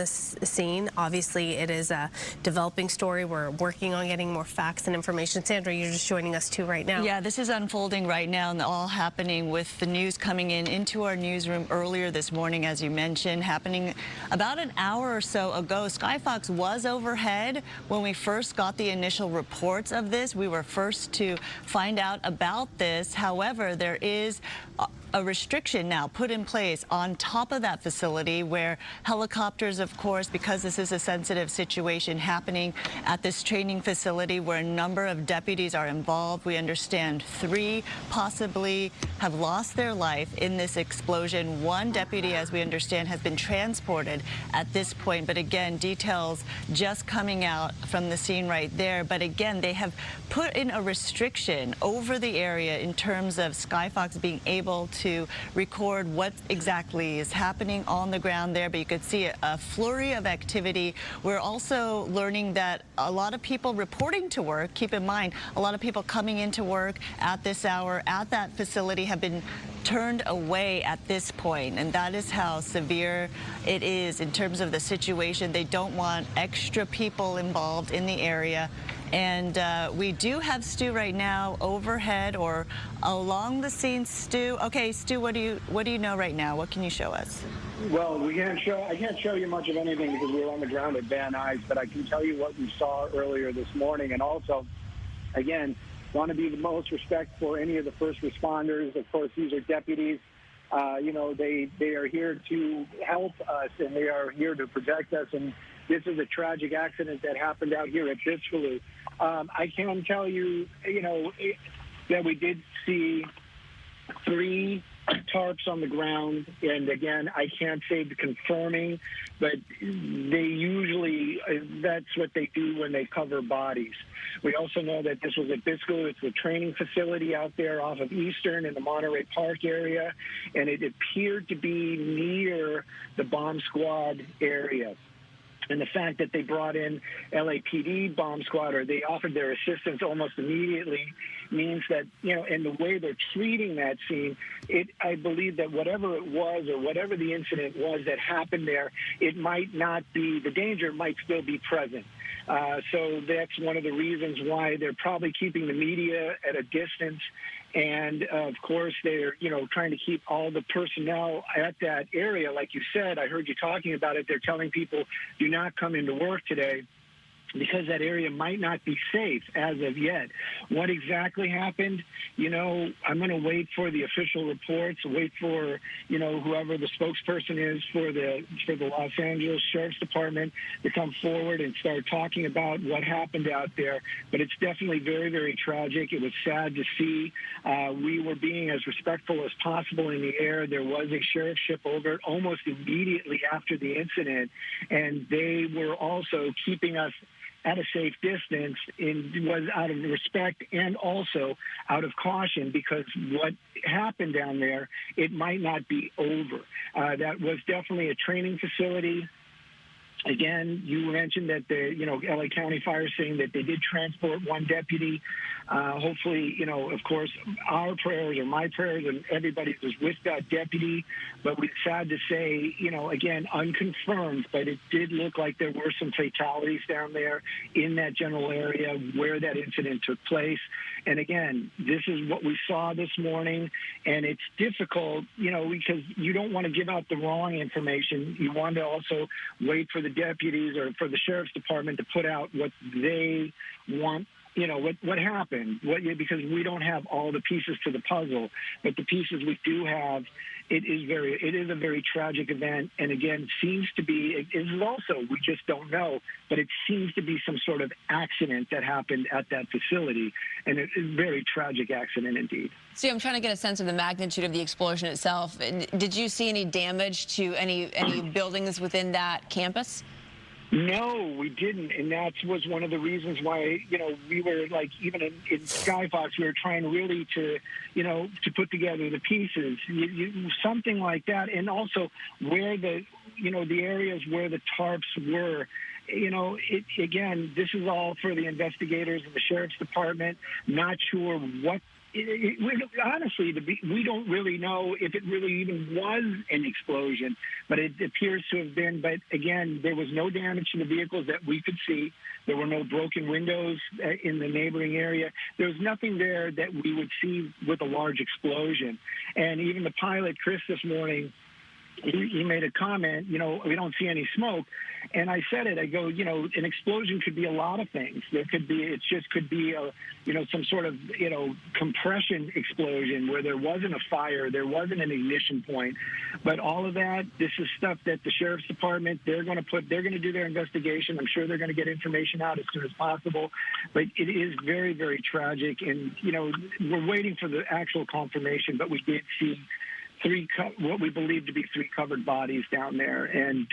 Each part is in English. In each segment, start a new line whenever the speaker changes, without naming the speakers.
this scene. Obviously, it is a developing story. We're working on getting more facts and information. Sandra, you're just joining us too right now.
Yeah, this is unfolding right now and all happening with the news coming into our newsroom earlier this morning, as you mentioned, happening about an hour or so ago. Skyfox was overhead when we first got the initial reports of this. We were first to find out about this. However, there is a restriction now put in place on top of that facility where helicopters, of course, because this is a sensitive situation happening at this training facility where a number of deputies are involved. We understand 3 possibly have lost their life in this explosion. 1 deputy, as we understand, has been transported at this point. But again, details just coming out from the scene right there. But again, they have put in a restriction over the area in terms of Skyfox being able to record what exactly is happening on the ground there. But you could see a flurry of activity. We're also learning that a lot of people reporting to work, keep in mind, a lot of people coming into work at this hour at that facility have been turned away at this point, and that is how severe it is in terms of the situation. They don't want extra people involved in the area. And we do have Stu right now overhead or along the scene. Stu, okay, Stu, what do you know right now? What can you show us?
Well, I can't show you much of anything because we're on the ground at Van Nuys, but I can tell you what we saw earlier this morning. And also, again, want to be the most respect for any of the first responders. Of course, these are deputies. You know, they are here to help us, and they are here to protect us. And this is a tragic accident that happened out here at Biscaloo. I can tell you, you know, that we did see 3 tarps on the ground, and again, I can't say the confirming, but they usually, that's what they do when they cover bodies. We also know that this was at Biscaloo. It's a training facility out there off of Eastern in the Monterey Park area, and it appeared to be near the bomb squad area. And the fact that they brought in LAPD bomb squad, or they offered their assistance almost immediately, means that, you know, and the way they're treating that scene, I believe that whatever it was or whatever the incident was that happened there, it might not be, the danger might still be present. So that's one of the reasons why they're probably keeping the media at a distance. And, of course, they're, you know, trying to keep all the personnel at that area. Like you said, I heard you talking about it. They're telling people, do not come into work today, because that area might not be safe as of yet. What exactly happened, you know, I'm going to wait for the official reports, wait for, you know, whoever the spokesperson is for the Los Angeles Sheriff's Department to come forward and start talking about what happened out there. But it's definitely very, very tragic. It was sad to see. We were being as respectful as possible in the air. There was a sheriff's ship over almost immediately after the incident, and they were also keeping us at a safe distance. It was out of respect and also out of caution, because what happened down there, it might not be over. That was definitely a training facility. Again, you mentioned that the, you know, LA County Fire saying that they did transport 1 deputy. Hopefully, you know, of course, our prayers or my prayers and everybody's was with that deputy. But we're sad to say, you know, again, unconfirmed, but it did look like there were some fatalities down there in that general area where that incident took place. And again, this is what we saw this morning, and it's difficult, you know, because you don't want to give out the wrong information. You want to also wait for the deputies or for the sheriff's department to put out what they want, you know, what happened, because we don't have all the pieces to the puzzle. But the pieces we do have, it is a very tragic event. And again, seems to be, it is also, we just don't know, but it seems to be some sort of accident that happened at that facility. And it is a very tragic accident indeed.
See, I'm trying to get a sense of the magnitude of the explosion itself. Did you see any damage to any buildings within that campus?
No, we didn't, and that was one of the reasons why, you know, we were like, even in Skyfox, we were trying really to, you know, to put together the pieces, something like that, and also where the, you know, the areas where the tarps were. You know, again, this is all for the investigators and the sheriff's department. Not sure what honestly, we don't really know if it really even was an explosion, but it appears to have been. But again, there was no damage to the vehicles that we could see. There were no broken windows in the neighboring area. There was nothing there that we would see with a large explosion. And even the pilot, Chris, this morning, he made a comment, we don't see any smoke. And I said it, I go, an explosion could be a lot of things. It could be some sort of, compression explosion where there wasn't a fire, there wasn't an ignition point. But all of that, this is stuff that the Sheriff's Department, they're going to do their investigation. I'm sure they're going to get information out as soon as possible. But it is very, very tragic. And, we're waiting for the actual confirmation, but we did see what we believe to be 3 covered bodies down there, and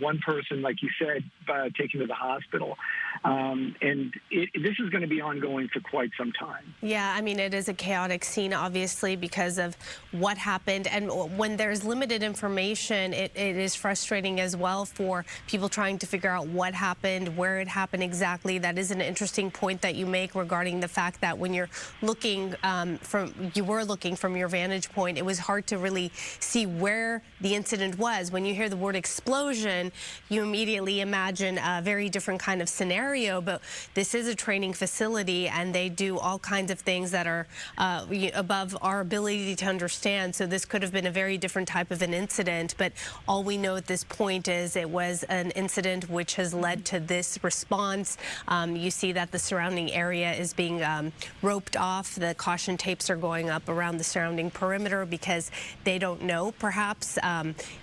one person, like you said, taken to the hospital. This is going to be ongoing for quite some time.
Yeah, I mean, it is a chaotic scene, obviously, because of what happened. And when there's limited information, it is frustrating as well for people trying to figure out what happened, where it happened exactly. That is an interesting point that you make regarding the fact that when you're looking from your vantage point, it was hard to really see where the incident was. When you hear the word explosion, you immediately imagine a very different kind of scenario, but this is a training facility and they do all kinds of things that are above our ability to understand. So this could have been a very different type of an incident, but all we know at this point is it was an incident which has led to this response. You see that the surrounding area is being roped off. The caution tapes are going up around the surrounding perimeter because they don't know, perhaps,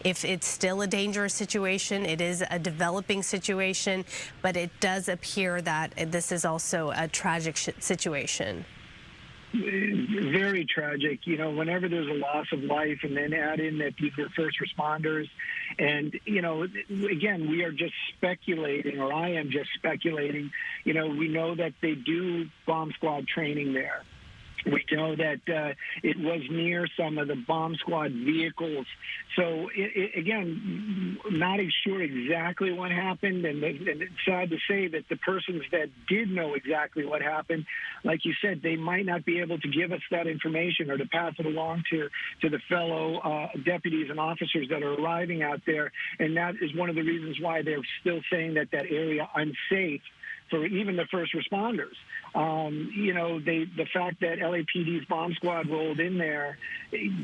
if it's still a dangerous situation. It is a developing situation, but it does appear that this is also a tragic situation.
Very tragic. Whenever there's a loss of life and then add in that these are first responders, and, again, we are just speculating, or I am just speculating. We know that they do bomb squad training there. We know that it was near some of the bomb squad vehicles. So, again, not sure exactly what happened. And it's sad to say that the persons that did know exactly what happened, like you said, they might not be able to give us that information or to pass it along to the fellow deputies and officers that are arriving out there. And that is one of the reasons why they're still saying that area unsafe for even the first responders. The fact that LAPD's bomb squad rolled in there,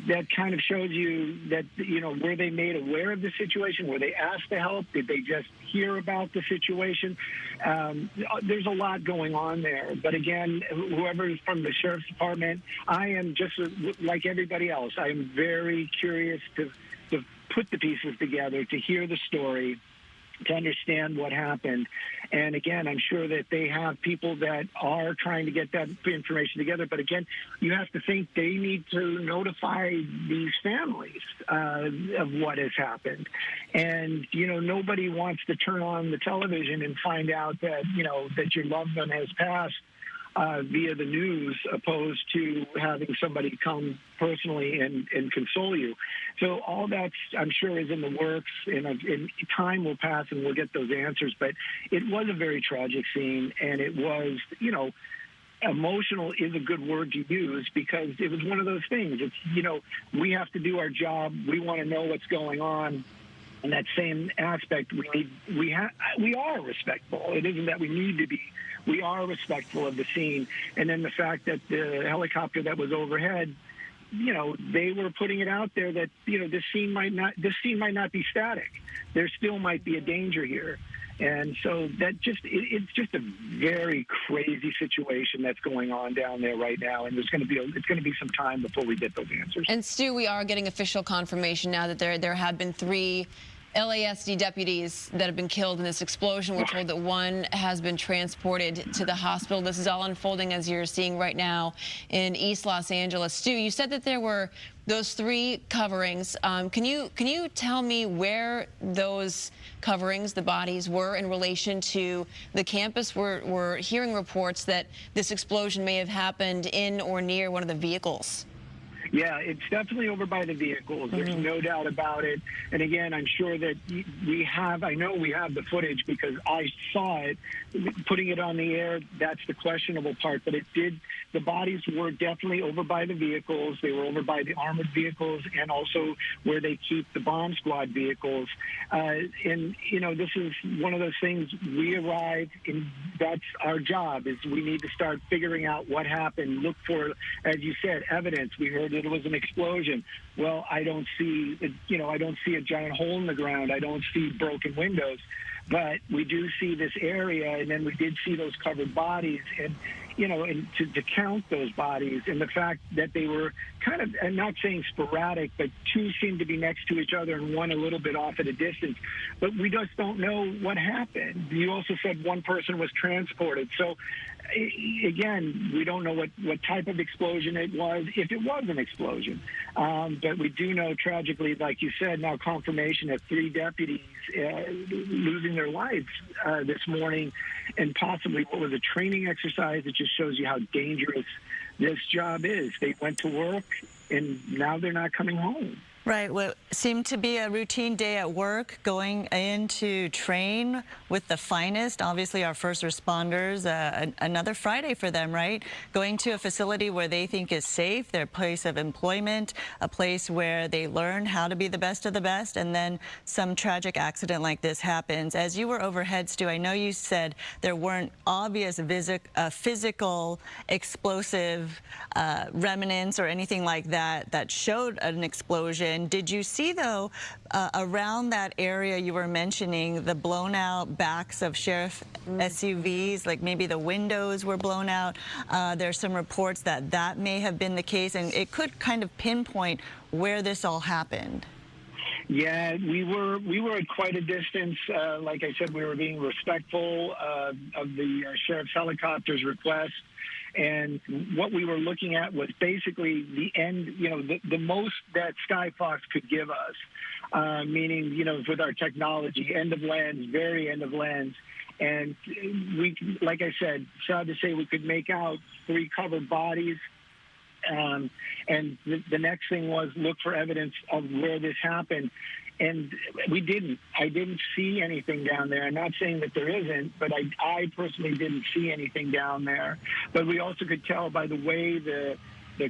that kind of shows you that, were they made aware of the situation? Were they asked to help? Did they just hear about the situation? There's a lot going on there. But again, whoever is from the Sheriff's Department, I am just like everybody else. I am very curious to put the pieces together, to hear the story, to understand what happened. And again, I'm sure that they have people that are trying to get that information together. But again, you have to think they need to notify these families of what has happened. And, nobody wants to turn on the television and find out that, that your loved one has passed via the news, opposed to having somebody come personally and console you. So all that, I'm sure, is in the works, and time will pass and we'll get those answers. But it was a very tragic scene, and it was, emotional is a good word to use, because it was one of those things. It's, we have to do our job. We want to know what's going on. In that same aspect, we are respectful. It isn't that we need to be. We are respectful of the scene. And then the fact that the helicopter that was overhead, they were putting it out there that, this scene might not be static. There still might be a danger here. And so that it's just a very crazy situation that's going on down there right now. And it's going to be some time before we get those answers.
And Stu, we are getting official confirmation now that there have been 3 LASD deputies that have been killed in this explosion. We're told that 1 has been transported to the hospital. This is all unfolding as you're seeing right now in East Los Angeles. Stu, you said that there were those 3 coverings. Can you tell me where those coverings, the bodies, were in relation to the campus? We're hearing reports that this explosion may have happened in or near one of the vehicles.
Yeah, it's definitely over by the vehicles. There's no doubt about it. And again, I'm sure that I know we have the footage because I saw it. Putting it on the air, that's the questionable part. But the bodies were definitely over by the vehicles. They were over by the armored vehicles and also where they keep the bomb squad vehicles. And, this is one of those things. We arrive, and that's our job, is we need to start figuring out what happened. Look for, as you said, evidence. We heard that it was an explosion. Well, I don't see a giant hole in the ground. I don't see broken windows. But we do see this area, and then we did see those covered bodies. And, and to count those bodies and the fact that they were kind of, I'm not saying sporadic, but two seemed to be next to each other and one a little bit off at a distance. But we just don't know what happened. You also said one person was transported. So, again, we don't know what type of explosion it was, if it was an explosion. But we do know, tragically, like you said, now confirmation of 3 deputies losing their lives this morning, and possibly what was a training exercise. It just shows you how dangerous this job is. They went to work, and now they're not coming home.
Right. What seemed to be a routine day at work, going in to train with the finest, obviously our first responders, another Friday for them, right? Going to a facility where they think is safe, their place of employment, a place where they learn how to be the best of the best, and then some tragic accident like this happens. As you were overhead, Stu, I know you said there weren't obvious physical explosive remnants or anything like that showed an explosion. Did you see, though, around that area you were mentioning, the blown out backs of sheriff SUVs, like maybe the windows were blown out? There's some reports that may have been the case, and it could kind of pinpoint where this all happened.
Yeah, we were at quite a distance. Like I said, we were being respectful of the sheriff's helicopter's request. And what we were looking at was basically the end, the most that Skyfox could give us, meaning, with our technology, end of lens, very end of lens. And we, like I said, sad to say, we could make out 3 covered bodies. And the next thing was look for evidence of where this happened. And we didn't. I didn't see anything down there. I'm not saying that there isn't, but I personally didn't see anything down there. But we also could tell by the way the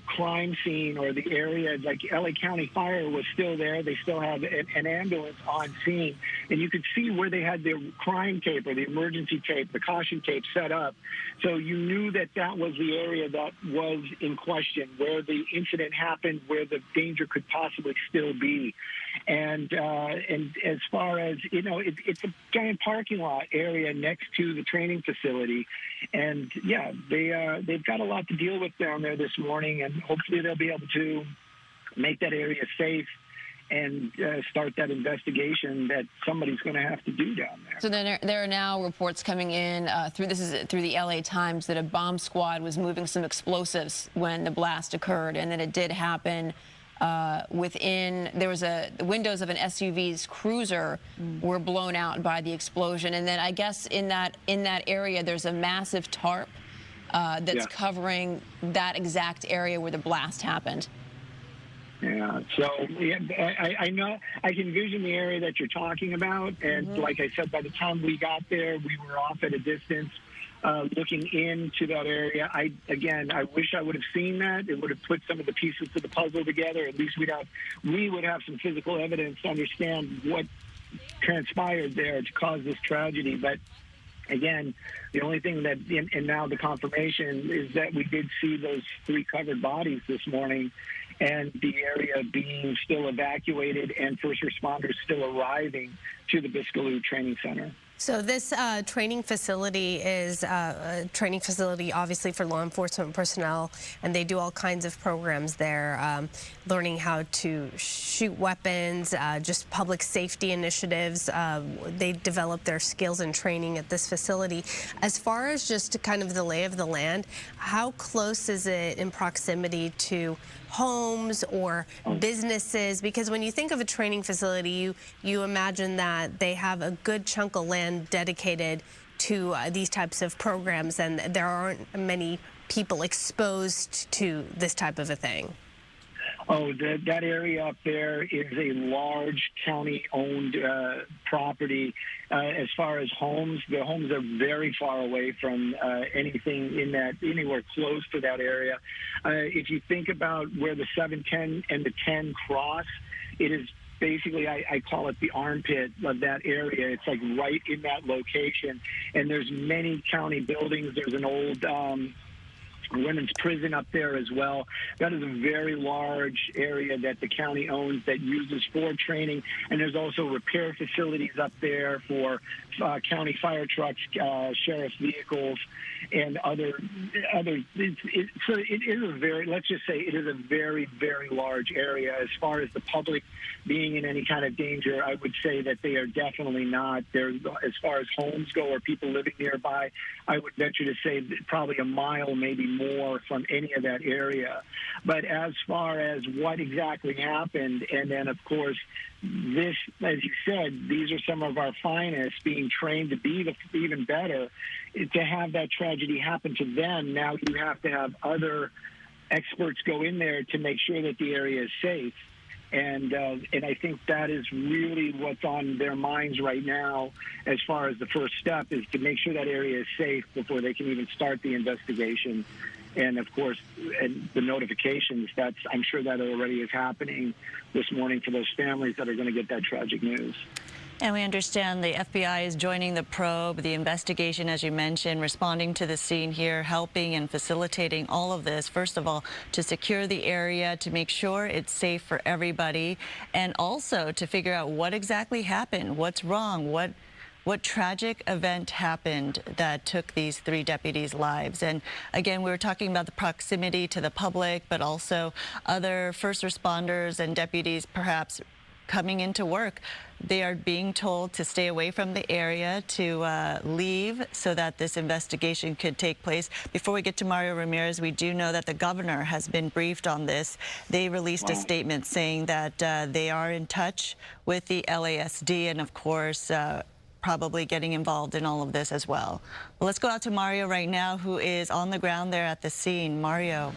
crime scene or the area, like LA County Fire was still there. They still have an ambulance on scene. And you could see where they had their crime tape or the emergency tape, the caution tape set up. So you knew that was the area that was in question, where the incident happened, where the danger could possibly still be. And as far as, it's a giant parking lot area next to the training facility. And, yeah, they've got a lot to deal with down there this morning, and hopefully they'll be able to make that area safe and start that investigation that somebody's going to have to do down there.
So then there are now reports coming in through the LA Times that a bomb squad was moving some explosives when the blast occurred, and that it did happen there was the windows of an SUV's cruiser were blown out by the explosion. And then I guess in that area there's a massive tarp that's covering that exact area where the blast happened.
Yeah, so I know, I can vision the area that you're talking about. And like I said, by the time we got there, we were off at a distance. Looking into that area, I wish I would have seen that. It would have put some of the pieces to the puzzle together. At least we would have some physical evidence to understand what transpired there to cause this tragedy. But again, the only thing that, and now the confirmation is that we did see those 3 covered bodies this morning, and the area being still evacuated and first responders still arriving to the Biscayne Training Center.
So this training facility is a training facility, obviously, for law enforcement personnel, and they do all kinds of programs there, learning how to shoot weapons, just public safety initiatives. They develop their skills and training at this facility. As far as just kind of the lay of the land, how close is it in proximity to homes or businesses? Because when you think of a training facility, you imagine that they have a good chunk of land dedicated to these types of programs, and there aren't many people exposed to this type of a thing.
Oh, that area up there is a large county-owned property. As far as homes, the homes are very far away from anything anywhere close to that area. If you think about where the 710 and the 10 cross, it is basically, I call it the armpit of that area. It's like right in that location, and there's many county buildings. There's an old women's prison up there as well. That is a very large area that the county owns that uses for training, and there's also repair facilities up there for county fire trucks, sheriff's vehicles, and other. So it is a very, let's just say, it is a very, very large area. As far as the public being in any kind of danger, I would say that they are definitely not. They're, as far as homes go or people living nearby, I would venture to say that probably a mile, maybe more, from any of that area. But as far as what exactly happened, and then, of course, this, as you said, these are some of our finest being trained to be even better. To have that tragedy happen to them, now you have to have other experts go in there to make sure that the area is safe. And I think that is really what's on their minds right now as far as the first step is to make sure that area is safe before they can even start the investigation. And, of course, and the notifications, I'm sure that already is happening this morning for those families that are going to get that tragic news.
And we understand the FBI is joining the probe, the investigation, as you mentioned, responding to the scene here, helping and facilitating all of this, first of all, to secure the area, to make sure it's safe for everybody, and also to figure out what exactly happened, what's wrong, what tragic event happened that took these 3 deputies' lives. And again, we were talking about the proximity to the public, but also other first responders and deputies perhaps coming into work. They are being told to stay away from the area, to leave so that this investigation could take place. Before we get to Mario Ramirez, we do know that the governor has been briefed on this. They released a statement saying that they are in touch with the LASD and, of course, probably getting involved in all of this as well. Well, let's go out to Mario right now, who is on the ground there at the scene. Mario.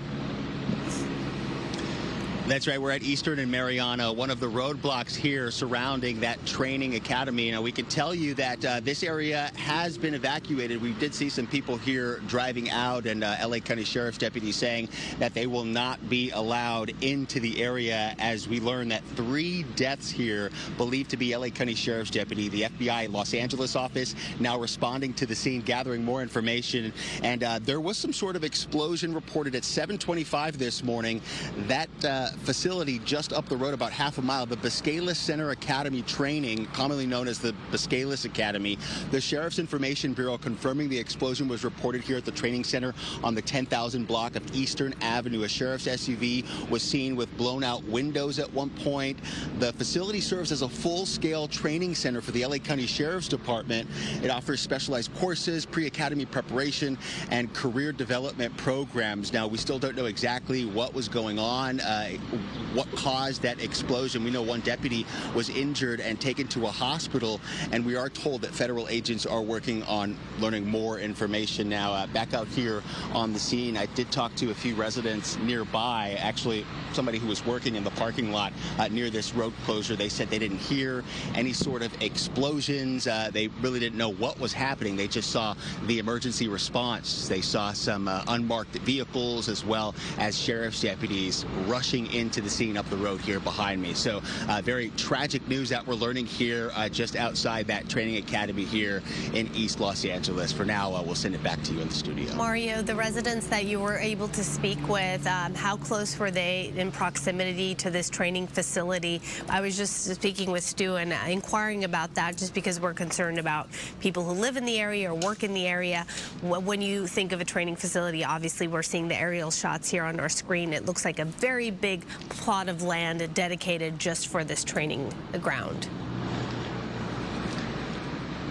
That's right. We're at Eastern and Mariana, one of the roadblocks here surrounding that training academy. Now, we can tell you that this area has been evacuated. We did see some people here driving out, and LA County Sheriff's deputies saying that they will not be allowed into the area, as we learn that 3 deaths here believed to be LA County Sheriff's deputy. The FBI Los Angeles office now responding to the scene, gathering more information. And there was some sort of explosion reported at 7:25 this morning. That facility just up the road about half a mile, the Biscaylis Center Academy Training, commonly known as the Biscaylis Academy. The Sheriff's Information Bureau confirming the explosion was reported here at the training center on the 10,000 block of Eastern Avenue. A sheriff's SUV was seen with blown out windows at one point. The facility serves as a full-scale training center for the LA County Sheriff's Department. It offers specialized courses, pre-academy preparation, and career development programs. Now, we still don't know exactly what was going on, what caused that explosion. We know one deputy was injured and taken to a hospital, and we are told that federal agents are working on learning more information now. Back out here on the scene, I did talk to a few residents nearby, actually somebody who was working in the parking lot near this road closure. They said they didn't hear any sort of explosions. They really didn't know what was happening. They just saw the emergency response. They saw some unmarked vehicles as well as sheriff's deputies rushing into the scene up the road here behind me. So very tragic news that we're learning here just outside that training academy here in East Los Angeles. For now, we'll send it back to you in the studio.
Mario, the residents that you were able to speak with, how close were they in proximity to this training facility? I was just speaking with Stu and inquiring about that just because we're concerned about people who live in the area or work in the area. When you think of a training facility, obviously we're seeing the aerial shots here on our screen. It looks like a very big plot of land dedicated just for this training ground.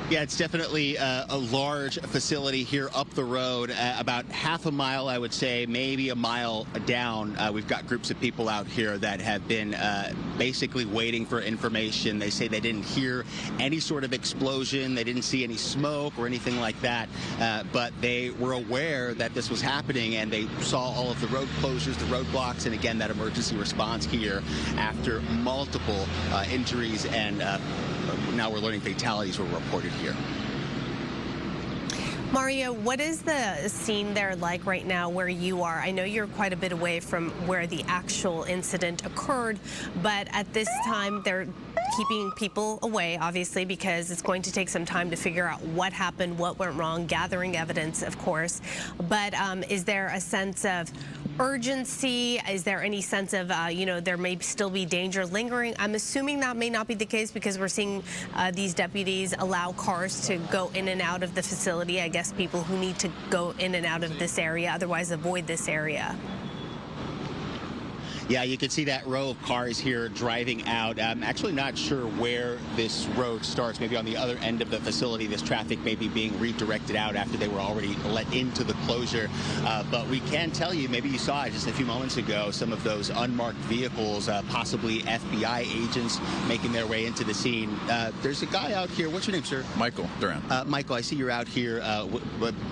Yeah, it's definitely a large facility here up the road, about half a mile, I would say, maybe a mile down. We've got groups of people out here that have been basically waiting for information. They say they didn't hear any sort of explosion. They didn't see any smoke or anything like that, but they were aware that this was happening, and they saw all of the road closures, the roadblocks, and again, that emergency response here after multiple injuries and now we're learning fatalities were reported here.
Mario, what is the scene there like right now where you are? I know you're quite a bit away from where the actual incident occurred, but at this time they're keeping people away, obviously, because it's going to take some time to figure out what happened, what went wrong, gathering evidence, of course. But is there a sense of urgency? Is there any sense of, there may still be danger lingering? I'm assuming that may not be the case because we're seeing these deputies allow cars to go in and out of the facility. I guess people who need to go in and out of this area, otherwise avoid this area.
Yeah, you can see that row of cars here driving out. I'm actually not sure where this road starts. Maybe on the other end of the facility, this traffic may be being redirected out after they were already let into the closure. But we can tell you, maybe you saw it just a few moments ago, some of those unmarked vehicles, possibly FBI agents making their way into the scene. There's a guy out here. What's your name, sir?
Michael Duran.
Michael, I see you're out here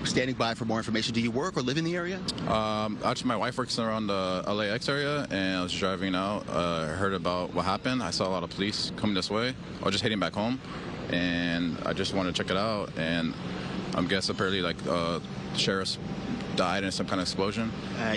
standing by for more information. Do you work or live in the area?
Actually, my wife works around the LAX area, and I was driving out, heard about what happened. I saw a lot of police coming this way. I was just heading back home, and I just wanted to check it out. And I'm guessing apparently like sheriffs died in some kind of explosion.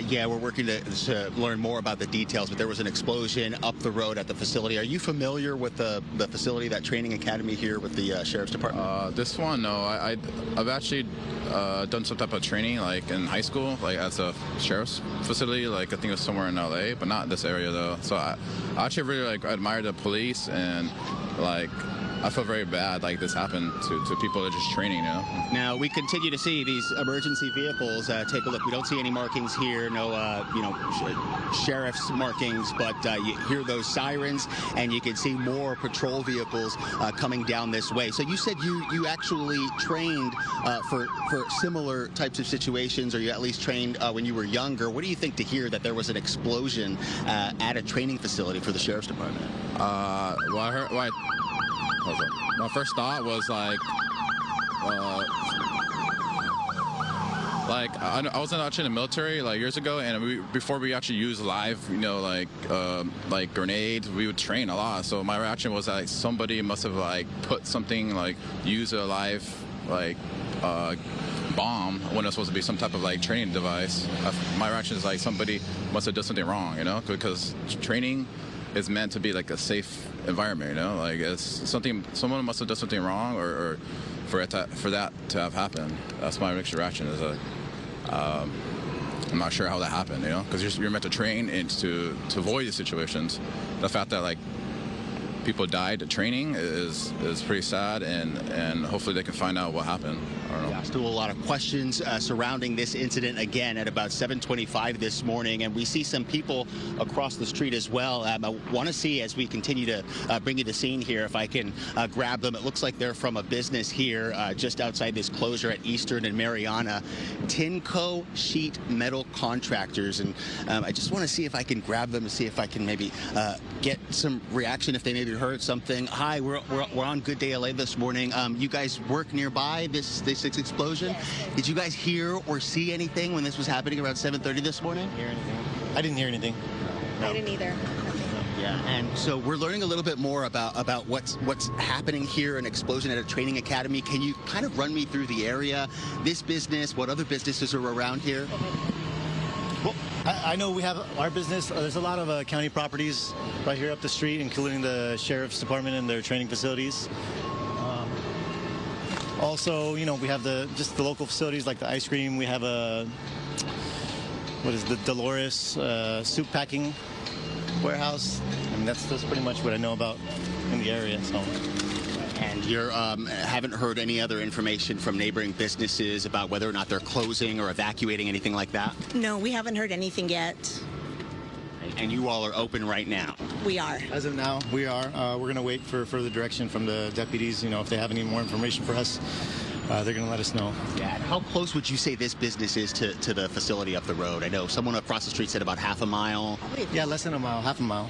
Yeah, we're working to learn more about the details, but there was an explosion up the road at the facility. Are you familiar with the facility, that training academy here with the Sheriff's Department?
This one, no. I've actually done some type of training like in high school, like as a sheriff's facility, like I think it was somewhere in LA, but not this area though. So I actually really admire the police, and I feel very bad like this happened to people that are just training,
Now, we continue to see these emergency vehicles. Take a look. We don't see any markings here, no, sheriff's markings, but you hear those sirens, and you can see more patrol vehicles coming down this way. So you said you actually trained for similar types of situations, or you at least trained when you were younger. What do you think to hear that there was an explosion at a training facility for the Sheriff's Department?
My first thought was I was actually in the military years ago, and before we actually used live, like grenades, we would train a lot. So my reaction was somebody must have put something use a live bomb when it's supposed to be some type of training device. My reaction is somebody must have done something wrong, because training is meant to be a safe environment, it's someone must have done something wrong, or for that to have happened. That's my mixed reaction. I'm not sure how that happened, because you're meant to train and to avoid these situations. The fact that people died at training is pretty sad, and hopefully they can find out what happened. I don't know.
Yeah, still a lot of questions surrounding this incident again at about 7:25 this morning, and we see some people across the street as well. I want to see, as we continue to bring you the scene here, if I can grab them. It looks like they're from a business here just outside this closure at Eastern and Mariana, Tinco Sheet Metal Contractors, and I just want to see if I can grab them and see if I can maybe get some reaction if they maybe heard something. Hi, we're on Good Day LA this morning. You guys work nearby this explosion?
Yes.
Did you guys hear or see anything when this was happening around 7:30 this morning?
I didn't hear anything.
I didn't either.
Yeah, and so we're learning a little bit more about what's happening here, an explosion at a training academy. Can you kind of run me through the area, this business, what other businesses are around here?
Well, I know we have our business. There's a lot of county properties right here up the street, including the Sheriff's Department and their training facilities. Also, we have the local facilities like the ice cream. We have the Dolores soup packing warehouse. I mean, that's pretty much what I know about in the area. So.
And you haven't heard any other information from neighboring businesses about whether or not they're closing or evacuating, anything like that?
No, we haven't heard anything yet.
And you all are open right now?
We are.
As of now, we are. We're going to wait for further direction from the deputies. You know, if they have any more information for us, they're going to let us know.
Yeah. How close would you say this business is to the facility up the road? I know someone across the street said about half a mile.
Yeah, less than a mile, half a mile.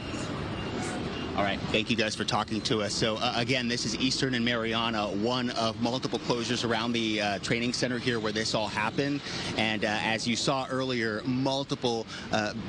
All right. Thank you guys for talking to us. So, again, this is Eastern and Mariana, one of multiple closures around the training center here where this all happened. And as you saw earlier, multiple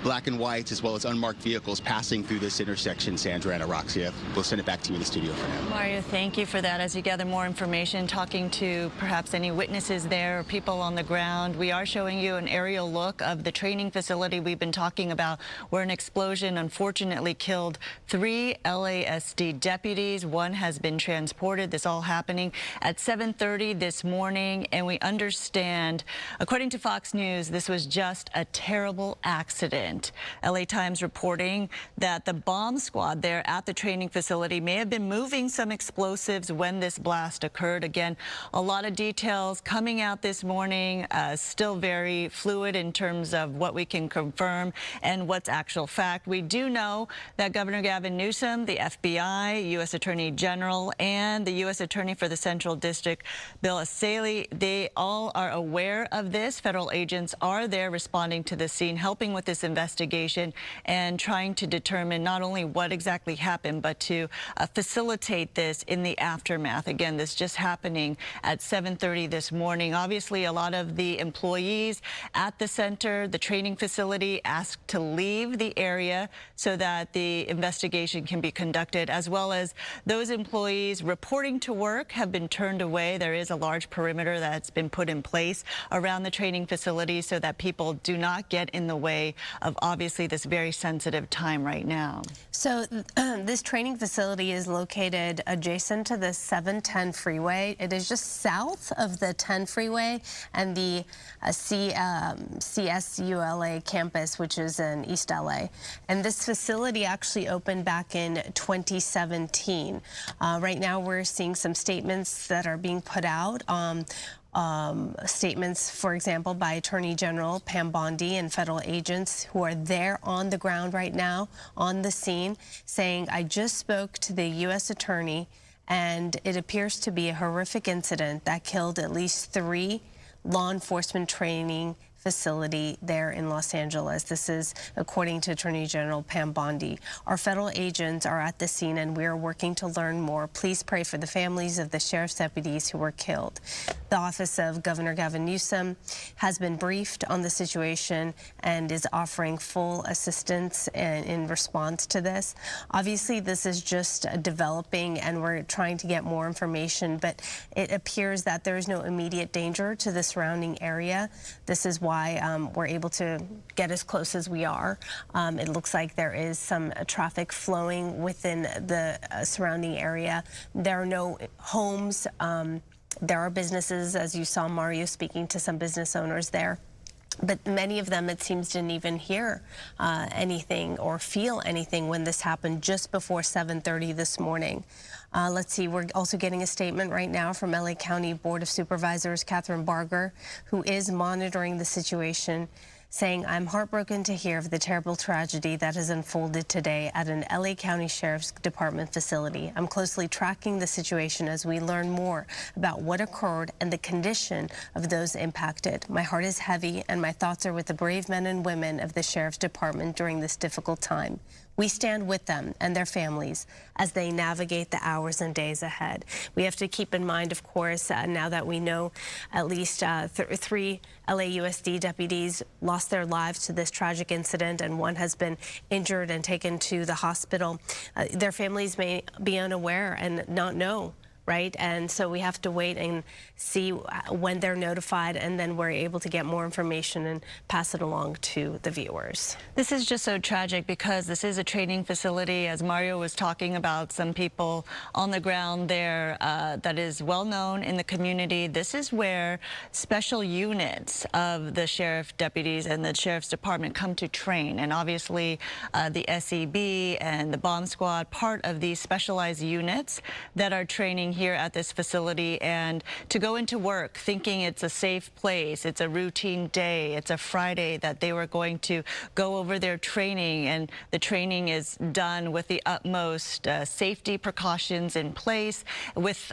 black and whites as well as unmarked vehicles passing through this intersection, Sandra and Araxia. We'll send it back to you in the studio for now.
Mario, thank you for that. As you gather more information, talking to perhaps any witnesses there or people on the ground, we are showing you an aerial look of the training facility we've been talking about, where an explosion unfortunately killed 3 LASD deputies. One has been transported. This all happening at 7:30 this morning. And we understand, according to Fox News, this was just a terrible accident. LA Times reporting that the bomb squad there at the training facility may have been moving some explosives when this blast occurred. Again, a lot of details coming out this morning, still very fluid in terms of what we can confirm and what's actual fact. We do know that Governor Gavin Newsom, the FBI, U.S. Attorney General, and the U.S. Attorney for the Central District, Bill Asaley, they all are aware of this. Federal agents are there responding to the scene, helping with this investigation and trying to determine not only what exactly happened, but to facilitate this in the aftermath. Again, this just happening at 7:30 this morning. Obviously, a lot of the employees at the center, the training facility, asked to leave the area so that the investigation can be conducted, as well as those employees reporting to work have been turned away. There is a large perimeter that's been put in place around the training facility so that people do not get in the way of obviously this very sensitive time right now.
So this training facility is located adjacent to the 710 freeway. It is just south of the 10 freeway and the CSULA campus, which is in East LA. And this facility actually opened back in 2017. Right now we're seeing some statements that are being put out. Statements, for example, by Attorney General Pam Bondi and federal agents who are there on the ground right now on the scene, saying, I just spoke to the U.S. Attorney and it appears to be a horrific incident that killed at least 3 law enforcement training facility there in Los Angeles. This is according to Attorney General Pam Bondi. Our federal agents are at the scene and we are working to learn more. Please pray for the families of the sheriff's deputies who were killed. The office of Governor Gavin Newsom has been briefed on the situation and is offering full assistance in response to this. Obviously, this is just developing and we're trying to get more information, but it appears that there is no immediate danger to the surrounding area. This is why we're able to get as close as we are. It looks like there is some traffic flowing within the surrounding area. There are no homes. There are businesses, as you saw Mario speaking to some business owners there. But many of them, it seems, didn't even hear anything or feel anything when this happened just before 7:30 this morning. Let's see, we're also getting a statement right now from LA County Board of Supervisors, Catherine Barger, who is monitoring the situation, saying, I'm heartbroken to hear of the terrible tragedy that has unfolded today at an LA County Sheriff's Department facility. I'm closely tracking the situation as we learn more about what occurred and the condition of those impacted. My heart is heavy and my thoughts are with the brave men and women of the Sheriff's Department during this difficult time. We stand with them and their families as they navigate the hours and days ahead. We have to keep in mind, of course, now that we know at least 3 LAUSD deputies lost their lives to this tragic incident and 1 has been injured and taken to the hospital. Their families may be unaware and not know. Right? And so we have to wait and see when they're notified, and then we're able to get more information and pass it along to the viewers.
This is just so tragic because this is a training facility, as Mario was talking about, some people on the ground there that is well known in the community. This is where special units of the sheriff deputies and the sheriff's department come to train. And obviously the SEB and the bomb squad, part of these specialized units that are training here at this facility and to go into work thinking it's a safe place, it's a routine day, it's a Friday that they were going to go over their training, and the training is done with the utmost safety precautions in place with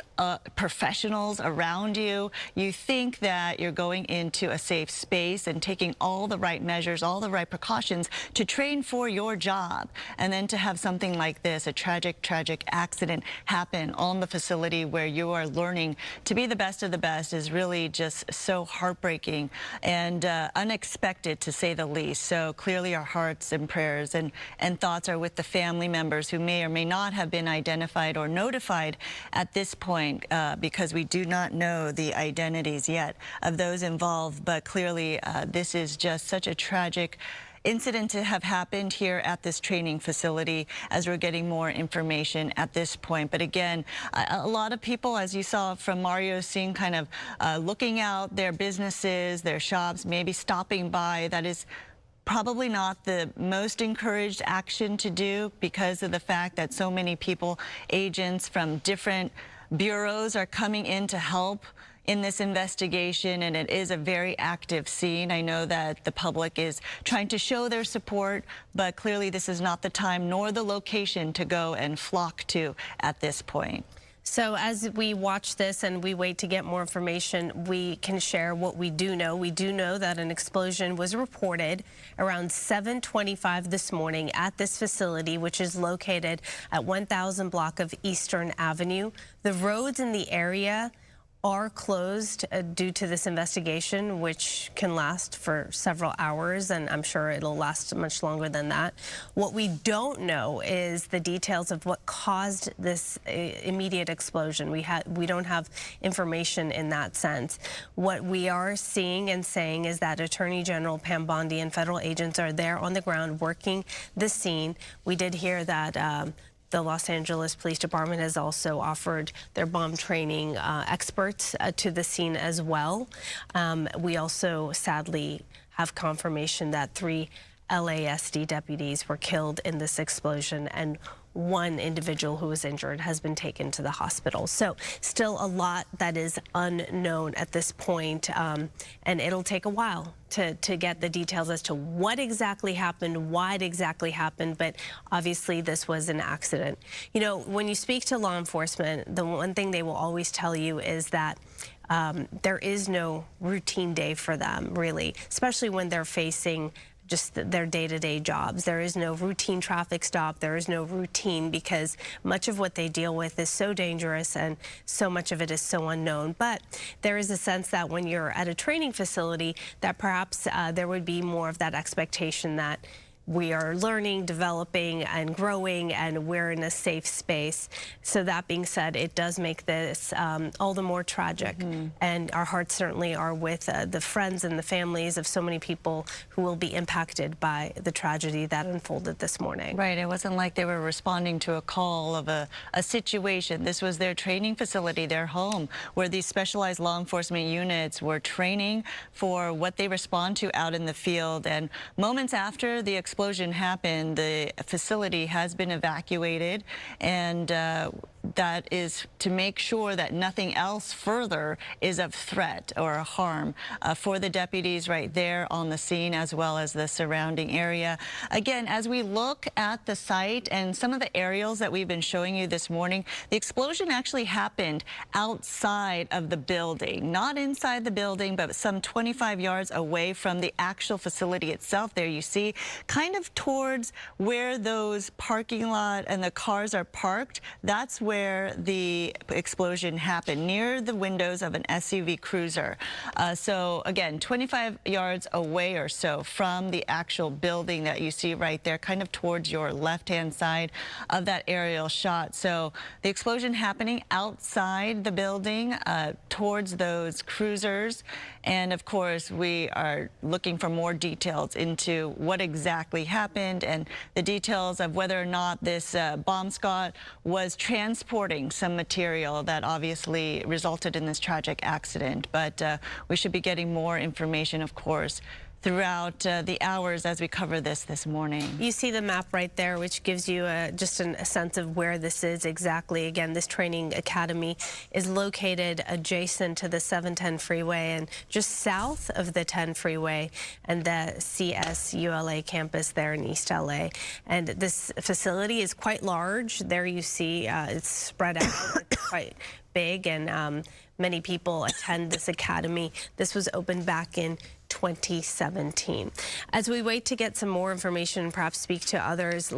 professionals around you. You think that you're going into a safe space and taking all the right measures, all the right precautions to train for your job, and then to have something like this, a tragic accident happen on the facility where you are learning to be the best of the best, is really just so heartbreaking and unexpected, to say the least. So clearly our hearts and prayers and thoughts are with the family members who may or may not have been identified or notified at this point, because we do not know the identities yet of those involved. But clearly this is just such a tragic incident to have happened here at this training facility, as we're getting more information at this point. But again, a lot of people, as you saw from Mario's scene, kind of looking out their businesses, their shops, maybe stopping by. That is probably not the most encouraged action to do, because of the fact that so many people, agents from different bureaus, are coming in to help in this investigation, and it is a very active scene. I know that the public is trying to show their support, but clearly this is not the time nor the location to go and flock to at this point.
So as we watch this and we wait to get more information, we can share what we do know. We do know that an explosion was reported around 7:25 this morning at this facility, which is located at 1000 block of Eastern Avenue. The roads in the area are closed due to this investigation, which can last for several hours, and I'm sure it'll last much longer than that. What we don't know is the details of what caused this immediate explosion. We don't have information in that sense. What we are seeing and saying is that Attorney General Pam Bondi and federal agents are there on the ground working the scene. We did hear that the Los Angeles Police Department has also offered their bomb training experts to the scene as well. We also sadly have confirmation that 3 LASD deputies were killed in this explosion, and 1 individual who was injured has been taken to the hospital. So still a lot that is unknown at this point, and it'll take a while to get the details as to what exactly happened, why it exactly happened, but obviously this was an accident. You know, when you speak to law enforcement, the one thing they will always tell you is that there is no routine day for them, really, especially when they're facing just their day-to-day jobs. There is no routine traffic stop. There is no routine, because much of what they deal with is so dangerous and so much of it is so unknown. But there is a sense that when you're at a training facility, that perhaps there would be more of that expectation that we are learning, developing, and growing, and we're in a safe space. So that being said, it does make this all the more tragic. And our hearts certainly are with the friends and the families of so many people who will be impacted by the tragedy that unfolded this morning.
Right, it wasn't like they were responding to a call of a situation. This was their training facility, their home, where these specialized law enforcement units were training for what they respond to out in the field. And moments after the explosion happened, the facility has been evacuated, and that is to make sure that nothing else further is of threat or harm for the deputies right there on the scene, as well as the surrounding area. Again, as we look at the site and some of the aerials that we've been showing you this morning, the explosion actually happened outside of the building, not inside the building, but some 25 yards away from the actual facility itself. There you see, kind of towards where those parking lot and the cars are parked. That's where the explosion happened, near the windows of an SUV cruiser. So again, 25 yards away or so from the actual building that you see right there, kind of towards your left-hand side of that aerial shot. So the explosion happening outside the building towards those cruisers. And of course, we are looking for more details into what exactly happened and the details of whether or not this bomb squad was transporting some material that obviously resulted in this tragic accident. But we should be getting more information, of course, throughout the hours as we cover this morning.
You see the map right there, which gives you just a sense of where this is exactly. Again, this training academy is located adjacent to the 710 freeway and just south of the 10 freeway and the CSULA campus there in East LA. And this facility is quite large. There you see it's spread out. It's quite big, and many people attend this academy. This was opened back in 2017. As we wait to get some more information and perhaps speak to others,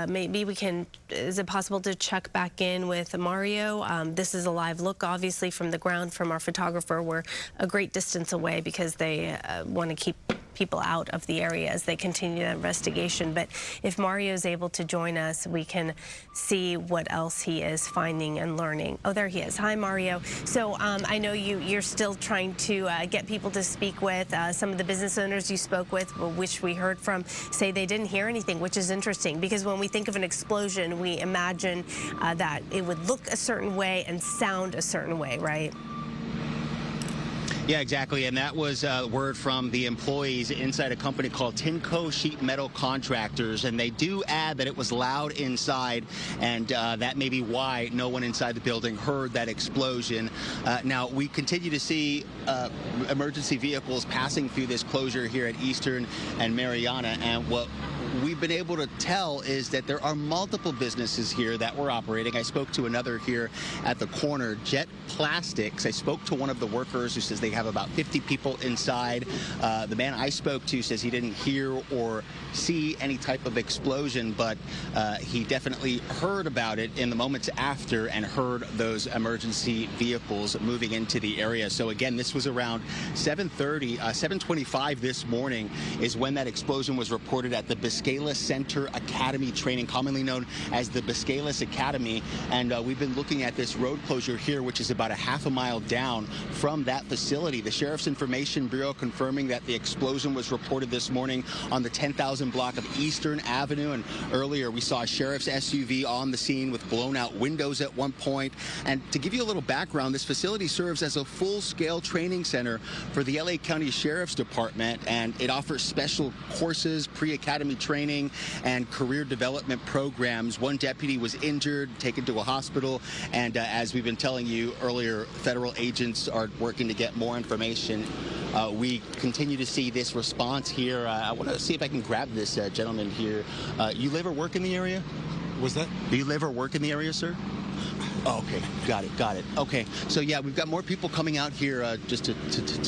maybe we can, is it possible to check back in with Mario? This is a live look, obviously, from the ground from our photographer. We're a great distance away because they want to keep people out of the area as they continue the investigation. But if Mario is able to join us, we can see what else he is finding and learning. Oh, there he is. Hi, Mario. So I know you're still trying to get people to speak with. Some of the business owners you spoke with, which we heard from, say they didn't hear anything, which is interesting because when we think of an explosion, we imagine that it would look a certain way and sound a certain way, right?
Yeah, exactly. And that was word from the employees inside a company called Tinco Sheet Metal Contractors. And they do add that it was loud inside, and that may be why no one inside the building heard that explosion. Now, we continue to see emergency vehicles passing through this closure here at Eastern and Mariana. And what we've been able to tell is that there are multiple businesses here that were operating. I spoke to another here at the corner, Jet Plastics. I spoke to one of the workers who says they have about 50 people inside. The man I spoke to says he didn't hear or see any type of explosion, but he definitely heard about it in the moments after and heard those emergency vehicles moving into the area. So again, this was around 7:25 this morning is when that explosion was reported at the Biscayla Center Academy training, commonly known as the Biscayla Academy. And we've been looking at this road closure here, which is about a half a mile down from that facility. The Sheriff's Information Bureau confirming that the explosion was reported this morning on the 10,000 block of Eastern Avenue. And earlier we saw a sheriff's SUV on the scene with blown out windows at one point. And to give you a little background, this facility serves as a full-scale training center for the LA County Sheriff's Department, and it offers special courses, pre-academy training, and career development programs. One deputy was injured, taken to a hospital, and as we've been telling you earlier, federal agents are working to get more information. We continue to see this response here. I want to see if I can grab this gentleman here. You live or work in the area?
Was that?
Do you live or work in the area, sir? Oh, okay, got it. Okay, so yeah, we've got more people coming out here just to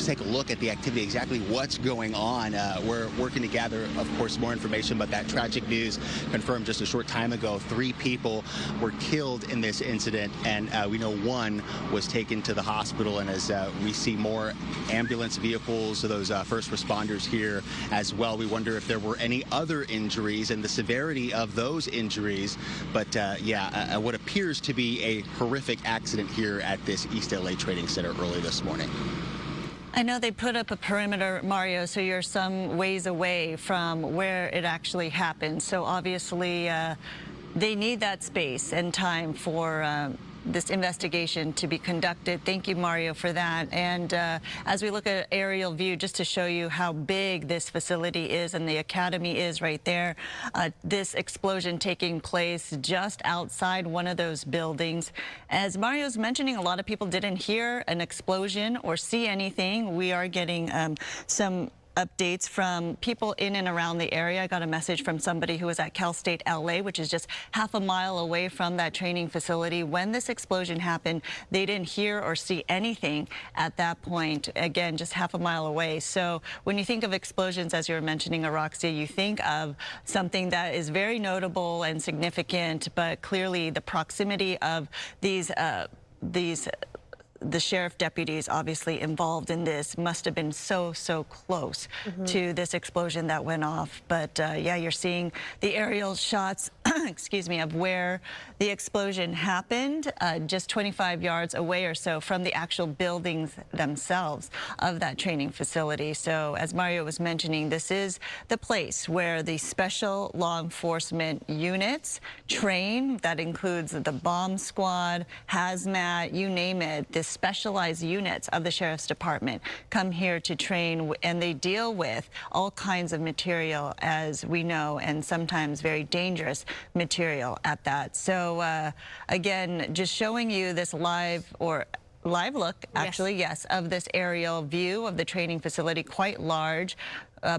take a look at the activity, exactly what's going on. We're working to gather, of course, more information, but that tragic news confirmed just a short time ago. 3 people were killed in this incident, and we know one was taken to the hospital. And as we see more ambulance vehicles, those first responders here as well, we wonder if there were any other injuries and the severity of those injuries. But yeah, what appears to be a horrific accident here at this East LA Trading Center early this morning.
I know they put up a perimeter, Mario, so you're some ways away from where it actually happened. So obviously they need that space and time for this investigation to be conducted. Thank you, Mario, for that. And as we look at aerial view, just to show you how big this facility is and the academy is right there, this explosion taking place just outside one of those buildings. As Mario's mentioning, a lot of people didn't hear an explosion or see anything. We are getting some updates from people in and around the area. I got a message from somebody who was at Cal State LA, which is just half a mile away from that training facility. When this explosion happened, they didn't hear or see anything at that point. Again, just half a mile away. So when you think of explosions, as you were mentioning, Aroxia, you think of something that is very notable and significant, but clearly the proximity of the sheriff deputies obviously involved in this must have been so close to this explosion that went off. But yeah, you're seeing the aerial shots excuse me, of where the explosion happened, just 25 yards away or so from the actual buildings themselves of that training facility. So as Mario was mentioning, this is the place where the special law enforcement units train. That includes the bomb squad, hazmat, you name it. The specialized units of the Sheriff's Department come here to train, and they deal with all kinds of material, as we know, and sometimes very dangerous material at that. So again, just showing you this live look, actually, yes, of this aerial view of the training facility, quite large.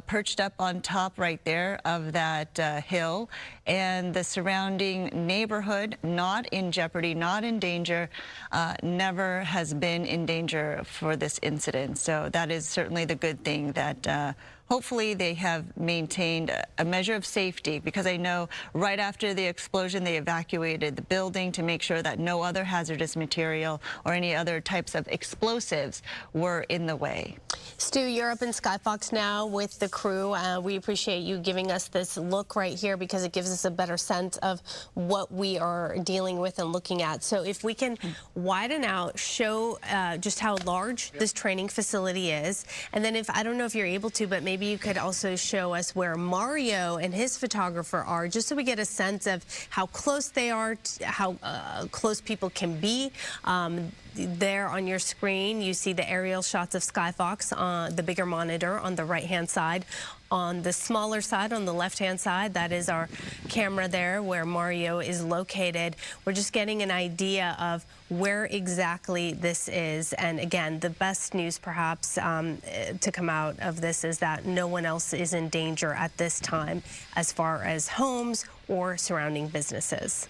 Perched up on top right there of that hill, and the surrounding neighborhood not in jeopardy, not in danger, never has been in danger for this incident. So that is certainly the good thing, that hopefully they have maintained a measure of safety, because I know right after the explosion they evacuated the building to make sure that no other hazardous material or any other types of explosives were in the way.
Stu, you're up in Skyfox now with the crew. We appreciate you giving us this look right here, because it gives us a better sense of what we are dealing with and looking at. So if we can widen out, show just how large this training facility is. And then I don't know if you're able to, but maybe you could also show us where Mario and his photographer are, just so we get a sense of how close they are, how close people can be. There on your screen, you see the aerial shots of Skyfox on the bigger monitor on the right-hand side. On the smaller side, on the left-hand side, that is our camera there where Mario is located. We're just getting an idea of where exactly this is. And again, the best news perhaps to come out of this is that no one else is in danger at this time as far as homes or surrounding businesses.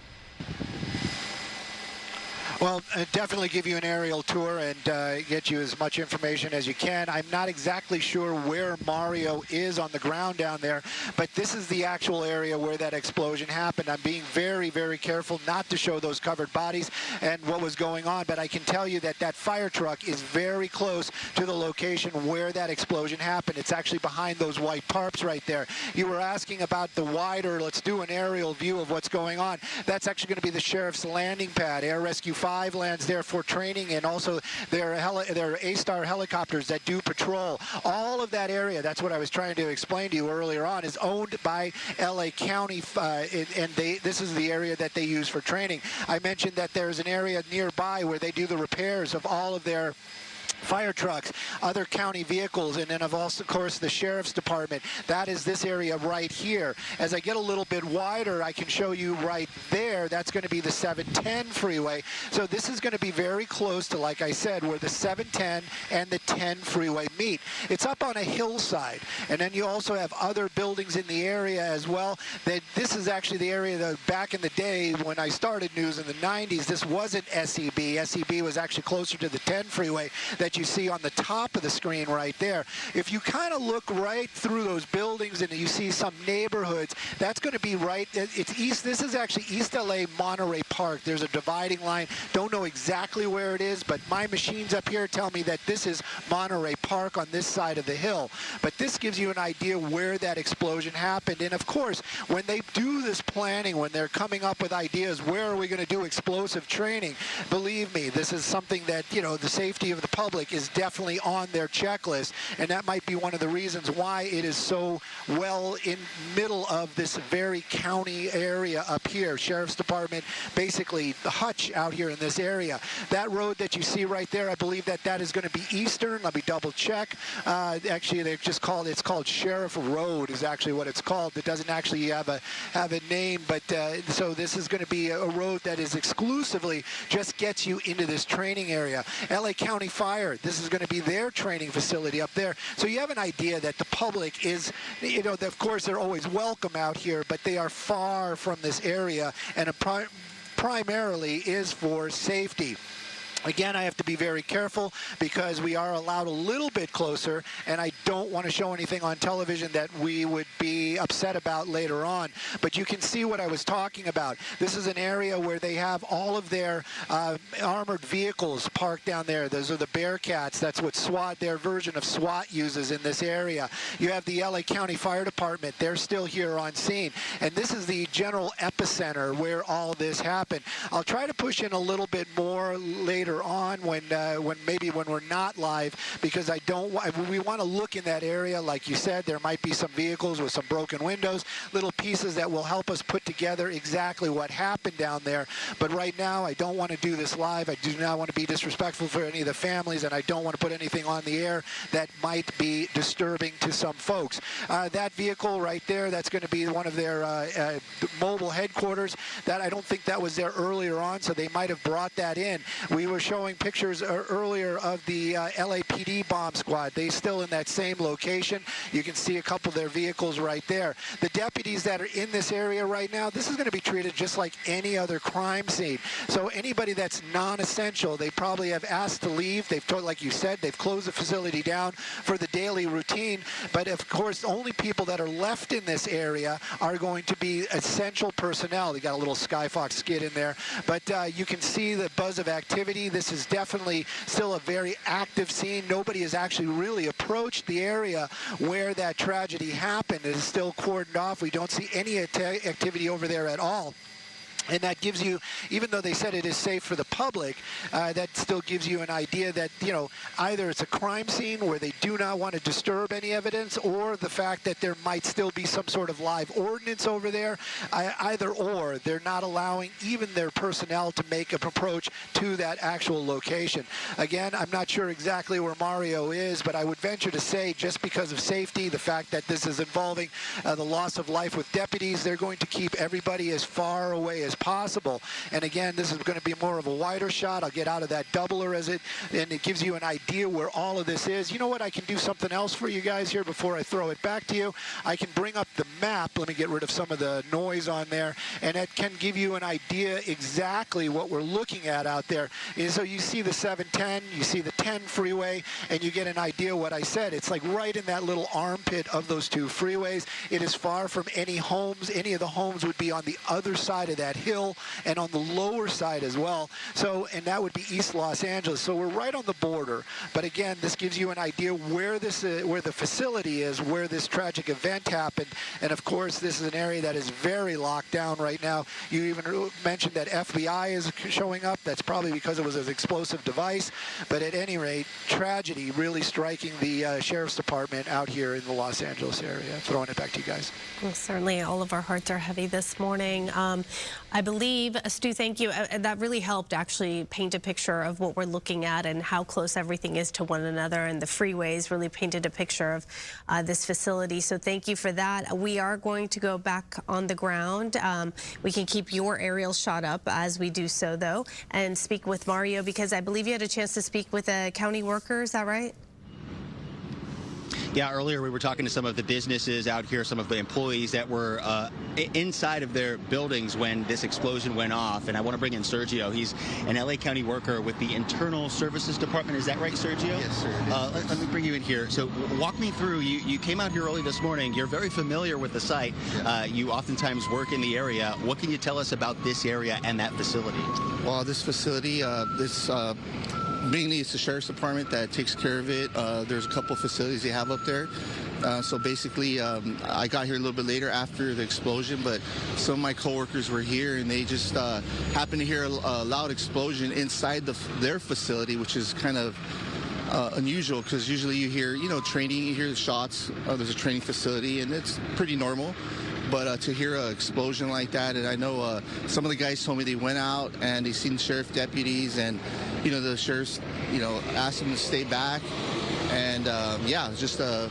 Well, definitely give you an aerial tour and get you as much information as you can. I'm not exactly sure where Mario is on the ground down there, but this is the actual area where that explosion happened. I'm being very, very careful not to show those covered bodies and what was going on, but I can tell you that that fire truck is very close to the location where that explosion happened. It's actually behind those white tarps right there. You were asking about the wider, let's do an aerial view of what's going on. That's actually going to be the Sheriff's landing pad. Air Rescue 5 lands there for training, and also their A-Star helicopters that do patrol. All of that area, that's what I was trying to explain to you earlier on, is owned by LA County, and this is the area that they use for training. I mentioned that there's an area nearby where they do the repairs of all of their fire trucks, other county vehicles, and then of course the Sheriff's Department. That is this area right here. As I get a little bit wider, I can show you right there. That's going to be the 710 freeway. So this is going to be very close to, like I said, where the 710 and the 10 freeway meet. It's up on a hillside, and then you also have other buildings in the area as well. This is actually the area that back in the day when I started news in the 90s, this wasn't SEB. SEB was actually closer to the 10 freeway that you see on the top of the screen right there. If you kind of look right through those buildings and you see some neighborhoods, that's going to be right, it's east, this is actually East LA Monterey Park. There's a dividing line. Don't know exactly where it is, but my machines up here tell me that this is Monterey Park on this side of the hill. But this gives you an idea where that explosion happened. And of course, when they do this planning, when they're coming up with ideas, where are we going to do explosive training? Believe me, this is something that, you know, the safety of the public is definitely on their checklist, and that might be one of the reasons why it is so well in middle of this very county area up here. Sheriff's Department, basically the hutch out here in this area. That road that you see right there, I believe that that is going to be Eastern. Let me double check. Actually, they've just called it's called Sheriff Road is actually what it's called. It doesn't actually have a name, but so this is going to be a road that is exclusively just gets you into this training area. LA County Fire, this is going to be their training facility up there. So you have an idea that the public is, you know, of course they're always welcome out here, but they are far from this area, and primarily is for safety. Again, I have to be very careful because we are allowed a little bit closer, and I don't want to show anything on television that we would be upset about later on. But you can see what I was talking about. This is an area where they have all of their armored vehicles parked down there. Those are the Bearcats. That's what SWAT, their version of SWAT, uses in this area. You have the LA County Fire Department. They're still here on scene. And this is the general epicenter where all this happened. I'll try to push in a little bit more later on when we're not live, because we want to look in that area. Like you said, there might be some vehicles with some broken windows, little pieces that will help us put together exactly what happened down there. But right now, I don't want to do this live. I do not want to be disrespectful for any of the families, and I don't want to put anything on the air that might be disturbing to some folks. That vehicle right there, that's going to be one of their mobile headquarters. That I don't think that was there earlier on, so they might have brought that in. We were showing pictures earlier of the LAPD bomb squad. They're still in that same location. You can see a couple of their vehicles right there. The deputies that are in this area right now, this is going to be treated just like any other crime scene. So anybody that's non-essential, they probably have asked to leave. They've told, like you said, they've closed the facility down for the daily routine. But of course, only people that are left in this area are going to be essential personnel. They got a little Skyfox skid in there, but you can see the buzz of activity. This is definitely still a very active scene. Nobody has actually really approached the area where that tragedy happened. It is still cordoned off. We don't see any activity over there at all. And that gives you, even though they said it is safe for the public, that still gives you an idea that, you know, either it's a crime scene where they do not want to disturb any evidence, or the fact that there might still be some sort of live ordinance over there. Either or, they're not allowing even their personnel to make an approach to that actual location. Again, I'm not sure exactly where Mario is, but I would venture to say, just because of safety, the fact that this is involving the loss of life with deputies, they're going to keep everybody as far away as possible. And again, this is going to be more of a wider shot. I'll get out of that doubler and it gives you an idea where all of this is. You know what? I can do something else for you guys here before I throw it back to you. I can bring up the map. Let me get rid of some of the noise on there, and it can give you an idea exactly what we're looking at out there. And so you see the 710, you see the 10 freeway, and you get an idea what I said. It's like right in that little armpit of those two freeways. It is far from any homes. Any of the homes would be on the other side of that hill and on the lower side as well. So, and that would be East Los Angeles. So we're right on the border. But again, this gives you an idea where this where the facility is, where this tragic event happened. And of course, this is an area that is very locked down right now. You even mentioned that FBI is showing up. That's probably because it was an explosive device. But at any rate, tragedy really striking the Sheriff's Department out here in the Los Angeles area. Throwing it back to you guys.
Well, certainly all of our hearts are heavy this morning. I believe, Stu, thank you. That really helped actually paint a picture of what we're looking at and how close everything is to one another, and the freeways really painted a picture of this facility. So thank you for that. We are going to go back on the ground. We can keep your aerial shot up as we do so, though, and speak with Mario, because I believe you had a chance to speak with a county worker. Is that right?
Yeah, earlier we were talking to some of the businesses out here, some of the employees that were inside of their buildings when this explosion went off. And I want to bring in Sergio. He's an LA County worker with the Internal Services Department. Is that right, Sergio?
Yes, sir.
Let me bring you in here. So walk me through. You came out here early this morning. You're very familiar with the site.
Yeah.
You oftentimes work in the area. What can you tell us about this area and that facility?
Well, this facility, mainly it's the Sheriff's Department that takes care of it. There's a couple facilities they have up there. So basically, I got here a little bit later after the explosion, but some of my coworkers were here, and they just happened to hear a loud explosion inside their facility, which is kind of unusual, because usually you hear, training, you hear the shots. There's a training facility, and it's pretty normal. But to hear an explosion like that, and I know some of the guys told me they went out and they seen sheriff deputies, and the sheriffs asked them to stay back, and yeah, it's just a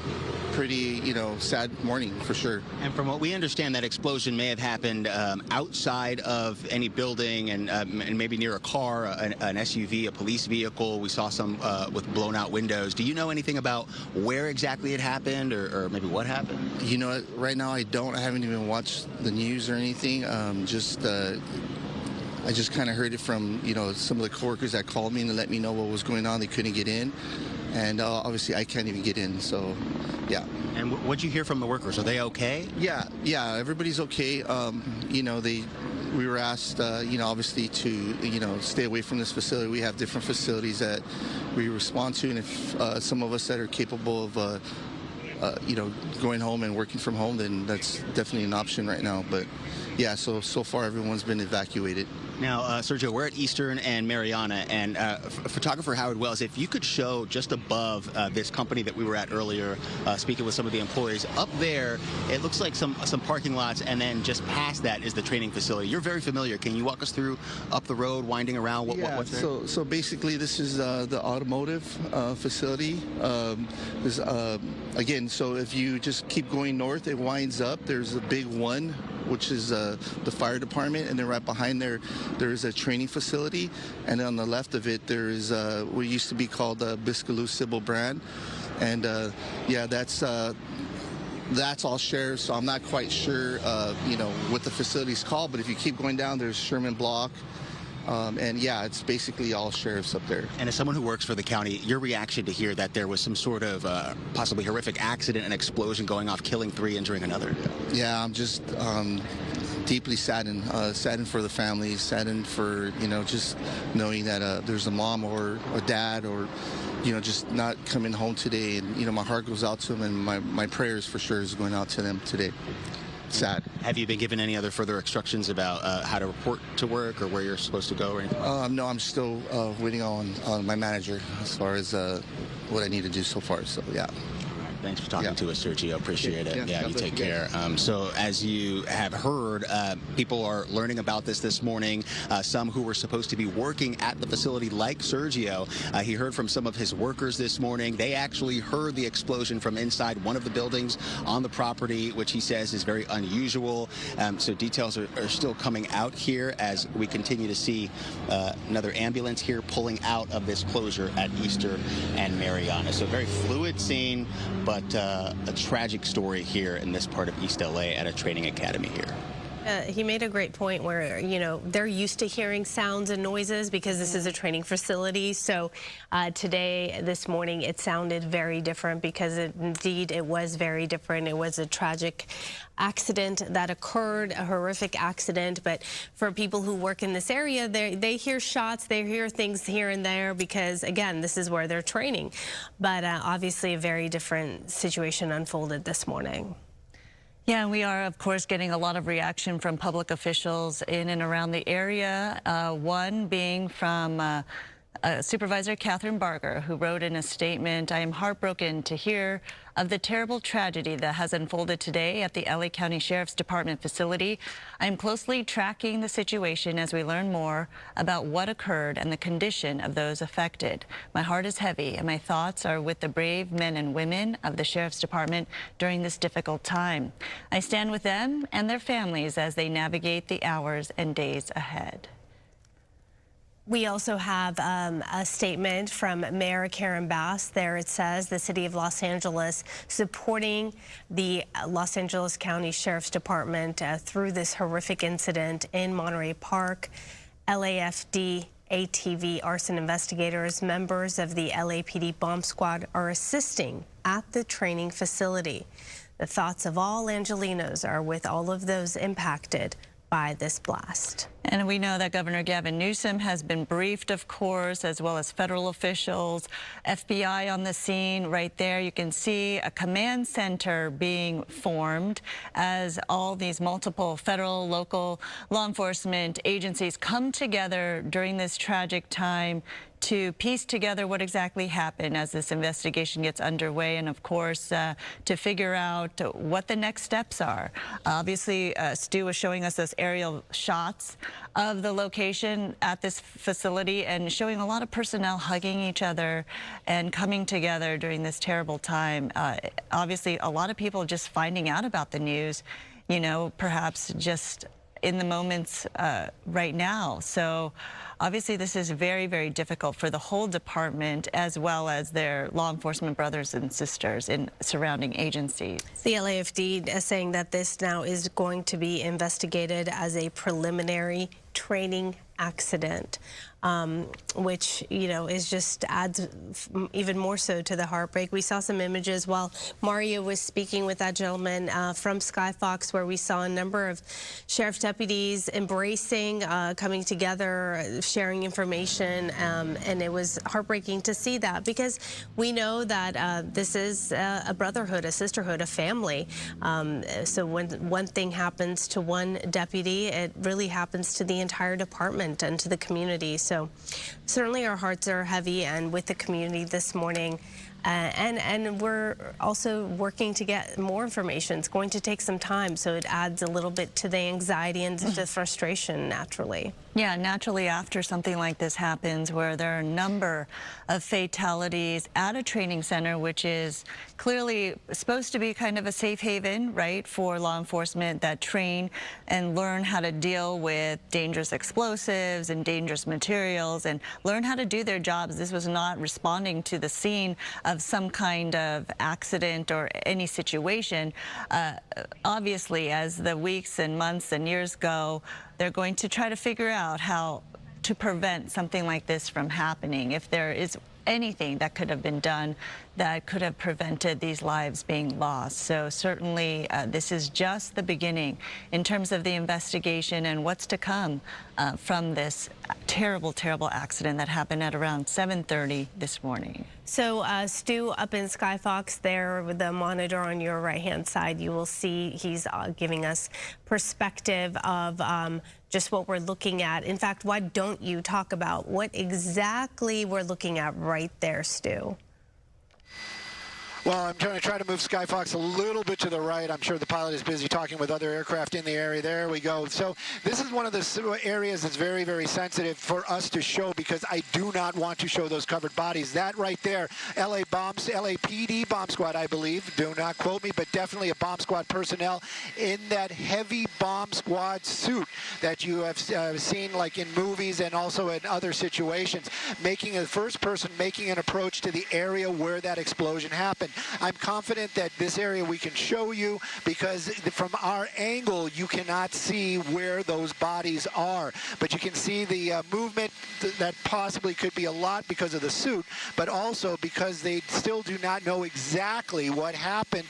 pretty sad morning for sure.
And from what we understand, that explosion may have happened outside of any building, and maybe near a car, an SUV, a police vehicle. We saw some with blown out windows. Do you know anything about where exactly it happened, or maybe what happened?
Right now I don't. I haven't even watched the news or anything. I just kind of heard it from, some of the coworkers that called me and let me know what was going on. They couldn't get in. And obviously I can't even get in, so yeah.
And what'd you hear from the workers? Are they okay?
Yeah, everybody's okay. We were asked, obviously to, stay away from this facility. We have different facilities that we respond to, and if some of us that are capable of, going home and working from home, then that's definitely an option right now. But yeah, so far everyone's been evacuated.
Now, Sergio, we're at Eastern and Mariana, and photographer Howard Wells, if you could show just above this company that we were at earlier, speaking with some of the employees, up there, it looks like some parking lots, and then just past that is the training facility. You're very familiar. Can you walk us through up the road, winding around? What's there?
So basically, this is the automotive facility. Again, so if you just keep going north, it winds up. There's a big one, which is the fire department, and then right behind there is a training facility, and on the left of it there is what used to be called the Biscaloo Civil Brand, and that's all sheriffs. So I'm not quite sure what the facility's called, but if you keep going down, there's Sherman Block. And yeah, it's basically all sheriffs up there.
And as someone who works for the county, your reaction to hear that there was some sort of possibly horrific accident and explosion going off, killing 3, injuring another?
Yeah, I'm just deeply saddened. Saddened for the families, saddened for, just knowing that there's a mom or a dad or, just not coming home today. And, my heart goes out to them, and my prayers for sure is going out to them today. Sad.
Have you been given any other further instructions about how to report to work or where you're supposed to go or anything?
No, I'm still waiting on my manager as far as what I need to do so far. So, yeah.
Thanks for talking to us, Sergio. Appreciate it. Yeah, you take care. So as you have heard, people are learning about this morning. Some who were supposed to be working at the facility, like Sergio, he heard from some of his workers this morning. They actually heard the explosion from inside one of the buildings on the property, which he says is very unusual. So details are still coming out here as we continue to see another ambulance here pulling out of this closure at Eastern and Mariana. So very fluid scene, but a tragic story here in this part of East LA at a training academy here.
He made a great point where, they're used to hearing sounds and noises because this is a training facility. So this morning, it sounded very different because indeed it was very different. It was a tragic accident that occurred, a horrific accident. But for people who work in this area, they hear shots, they hear things here and there because, again, this is where they're training. But obviously a very different situation unfolded this morning.
Yeah, and we are, of course, getting a lot of reaction from public officials in and around the area, one being from Supervisor Catherine Barger, who wrote in a statement, "I am heartbroken to hear of the terrible tragedy that has unfolded today at the LA County Sheriff's Department facility. I am closely tracking the situation as we learn more about what occurred and the condition of those affected. My heart is heavy and my thoughts are with the brave men and women of the Sheriff's Department during this difficult time. I stand with them and their families as they navigate the hours and days ahead."
We also have a statement from Mayor Karen Bass. There it says the city of Los Angeles supporting the Los Angeles County Sheriff's Department through this horrific incident in Monterey Park. LAFD ATV arson investigators, members of the LAPD bomb squad are assisting at the training facility. The thoughts of all Angelenos are with all of those impacted by this blast.
And we know that Governor Gavin Newsom has been briefed, of course, as well as federal officials, FBI on the scene. Right there, you can see a command center being formed as all these multiple federal, local law enforcement agencies come together during this tragic time to piece together what exactly happened as this investigation gets underway, and of course to figure out what the next steps are. Obviously, Stu was showing us those aerial shots of the location at this facility and showing a lot of personnel hugging each other and coming together during this terrible time. Obviously, a lot of people just finding out about the news, perhaps just in the moments right now. So obviously this is very, very difficult for the whole department as well as their law enforcement brothers and sisters in surrounding agencies.
The LAFD is saying that this now is going to be investigated as a preliminary training accident, which, you know, is just adds even more so to the heartbreak. We saw some images while Mario was speaking with that gentleman from Skyfox, where we saw a number of sheriff's deputies embracing, coming together, sharing information, and it was heartbreaking to see that, because we know that this is a brotherhood, a sisterhood, a family. So when one thing happens to one deputy, it really happens to the entire department and to the community. So certainly our hearts are heavy and with the community this morning. And we're also working to get more information. It's going to take some time, so it adds a little bit to the anxiety and to the frustration naturally.
Yeah, naturally after something like this happens, where there are a number of fatalities at a training center, which is clearly supposed to be kind of a safe haven, right, for law enforcement that train and learn how to deal with dangerous explosives and dangerous materials and learn how to do their jobs. This was not responding to the scene of some kind of accident or any situation. Obviously, as the weeks and months and years go, they're going to try to figure out how to prevent something like this from happening. If there is anything that could have been done that could have prevented these lives being lost. So certainly this is just the beginning in terms of the investigation and what's to come from this terrible, terrible accident that happened at around 7:30 this morning.
So Stu, up in Skyfox there with the monitor on your right-hand side, you will see he's giving us perspective of just what we're looking at. In fact, why don't you talk about what exactly we're looking at right there, Stu?
Well, I'm trying to move Skyfox a little bit to the right. I'm sure the pilot is busy talking with other aircraft in the area. There we go. So this is one of the areas that's very, very sensitive for us to show, because I do not want to show those covered bodies. That right there, LAPD bomb squad, I believe. Do not quote me, but definitely a bomb squad personnel in that heavy bomb squad suit that you have seen like in movies and also in other situations, making the first person making an approach to the area where that explosion happened. I'm confident that this area we can show you, because from our angle you cannot see where those bodies are, but you can see the movement that possibly could be a lot because of the suit, but also because they still do not know exactly what happened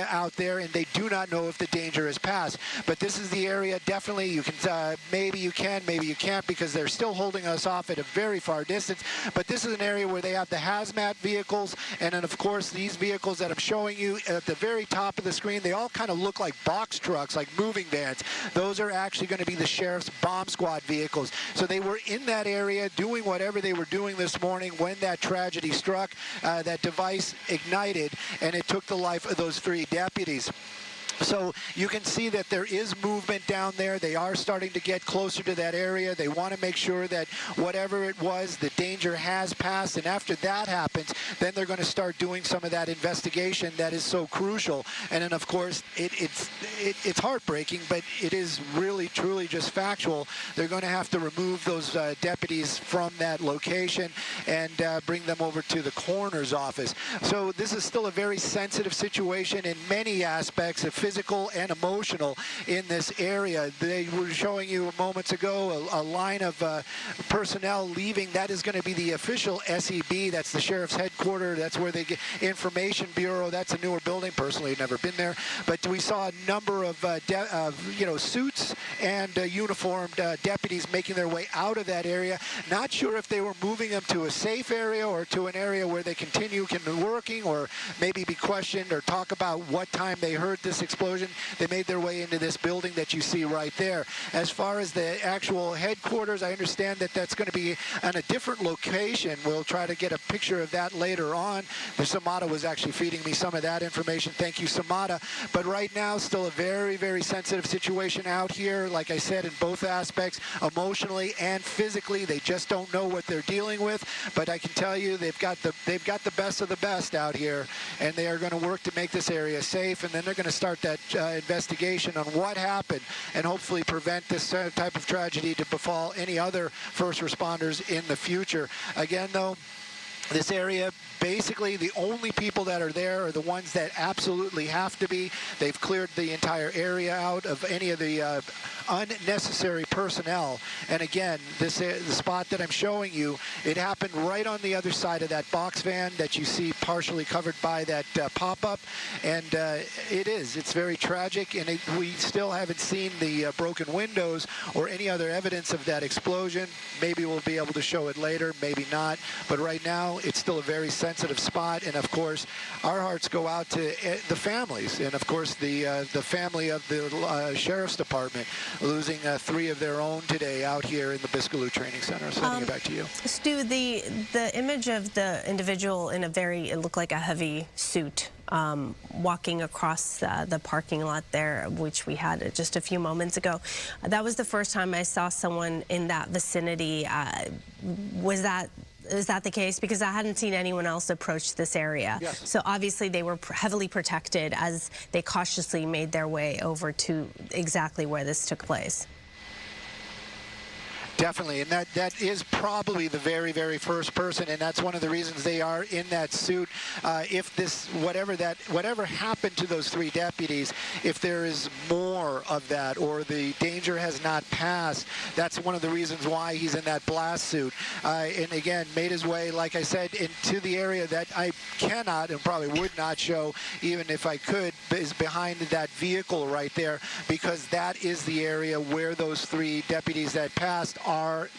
out there, and they do not know if the danger is passed. But this is the area definitely you can, maybe you can, maybe you can't, because they're still holding us off at a very far distance. But this is an area where they have the hazmat vehicles, and then of course these vehicles that I'm showing you at the very top of the screen, they all kind of look like box trucks, like moving vans. Those are actually going to be the sheriff's bomb squad vehicles. So they were in that area doing whatever they were doing this morning when that tragedy struck. That device ignited, and it took the life of those 3 deputies. So you can see that there is movement down there. They are starting to get closer to that area. They want to make sure that whatever it was, the danger has passed. And after that happens, then they're going to start doing some of that investigation that is so crucial. And then, of course, it's heartbreaking, but it is really, truly just factual. They're going to have to remove those deputies from that location and bring them over to the coroner's office. So this is still a very sensitive situation in many aspects of physical and emotional in this area. They were showing you moments ago a line of personnel leaving. That is going to be the official SEB. That's the sheriff's headquarters. That's where they get information bureau. That's a newer building. Personally, I've never been there, but we saw a number of suits and uniformed deputies making their way out of that area. Not sure if they were moving them to a safe area or to an area where they can be working, or maybe be questioned or talk about what time they heard this explosion. They made their way into this building that you see right there. As far as the actual headquarters, I understand that that's going to be on a different location. We'll try to get a picture of that later on. The Samata was actually feeding me some of that information. Thank you, Samata. But right now, still a very, very sensitive situation out here. Like I said, in both aspects, emotionally and physically, they just don't know what they're dealing with. But I can tell you, they've got the best of the best out here, and they are going to work to make this area safe. And then they're going to start that investigation on what happened, and hopefully prevent this type of tragedy to befall any other first responders in the future. Again, though, this area basically the only people that are there are the ones that absolutely have to be. They've cleared the entire area out of any of the unnecessary personnel. And again, the spot that I'm showing you, it happened right on the other side of that box van that you see partially covered by that pop-up. And it's very tragic, and we still haven't seen the broken windows or any other evidence of that explosion. Maybe we'll be able to show it later, maybe not. But right now, it's still a very sensitive spot. And of course, our hearts go out to the families. And of course, the family of the Sheriff's Department, losing 3 of their own today out here in the Biscaloo Training Center. Sending it back to you.
Stu, the image of the individual in it looked like a heavy suit, walking across the parking lot there, which we had just a few moments ago. That was the first time I saw someone in that vicinity. Is that the case? Because I hadn't seen anyone else approach this area.
Yes.
So obviously they were heavily protected as they cautiously made their way over to exactly where this took place.
Definitely, and that is probably the very, very first person, and that's one of the reasons they are in that suit. If this, whatever happened to those 3 deputies, if there is more of that or the danger has not passed, that's one of the reasons why he's in that blast suit. And again, made his way, like I said, into the area that I cannot and probably would not show, even if I could, is behind that vehicle right there, because that is the area where those 3 deputies that passed are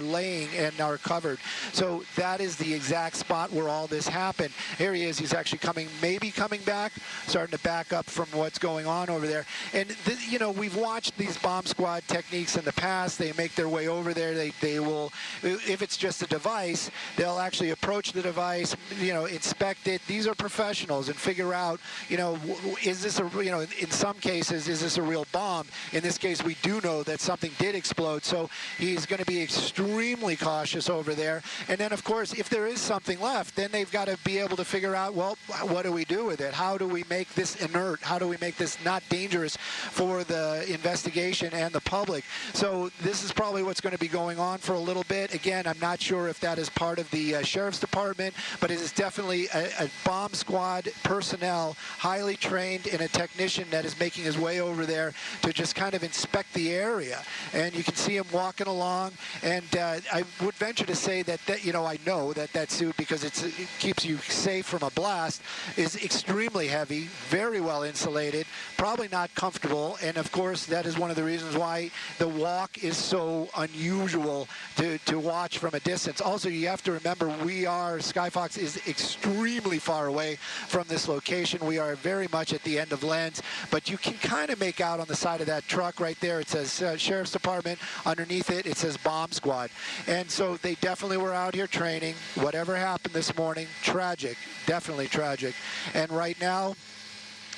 laying and are covered. So that is the exact spot where all this happened. Here he is. He's actually maybe coming back, starting to back up from what's going on over there. And you know, we've watched these bomb squad techniques in the past. They make their way over there. They will, if it's just a device, they'll actually approach the device, you know, inspect it. These are professionals and figure out, you know, is this in some cases, is this a real bomb? In this case, we do know that something did explode. So he's going to be extremely cautious over there. And then, of course, if there is something left, then they've got to be able to figure out, well, what do we do with it? How do we make this inert? How do we make this not dangerous for the investigation and the public? So this is probably what's going to be going on for a little bit. Again, I'm not sure if that is part of the Sheriff's Department, but it is definitely a bomb squad personnel, highly trained, and a technician that is making his way over there to just kind of inspect the area. And you can see him walking along, and I would venture to say that I know that suit, because it keeps you safe from a blast, is extremely heavy, very well insulated, probably not comfortable, and of course that is one of the reasons why the walk is so unusual to watch from a distance. Also, you have to remember, Skyfox is extremely far away from this location. We are very much at the end of Lens, but you can kind of make out on the side of that truck right there, it says Sheriff's Department. Underneath it says Bomb Squad. And so they definitely were out here training. Whatever happened this morning, tragic, definitely tragic. And right now,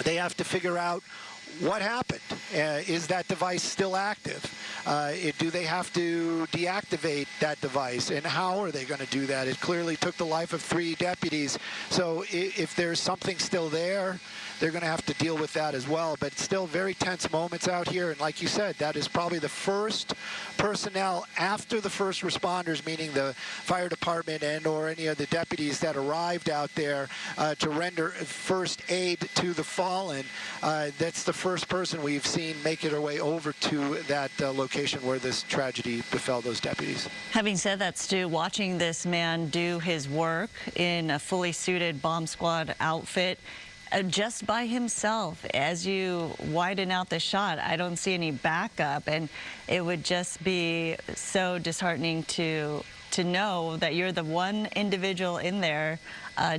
they have to figure out what happened. Is that device still active? Do they have to deactivate that device? And how are they going to do that? It clearly took the life of 3 deputies. So if there's something still there, they're going to have to deal with that as well. But still very tense moments out here. And like you said, that is probably the first personnel after the first responders, meaning the fire department and or any of the deputies that arrived out there to render first aid to the fallen. That's the first person we've seen make their way over to that location where this tragedy befell those deputies.
Having said that, Stu, watching this man do his work in a fully suited bomb squad outfit, just by himself, as you widen out the shot, I don't see any backup, and it would just be so disheartening to know that you're the one individual in there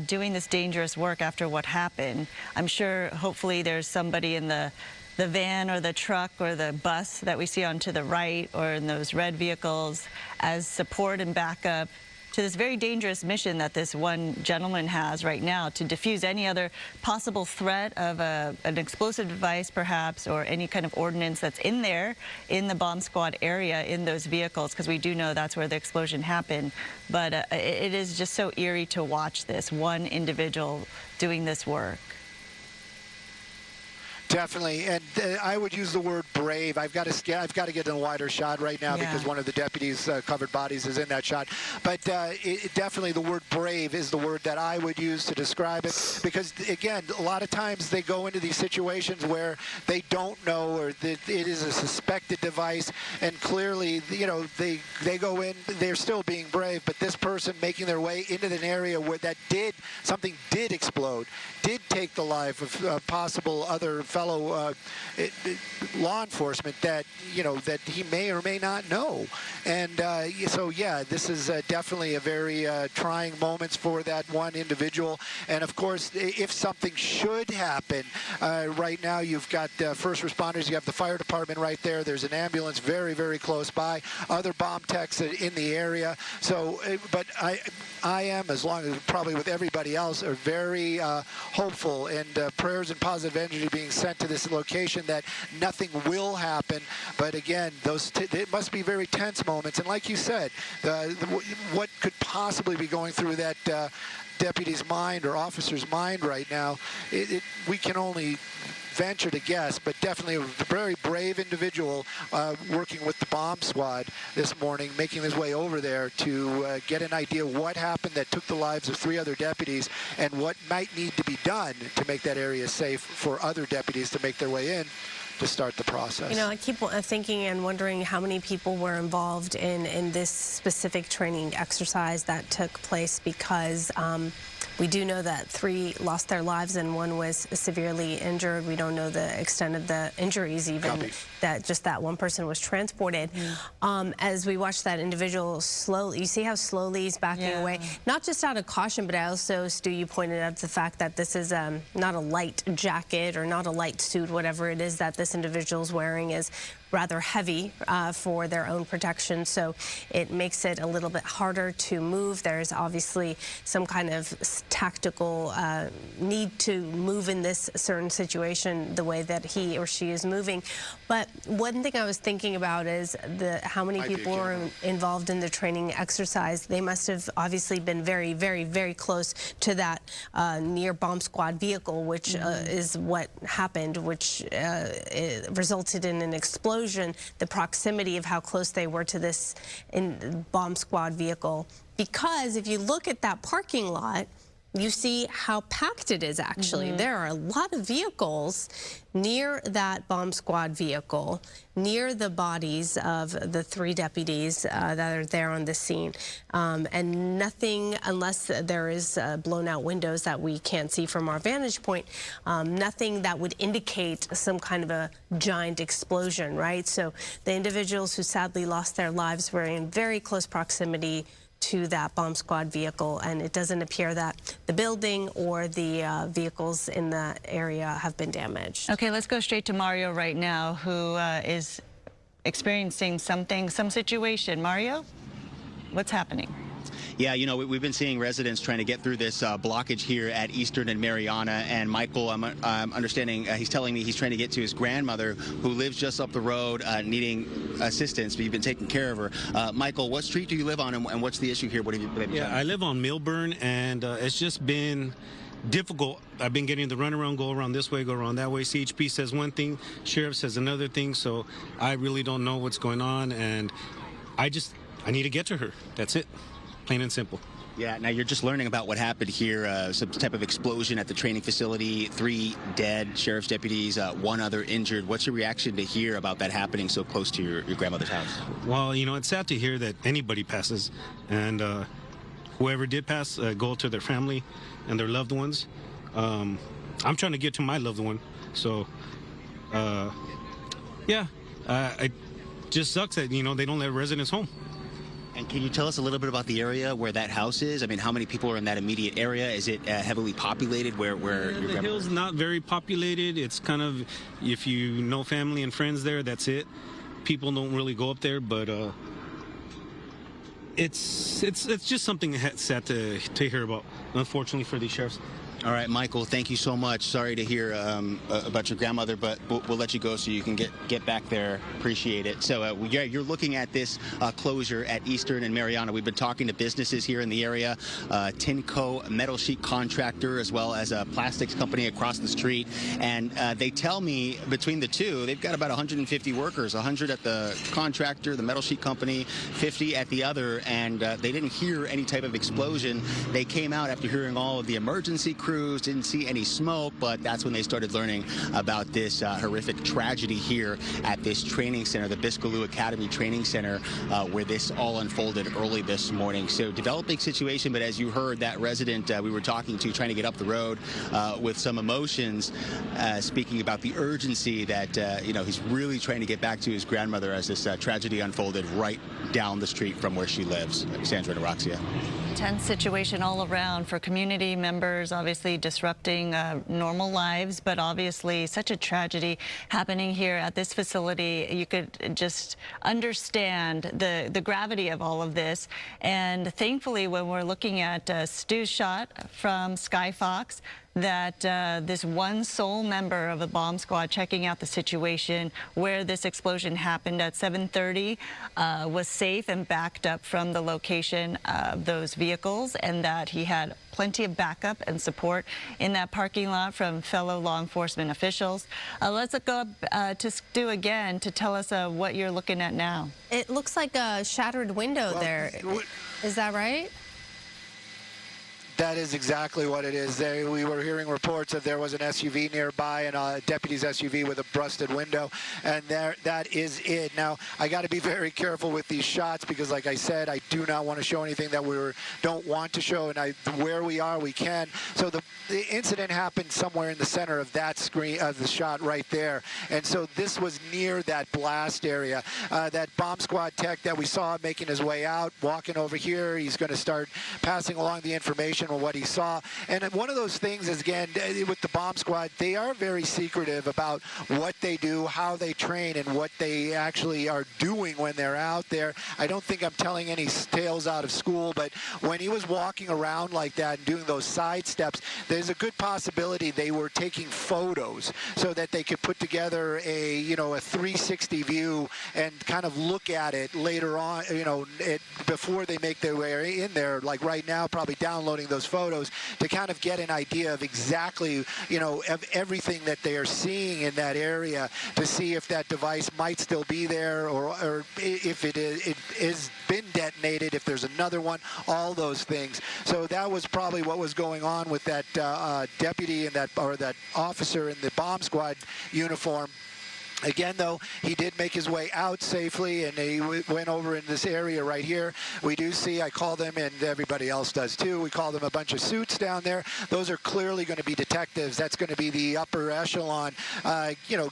doing this dangerous work after what happened. I'm sure hopefully there's somebody in the van or the truck or the bus that we see on to the right, or in those red vehicles, as support and backup to this very dangerous mission that this one gentleman has right now, to defuse any other possible threat of an explosive device perhaps, or any kind of ordnance that's in there in the bomb squad area in those vehicles, because we do know that's where the explosion happened. But it is just so eerie to watch this one individual doing this work.
Definitely, and I would use the word brave. I've got to get in a wider shot right now because one of the deputies' covered bodies is in that shot. But definitely the word brave is the word that I would use to describe it, because again, a lot of times they go into these situations where they don't know, or it is a suspected device, and clearly, you know, they go in, they're still being brave. But this person making their way into an area where something did explode, did take the life of possible other fellow law enforcement that he may or may not know. And so yeah, this is definitely a very trying moments for that one individual. And of course, if something should happen, right now you've got first responders, you have the fire department right there, there's an ambulance very, very close by, other bomb techs in the area. So but I am, as long as probably with everybody else, are very hopeful, and prayers and positive energy being sent to this location that nothing will happen. But again, it must be very tense moments. And like you said, what could possibly be going through that deputy's mind or officer's mind right now, we can only venture to guess, but definitely a very brave individual working with the bomb squad this morning, making his way over there to get an idea what happened that took the lives of 3 other deputies, and what might need to be done to make that area safe for other deputies to make their way in to start the process.
You know, I keep thinking and wondering how many people were involved in this specific training exercise that took place, because we do know that 3 lost their lives and 1 was severely injured. We don't know the extent of the injuries, even that one person was transported. As we watch that individual slowly, you see how slowly he's backing away, not just out of caution, but also, Stu, you pointed out the fact that this is not a light jacket or not a light suit, whatever it is that this individual's wearing is rather heavy for their own protection, so it makes it a little bit harder to move. There's obviously some kind of tactical need to move in this certain situation the way that he or she is moving. But one thing I was thinking about is how many people are involved in the training exercise. They must have obviously been very, very, very close to that near bomb squad vehicle, which is what happened, which resulted in an explosion. The proximity of how close they were to this bomb squad vehicle. Because if you look at that parking lot, you see how packed it is actually. There are a lot of vehicles near that bomb squad vehicle, near the bodies of the 3 deputies that are there on the scene. And nothing, unless there is blown out windows that we can't see from our vantage point, nothing that would indicate some kind of a giant explosion, right? So the individuals who sadly lost their lives were in very close proximity to that bomb squad vehicle, and it doesn't appear that the building or the vehicles in the area have been damaged.
Okay, let's go straight to Mario right now, who is experiencing some situation. Mario, what's happening?
Yeah, you know, we've been seeing residents trying to get through this blockage here at Eastern and Mariana. And Michael, I'm understanding, he's telling me he's trying to get to his grandmother, who lives just up the road, needing assistance, but you've been taking care of her. Michael, what street do you live on, and what's the issue here? What have you been
I live on Milburn, and it's just been difficult. I've been getting the runaround, go around this way, go around that way. CHP says one thing, sheriff says another thing, so I really don't know what's going on, and I need to get to her. That's it. Plain and simple.
Yeah, now you're just learning about what happened here, some type of explosion at the training facility, 3 dead sheriff's deputies, 1 other injured. What's your reaction to hear about that happening so close to your grandmother's house?
Well, you know, it's sad to hear that anybody passes, and whoever did pass, go to their family and their loved ones. I'm trying to get to my loved one, so yeah, it just sucks that, you know, they don't let residents home.
And can you tell us a little bit about the area where that house is? I mean, how many people are in that immediate area? Is it heavily populated? Where
the hill's not very populated. It's kind of, if you know family and friends there, that's it. People don't really go up there, but it's just something sad to hear about. unfortunately, for these sheriffs.
All right, Michael, thank you so much. Sorry to hear about your grandmother, but we'll let you go so you can get back there. Appreciate it. So, yeah, you're looking at this closure at Eastern and Mariana. We've been talking to businesses here in the area, Tinco metal sheet contractor, as well as a plastics company across the street. And they tell me between the two, they've got about 150 workers, 100 at the contractor, the metal sheet company, 50 at the other. And they didn't hear any type of explosion. They came out after hearing all of the emergency crews, didn't see any smoke, but that's when they started learning about this horrific tragedy here at this training center, the Biscaloo Academy Training Center, where this all unfolded early this morning. So developing situation, but as you heard, that resident we were talking to, trying to get up the road with some emotions, speaking about the urgency that, you know, he's really trying to get back to his grandmother as this tragedy unfolded right down the street from where she lives. Sandra and Araxia.
Tense situation all around for community members, obviously disrupting normal lives, but obviously such a tragedy happening here at this facility. You could just understand the gravity of all of this. And thankfully, when we're looking at Stu's shot from Skyfox, that this one sole member of the bomb squad checking out the situation where this explosion happened at 7:30 was safe and backed up from the location of those vehicles, and that he had plenty of backup and support in that parking lot from fellow law enforcement officials. Let's go up to Stu again to tell us what you're looking at now.
It looks like a shattered window there. Is that right?
That is exactly what it is. We were hearing reports that there was an SUV nearby, and a deputy's SUV with a busted window, and that is it. Now, I got to be very careful with these shots because, like I said, I do not want to show anything that we don't want to show, and where we are, we can. So the incident happened somewhere in the center of that screen, of the shot right there, and so this was near that blast area. That bomb squad tech that we saw making his way out, walking over here, he's going to start passing along the information on what he saw. And one of those things is, again, with the bomb squad, they are very secretive about what they do, how they train, and what they actually are doing when they're out there. I don't think I'm telling any tales out of school, but when he was walking around like that and doing those side steps, there's a good possibility they were taking photos so that they could put together a 360 view and kind of look at it later on, before they make their way in there. Like right now, probably downloading those photos to kind of get an idea of exactly, of everything that they are seeing in that area, to see if that device might still be there, or if it is been detonated, if there's another one, all those things. So that was probably what was going on with that deputy and that officer in the bomb squad uniform. Again, though, he did make his way out safely, and he went over in this area right here. We do see, I call them, and everybody else does too, we call them a bunch of suits down there. Those are clearly going to be detectives. That's going to be the upper echelon,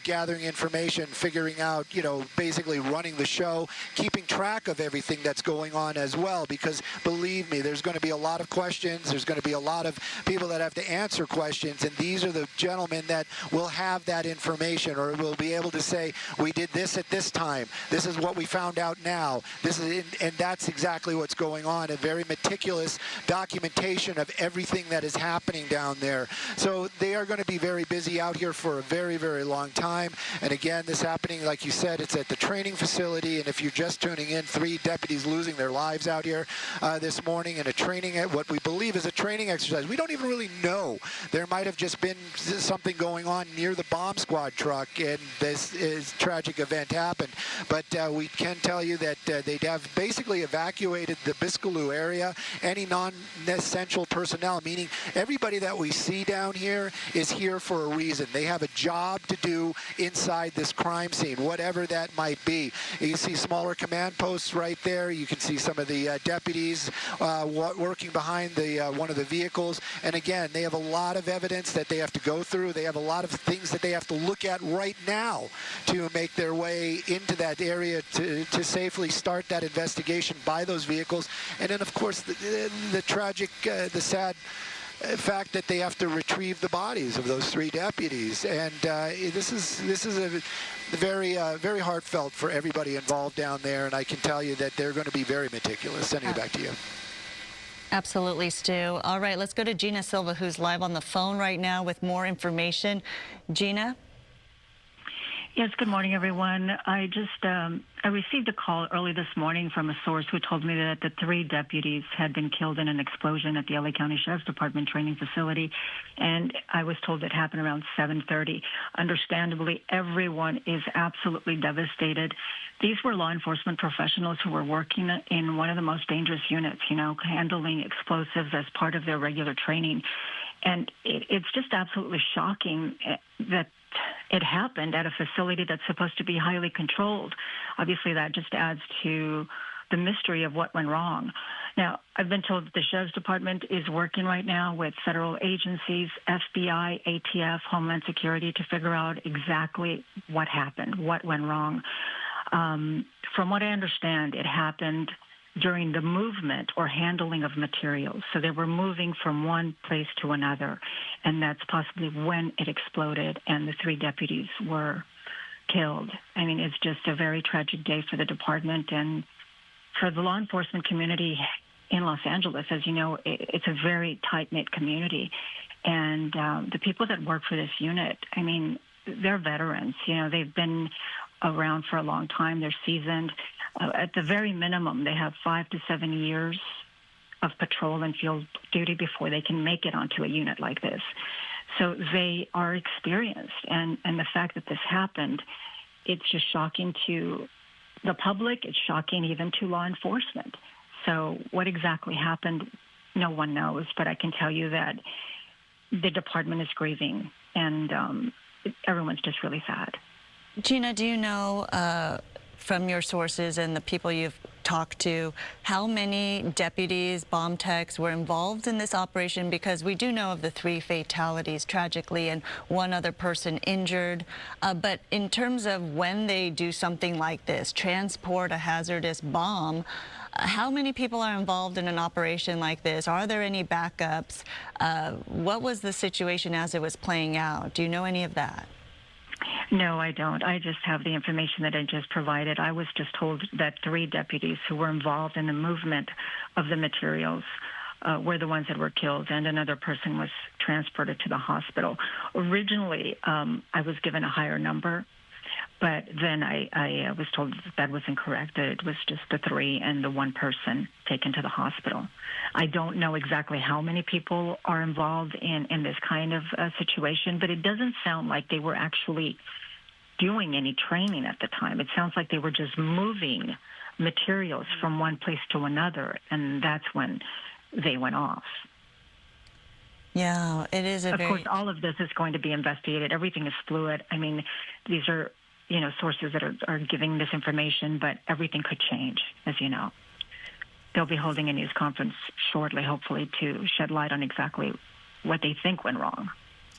gathering information, figuring out, basically running the show, keeping track of everything that's going on as well, because believe me, there's going to be a lot of questions. There's going to be a lot of people that have to answer questions, and these are the gentlemen that will have that information, or will be able to say, we did this at this time. This is what we found out now. And that's exactly what's going on. A very meticulous documentation of everything that is happening down there. So they are going to be very busy out here for a very, very long time. And again, this happening, like you said, it's at the training facility. And if you're just tuning in, 3 deputies losing their lives out here this morning in a training, what we believe is a training exercise. We don't even really know. There might have just been something going on near the bomb squad truck, and this tragic event happened. But we can tell you that they have basically evacuated the Biscaloo area. Any non-essential personnel, meaning everybody that we see down here is here for a reason. They have a job to do inside this crime scene, whatever that might be. You see smaller command posts right there. You can see some of the deputies working behind one of the vehicles. And again, they have a lot of evidence that they have to go through. They have a lot of things that they have to look at right now to make their way into that area to safely start that investigation by those vehicles. And then, of course, the tragic, the sad fact that they have to retrieve the bodies of those 3 deputies. And this is a very, very heartfelt for everybody involved down there. And I can tell you that they're going to be very meticulous. Sending it back to you.
Absolutely, Stu. All right, let's go to Gina Silva, who's live on the phone right now with more information. Gina?
Yes, good morning, everyone. I received a call early this morning from a source who told me that the 3 deputies had been killed in an explosion at the LA County Sheriff's Department training facility, and I was told it happened around 7:30. Understandably, everyone is absolutely devastated. These were law enforcement professionals who were working in one of the most dangerous units, handling explosives as part of their regular training. And it's just absolutely shocking that it happened at a facility that's supposed to be highly controlled. Obviously, that just adds to the mystery of what went wrong. Now, I've been told that the Sheriff's Department is working right now with federal agencies, FBI, ATF, Homeland Security, to figure out exactly what happened, what went wrong. From what I understand, it happened during the movement or handling of materials. So they were moving from one place to another, and that's possibly when it exploded and the 3 deputies were killed. I mean, it's just a very tragic day for the department and for the law enforcement community in Los Angeles. As you know, it's a very tight-knit community, and the people that work for this unit, I mean, they're veterans. They've been around for a long time. They're seasoned. At the very minimum, they have 5 to 7 years of patrol and field duty before they can make it onto a unit like this. So they are experienced. And the fact that this happened, it's just shocking to the public. It's shocking even to law enforcement. So what exactly happened, no one knows. But I can tell you that the department is grieving, and everyone's just really sad.
Gina, do you know from your sources and the people you've talked to, how many deputies, bomb techs were involved in this operation? Because we do know of the 3 fatalities, tragically, and 1 other person injured. But in terms of when they do something like this, transport a hazardous bomb, how many people are involved in an operation like this? Are there any backups? What was the situation as it was playing out? Do you know any of that?
No, I don't. I just have the information that I just provided. I was just told that 3 deputies who were involved in the movement of the materials were the ones that were killed, and another person was transported to the hospital. Originally, I was given a higher number, but then I was told that was incorrect, that it was just the 3 and the 1 person taken to the hospital. I don't know exactly how many people are involved in this kind of situation, but it doesn't sound like they were actually doing any training at the time. It sounds like they were just moving materials from one place to another, and that's when they went off.
Yeah, it is
Of course, all of this is going to be investigated. Everything is fluid. I mean, these are, sources that are giving this information, but everything could change, as you know. They'll be holding a news conference shortly, hopefully, to shed light on exactly what they think went wrong.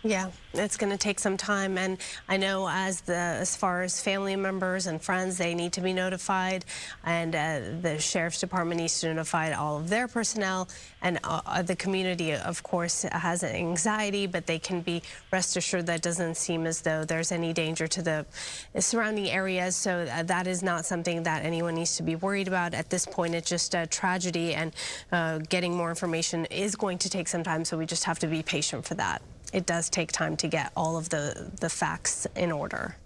Yeah, it's going to take some time, and I know as far as family members and friends, they need to be notified, and the Sheriff's Department needs to notify all of their personnel, and the community, of course, has anxiety, but they can be rest assured that doesn't seem as though there's any danger to the surrounding areas, so that is not something that anyone needs to be worried about. At this point, it's just a tragedy, and getting more information is going to take some time, so we just have to be patient for that. It does take time to get all of the facts in order.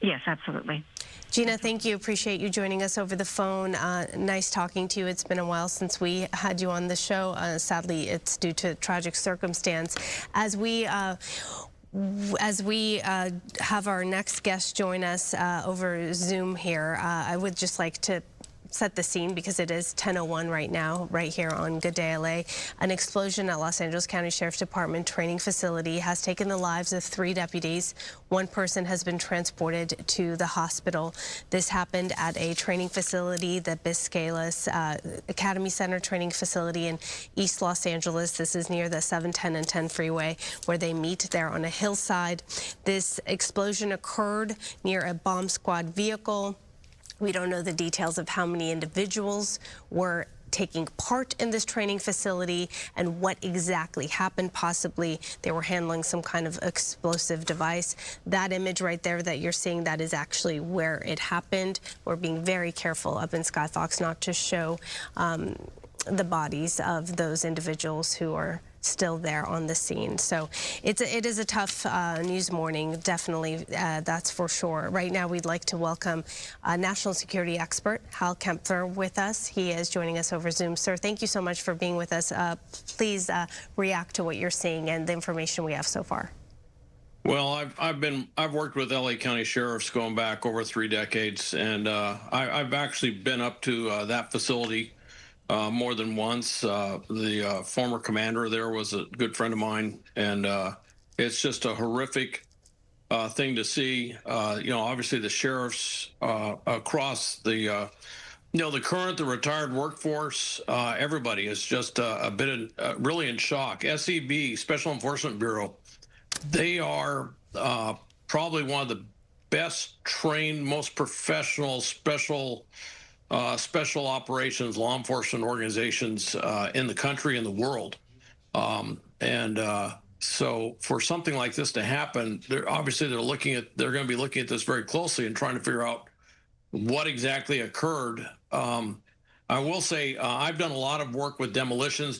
Yes, absolutely.
Gina, thank you. Appreciate you joining us over the phone. Nice talking to you. It's been a while since we had you on the show. Sadly, it's due to tragic circumstance. As we have our next guest join us over Zoom here, I would just like to set the scene because it is 10:01 right now, right here on Good Day LA. An explosion at Los Angeles County Sheriff's Department training facility has taken the lives of 3 deputies. 1 person has been transported to the hospital. This happened at a training facility, the Biscaynes Academy Center training facility in East Los Angeles. This is near the 710 and 10 freeway where they meet there on a hillside. This explosion occurred near a bomb squad vehicle. We don't know the details of how many individuals were taking part in this training facility and what exactly happened. Possibly they were handling some kind of explosive device. That image right there that you're seeing, that is actually where it happened. We're being very careful up in Skyfox not to show the bodies of those individuals who are still there on the scene. So it is a tough news morning, definitely, that's for sure. Right now, we'd like to welcome national security expert Hal Kempfer with us. He is joining us over Zoom. Sir, thank you so much for being with us. Please react to what you're seeing and the information we have so far.
Well, I've worked with LA County sheriffs going back over 3 decades, and I've actually been up to that facility more than once. The former commander there was a good friend of mine, and it's just a horrific thing to see. Obviously the sheriffs across the the current, the retired workforce, everybody is just a bit really in shock. SEB, Special Enforcement Bureau, they are probably one of the best trained, most professional special operations law enforcement organizations in the country and the world. So for something like this to happen, they're going to be looking at this very closely and trying to figure out what exactly occurred. I will say I've done a lot of work with demolitions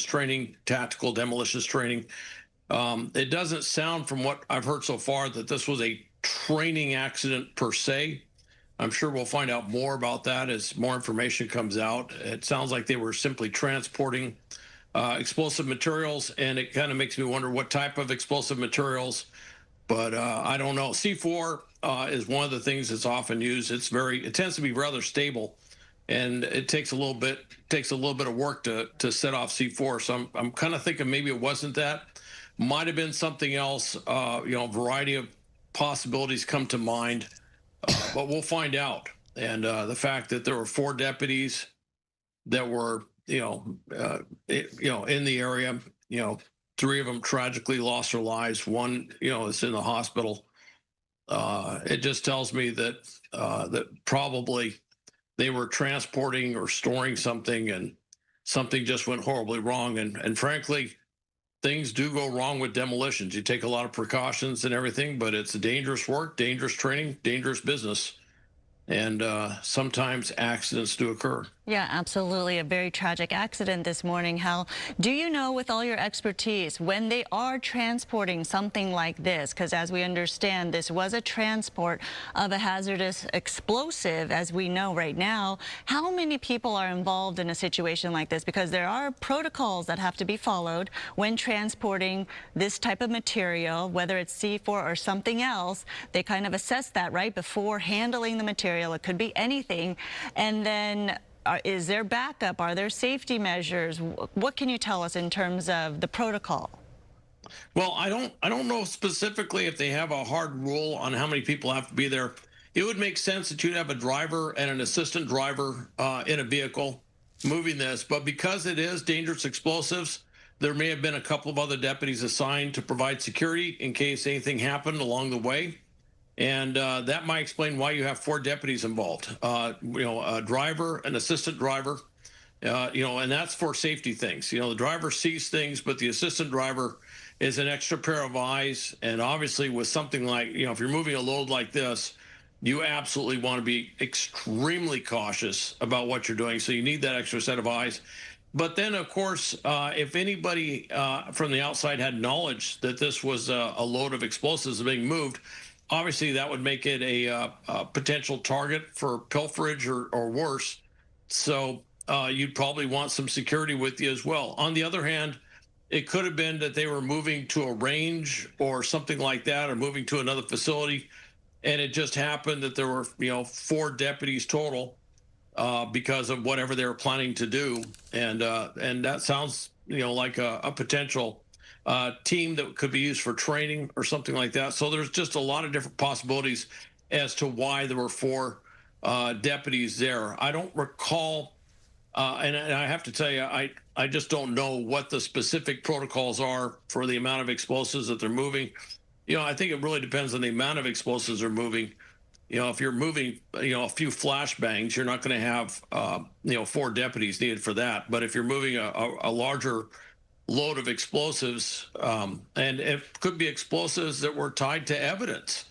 training, tactical demolitions training. It doesn't sound, from what I've heard so far, that this was a training accident per se. I'm sure we'll find out more about that as more information comes out. It sounds like they were simply transporting explosive materials, and it kind of makes me wonder what type of explosive materials, but I don't know. C4 is one of the things that's often used. It tends to be rather stable, and it takes a little bit of work to set off C4. So I'm kind of thinking maybe it wasn't that. Might have been something else. A variety of possibilities come to mind. But we'll find out. And the fact that there were 4 deputies that were, in the area, 3 of them tragically lost their lives. 1, is in the hospital. It just tells me that that probably they were transporting or storing something, and something just went horribly wrong. And frankly, things do go wrong with demolitions. You take a lot of precautions and everything, but it's dangerous work, dangerous training, dangerous business. And sometimes accidents do occur.
Yeah, absolutely. A very tragic accident this morning. Hal, do you know, with all your expertise, when they are transporting something like this, because as we understand, this was a transport of a hazardous explosive, as we know right now, how many people are involved in a situation like this? Because there are protocols that have to be followed when transporting this type of material, whether it's C4 or something else. They kind of assess that right before handling the material. It could be anything. And then is there backup? Are there safety measures? What can you tell us in terms of the protocol?
Well, I don't know specifically if they have a hard rule on how many people have to be there. It would make sense that you'd have a driver and an assistant driver in a vehicle moving this, but because it is dangerous explosives, there may have been a couple of other deputies assigned to provide security in case anything happened along the way. And that might explain why you have 4 deputies involved. A driver, an assistant driver, and that's for safety things. The driver sees things, but the assistant driver is an extra pair of eyes. And obviously with something like, if you're moving a load like this, you absolutely want to be extremely cautious about what you're doing. So you need that extra set of eyes. But then, of course, if anybody from the outside had knowledge that this was a load of explosives being moved, obviously that would make it a potential target for pilferage or worse. So you'd probably want some security with you as well. On the other hand, it could have been that they were moving to a range or something like that, or moving to another facility, and it just happened that there were 4 deputies total because of whatever they were planning to do. And that sounds like a potential team that could be used for training or something like that. So there's just a lot of different possibilities as to why there were 4 deputies there. I don't recall, and I have to tell you, I just don't know what the specific protocols are for the amount of explosives that they're moving. I think it really depends on the amount of explosives they're moving. if you're moving, a few flashbangs, you're not going to have, 4 deputies needed for that. But if you're moving a larger load of explosives, and it could be explosives that were tied to evidence.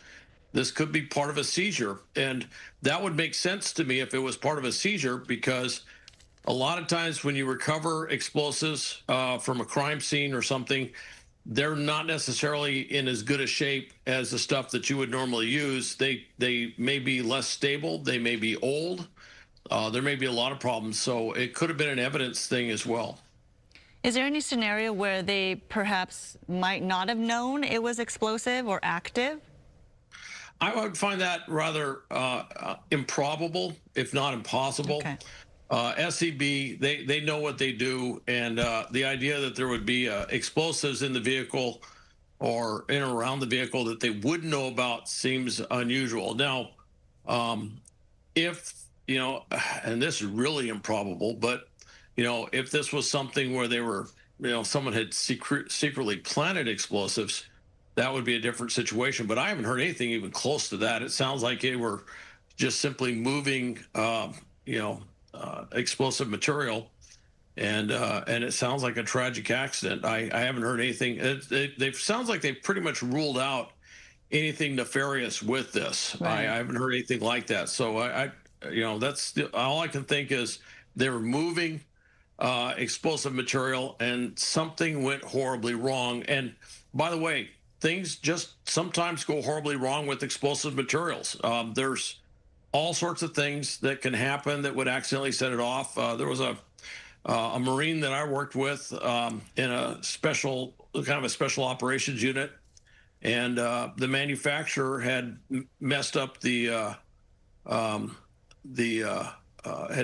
This could be part of a seizure. And that would make sense to me if it was part of a seizure, because a lot of times when you recover explosives from a crime scene or something, they're not necessarily in as good a shape as the stuff that you would normally use. They may be less stable. They may be old. There may be a lot of problems. So it could have been an evidence thing as well.
Is there any scenario where they perhaps might not have known it was explosive or active?
I would find that rather improbable, if not impossible.
Okay.
SCB, they know what they do, and the idea that there would be explosives in the vehicle or in or around the vehicle that they would know about seems unusual. Now, if, and this is really improbable, but, if this was something where they were, someone had secretly planted explosives, that would be a different situation. But I haven't heard anything even close to that. It sounds like they were just simply moving, explosive material, and it sounds like a tragic accident. I haven't heard anything. It sounds like they pretty much ruled out anything nefarious with this. Right. I haven't heard anything like that. So that's all I can think is they were moving explosive material and something went horribly wrong. And by the way, things just sometimes go horribly wrong with explosive materials. There's all sorts of things that can happen that would accidentally set it off. There was a Marine that I worked with in a special operations unit, and the manufacturer had messed up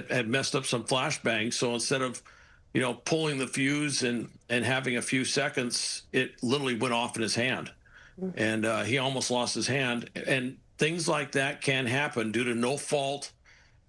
had messed up some flashbangs. So instead of pulling the fuse and having a few seconds, it literally went off in his hand, and he almost lost his hand. And things like that can happen due to no fault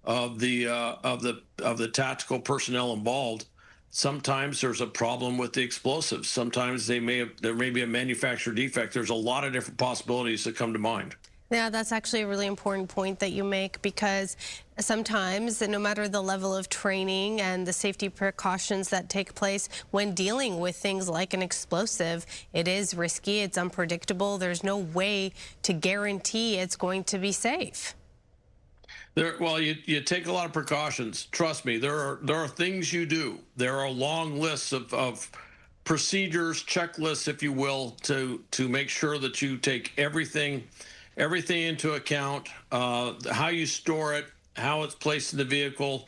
of the tactical personnel involved. Sometimes there's a problem with the explosives. Sometimes there may be a manufacturer defect. There's a lot of different possibilities that come to mind.
Yeah, that's actually a really important point that you make, because sometimes, no matter the level of training and the safety precautions that take place when dealing with things like an explosive, it is risky, it's unpredictable. There's no way to guarantee it's going to be safe.
Well, you take a lot of precautions. Trust me, there are things you do. There are long lists of procedures, checklists, if you will, to make sure that you take everything into account, how you store it, how it's placed in the vehicle,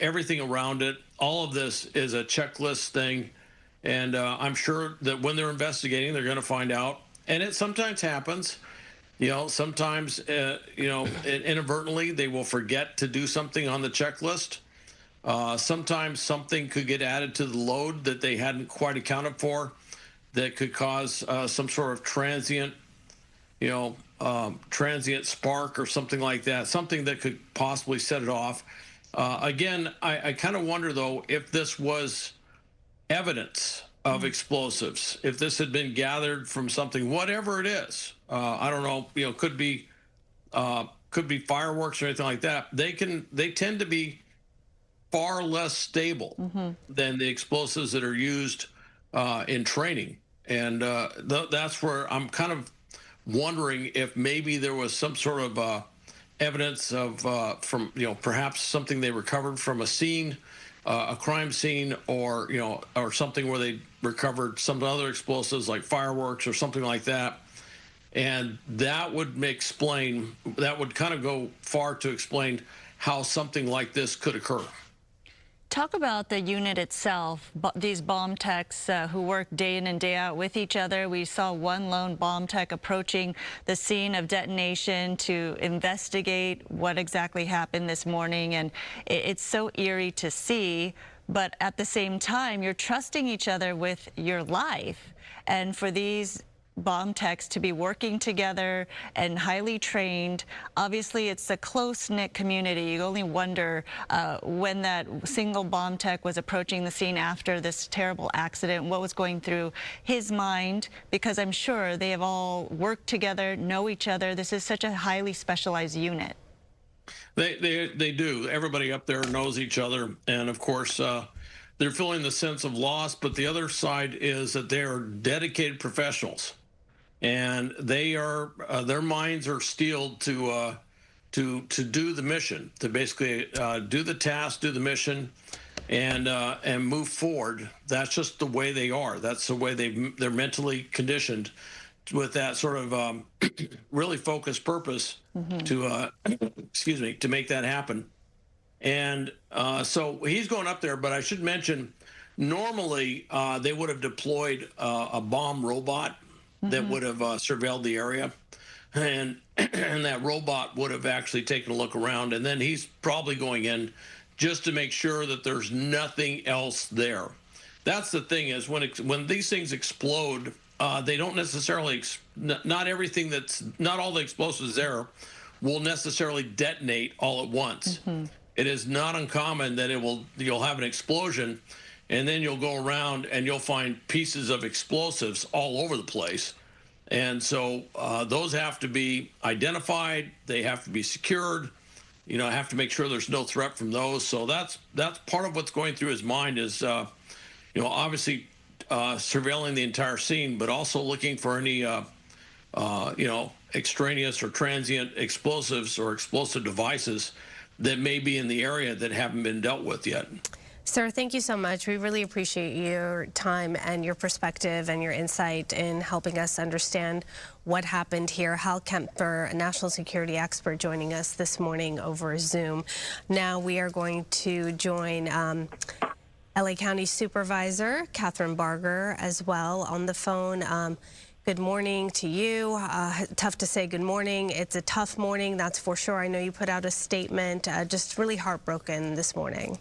everything around it. All of this is a checklist thing. And I'm sure that when they're investigating, they're going to find out. And it sometimes happens. Sometimes, inadvertently, they will forget to do something on the checklist. Sometimes something could get added to the load that they hadn't quite accounted for that could cause some sort of transient spark or something like that, something that could possibly set it off. Again, I kind of wonder, though, if this was evidence of explosives, if this had been gathered from something, whatever it is. I don't know, could be fireworks or anything like that. They tend to be far less stable than the explosives that are used in training. And that's where I'm kind of wondering if maybe there was some sort of evidence of from perhaps something they recovered from a scene, a crime scene, or or something where they recovered some other explosives like fireworks or something like that, and that would kind of go far to explain how something like this could occur.
Talk about the unit itself, these bomb techs who work day in and day out with each other. We saw one lone bomb tech approaching the scene of detonation to investigate what exactly happened this morning, and it's so eerie to see, but at the same time, you're trusting each other with your life. And for these bomb techs to be working together and highly trained. Obviously, it's a close-knit community. You only wonder when that single bomb tech was approaching the scene after this terrible accident, what was going through his mind, because I'm sure they have all worked together, know each other. This is such a highly specialized unit.
They do. Everybody up there knows each other, and of course, they're feeling the sense of loss. But the other side is that they are dedicated professionals, and they are their minds are steeled to do the mission, to basically do the task, do the mission, and move forward. That's just the way they are. That's the way they're mentally conditioned with that sort of really focused purpose to excuse me, to make that happen. And so he's going up there, but I should mention, normally they would have deployed a bomb robot that would have surveilled the area, and that robot would have actually taken a look around, and then he's probably going in just to make sure that there's nothing else there. That's the thing, is when these things explode, they don't necessarily, not everything not all the explosives there will necessarily detonate all at once. It is not uncommon that you'll have an explosion, and then you'll go around and you'll find pieces of explosives all over the place. And so those have to be identified. They have to be secured. You know, have to make sure there's no threat from those. So that's part of what's going through his mind is, you know, obviously surveilling the entire scene, but also looking for any, you know, extraneous or transient explosives or explosive devices that may be in the area that haven't been dealt with yet.
Sir, thank you so much. We really appreciate your time and your perspective and your insight in helping us understand what happened here. Hal Kempner, a national security expert, joining us this morning over Zoom. Now we are going to join LA County Supervisor Catherine Barger as well on the phone. Good morning to you. Tough to say good morning. It's a tough morning, that's for sure. I know you put out a statement, just really heartbroken this morning.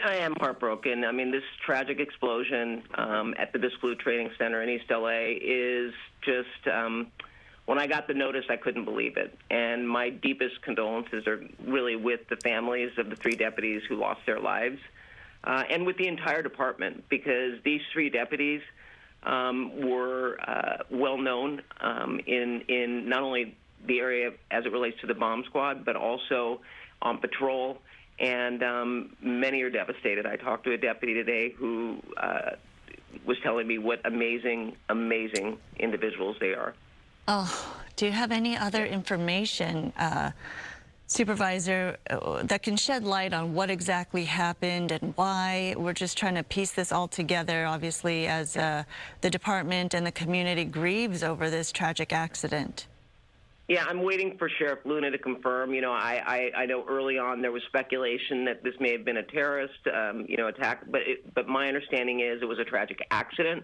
I am heartbroken. I mean, this tragic explosion at the Biscayne Training Center in East LA is just, when I got the notice, I couldn't believe it. And my deepest condolences are really with the families of the 3 deputies who lost their lives, and with the entire department, because these 3 deputies were well known in not only the area as it relates to the bomb squad, but also on patrol. And many are devastated. I talked to a deputy today who was telling me what amazing, amazing individuals they are.
Oh, do you have any other information, Supervisor, that can shed light on what exactly happened and why? We're just trying to piece this all together, obviously, as the department and the community grieves over this tragic accident.
Yeah, I'm waiting for Sheriff Luna to confirm. You know, I know early on there was speculation that this may have been a terrorist, you know, attack, but my understanding is it was a tragic accident.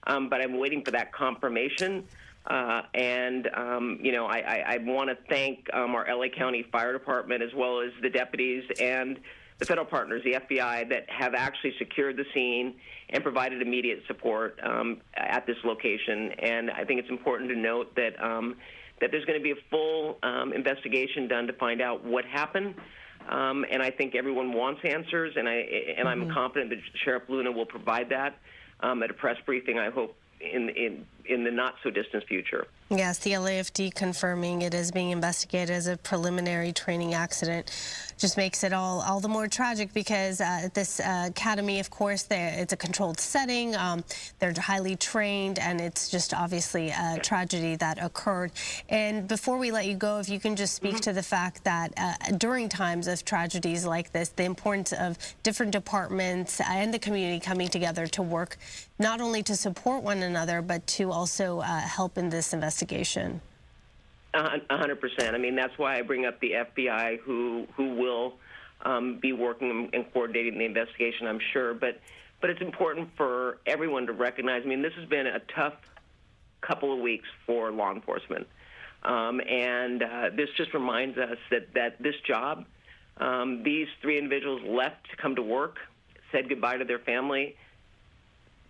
But I'm waiting for that confirmation. You know, I want to thank our LA County Fire Department as well as the deputies and the federal partners, the FBI, that have actually secured the scene and provided immediate support at this location. And I think it's important to note that that there's going to be a full investigation done to find out what happened. And I think everyone wants answers, and I'm confident that Sheriff Luna will provide that at a press briefing, I hope, in the not-so-distant future.
Yes, the LAFD confirming it is being investigated as a preliminary training accident. Just makes it all the more tragic because this academy, of course, it's a controlled setting. They're highly trained, and it's just obviously a tragedy that occurred. And before we let you go, if you can just speak to the fact that during times of tragedies like this, the importance of different departments and the community coming together to work not only to support one another, but to also help in this investigation.
100%. I mean, that's why I bring up the FBI, who will be working and coordinating the investigation, I'm sure. But it's important for everyone to recognize. I mean, this has been a tough couple of weeks for law enforcement, and this just reminds us that this job, these 3 individuals left to come to work, said goodbye to their family,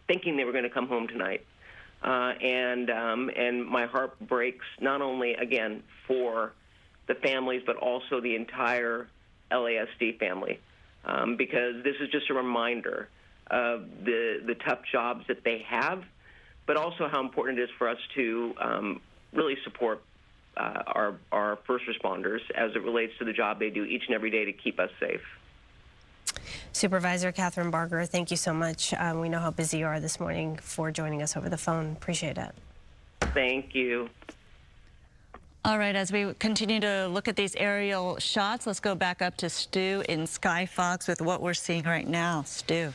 thinking they were going to come home tonight. and my heart breaks not only, again, for the families, but also the entire LASD family, because this is just a reminder of the tough jobs that they have, but also how important it is for us to really support our first responders as it relates to the job they do each and every day to keep us safe.
Supervisor Catherine Barger, thank you so much. We know how busy you are this morning for joining us over the phone. Appreciate it.
Thank you.
All right, as we continue to look at these aerial shots, let's go back up to Stu in Sky Fox with what we're seeing right now. Stu.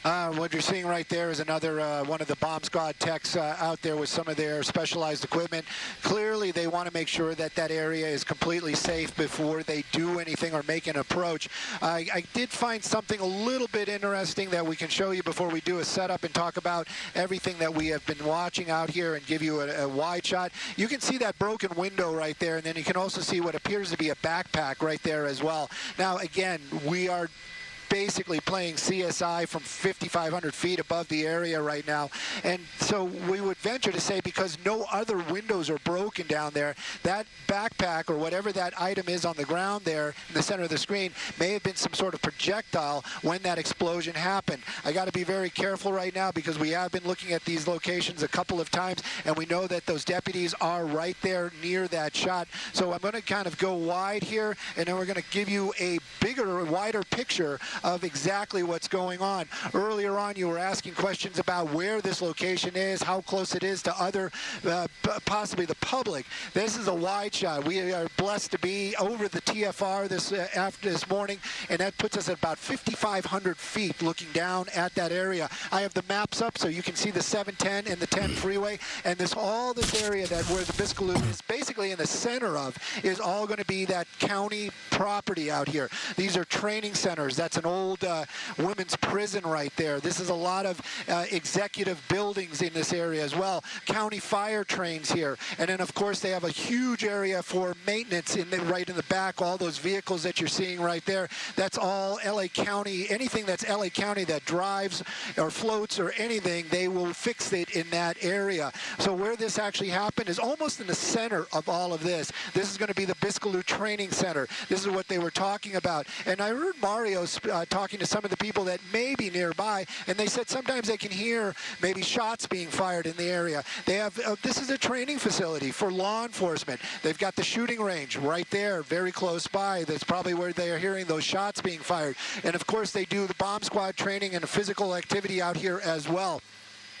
What you're seeing right there is another one of the bomb squad techs out there with some of their specialized equipment. Clearly, they want to make sure that that area is completely safe before they do anything or make an approach. I did find something a little bit interesting that we can show you before we do a setup and talk about everything that we have been watching out here and give you a wide shot. You can see that broken window right there, and then you can also see what appears to be a backpack right there as well. Now, again, we are basically playing CSI from 5,500 feet above the area right now. And so we would venture to say, because no other windows are broken down there, that backpack or whatever that item is on the ground there in the center of the screen may have been some sort of projectile when that explosion happened. I got to be very careful right now because we have been looking at these locations a couple of times, and we know that those deputies are right there near that shot. So I'm going to kind of go wide here, and then we're going to give you a bigger, wider picture of exactly what's going on. Earlier on, you were asking questions about where this location is, how close it is to other, possibly the public. This is a wide shot. We are blessed to be over the TFR this morning, and that puts us at about 5,500 feet looking down at that area. I have the maps up so you can see the 710 and the 10 freeway, and all this area that where the Biscaloo is basically in the center of is all going to be that county property out here. These are training centers. That's an old women's prison right there. This is a lot of executive buildings in this area as well. County fire trains here. And then, of course, they have a huge area for maintenance right in the back. All those vehicles that you're seeing right there, that's all LA County. Anything that's LA County that drives or floats or anything, they will fix it in that area. So where this actually happened is almost in the center of all of this. This is going to be the Biscaloo Training Center. This is what they were talking about. And I heard Mario talking to some of the people that may be nearby, and they said sometimes they can hear maybe shots being fired in the area. They have this is a training facility for law enforcement. They've got the shooting range right there, very close by. That's probably where they are hearing those shots being fired. And of course, they do the bomb squad training and physical activity out here as well.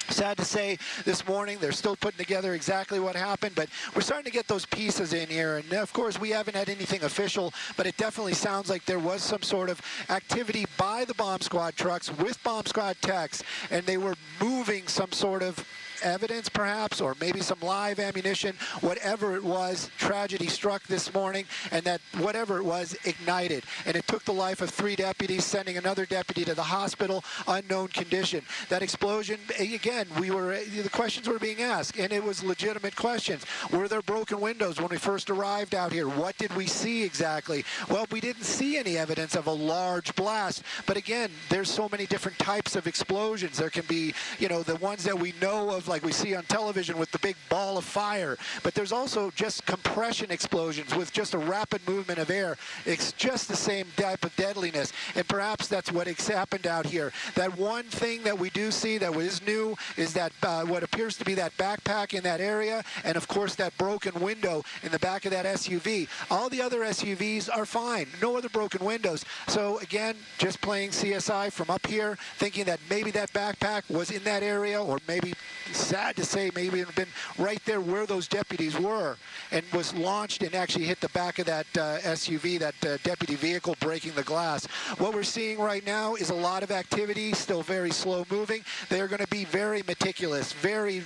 Sad to say, this morning they're still putting together exactly what happened, but we're starting to get those pieces in here. And of course, we haven't had anything official, but it definitely sounds like there was some sort of activity by the bomb squad trucks with bomb squad techs, and they were moving some sort of evidence perhaps, or maybe some live ammunition. Whatever it was, tragedy struck this morning, and that whatever it was ignited, and it took the life of 3 deputies, sending another deputy to the hospital, unknown condition. That explosion, again, the questions were being asked, and it was legitimate questions. Were there broken windows when we first arrived out here? What did we see exactly? Well, we didn't see any evidence of a large blast, but again, there's so many different types of explosions. There can be, the ones that we know of, like we see on television with the big ball of fire, but there's also just compression explosions with just a rapid movement of air. It's just the same type of deadliness, and perhaps that's what happened out here. That one thing that we do see that is new is that what appears to be that backpack in that area, and of course that broken window in the back of that SUV. All the other SUVs are fine, no other broken windows. So again, just playing CSI from up here, thinking that maybe that backpack was in that area, or maybe, sad to say, maybe it had been right there where those deputies were, and was launched and actually hit the back of that SUV, that deputy vehicle, breaking the glass. What we're seeing right now is a lot of activity, still very slow moving. They're going to be very meticulous, very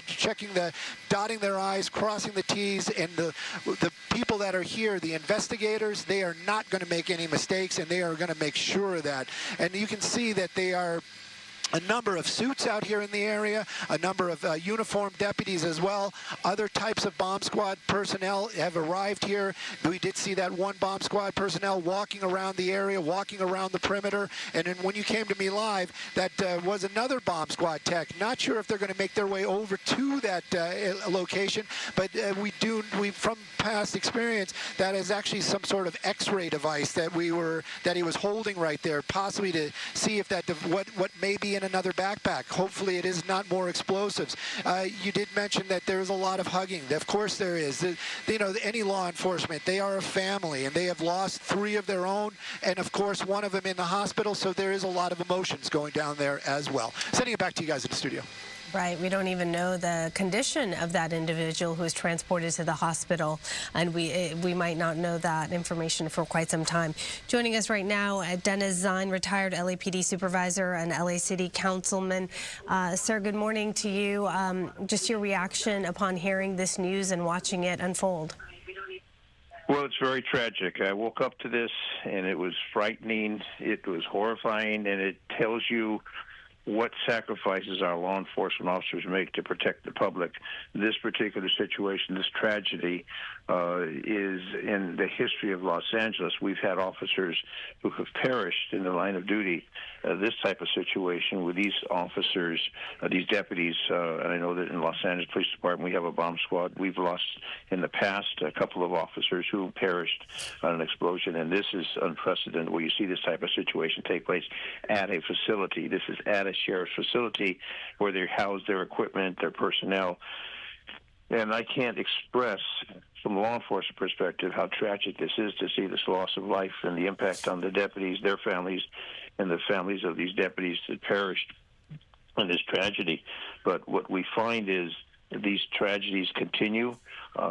checking dotting their I's, crossing the T's, and the people that are here, the investigators, they are not going to make any mistakes, and they are going to make sure of that. And you can see that they are a number of suits out here in the area, a number of uniformed deputies as well. Other types of bomb squad personnel have arrived here. We did see that one bomb squad personnel walking around the area, walking around the perimeter. And then when you came to me live, that was another bomb squad tech. Not sure if they're going to make their way over to that location, but we from past experience, that is actually some sort of X-ray device that he was holding right there, possibly to see if that what may be in another backpack. Hopefully it is not more explosives. You did mention that there's a lot of hugging. Of course there is. Any law enforcement, they are a family, and they have lost 3 of their own, and of course one of them in the hospital, so there is a lot of emotions going down there as well. Sending it back to you guys in the studio.
Right. We don't even know the condition of that individual who was transported to the hospital, and we might not know that information for quite some time. Joining us right now, Dennis Zine, retired LAPD supervisor and LA City councilman. Sir, good morning to you. Just your reaction upon hearing this news and watching it unfold.
Well, it's very tragic. I woke up to this, and it was frightening. It was horrifying, and it tells you what sacrifices our law enforcement officers make to protect the public. This particular situation, this tragedy, is in the history of Los Angeles. We've had officers who have perished in the line of duty. This type of situation with these officers, these deputies, and I know that in Los Angeles Police Department we have a bomb squad. We've lost in the past a couple of officers who perished on an explosion, and this is unprecedented where you see this type of situation take place at a facility. This is at a sheriff's facility where they house their equipment, their personnel. And I can't express, from a law enforcement perspective, how tragic this is to see this loss of life and the impact on the deputies, their families, and the families of these deputies that perished in this tragedy. But what we find is these tragedies continue.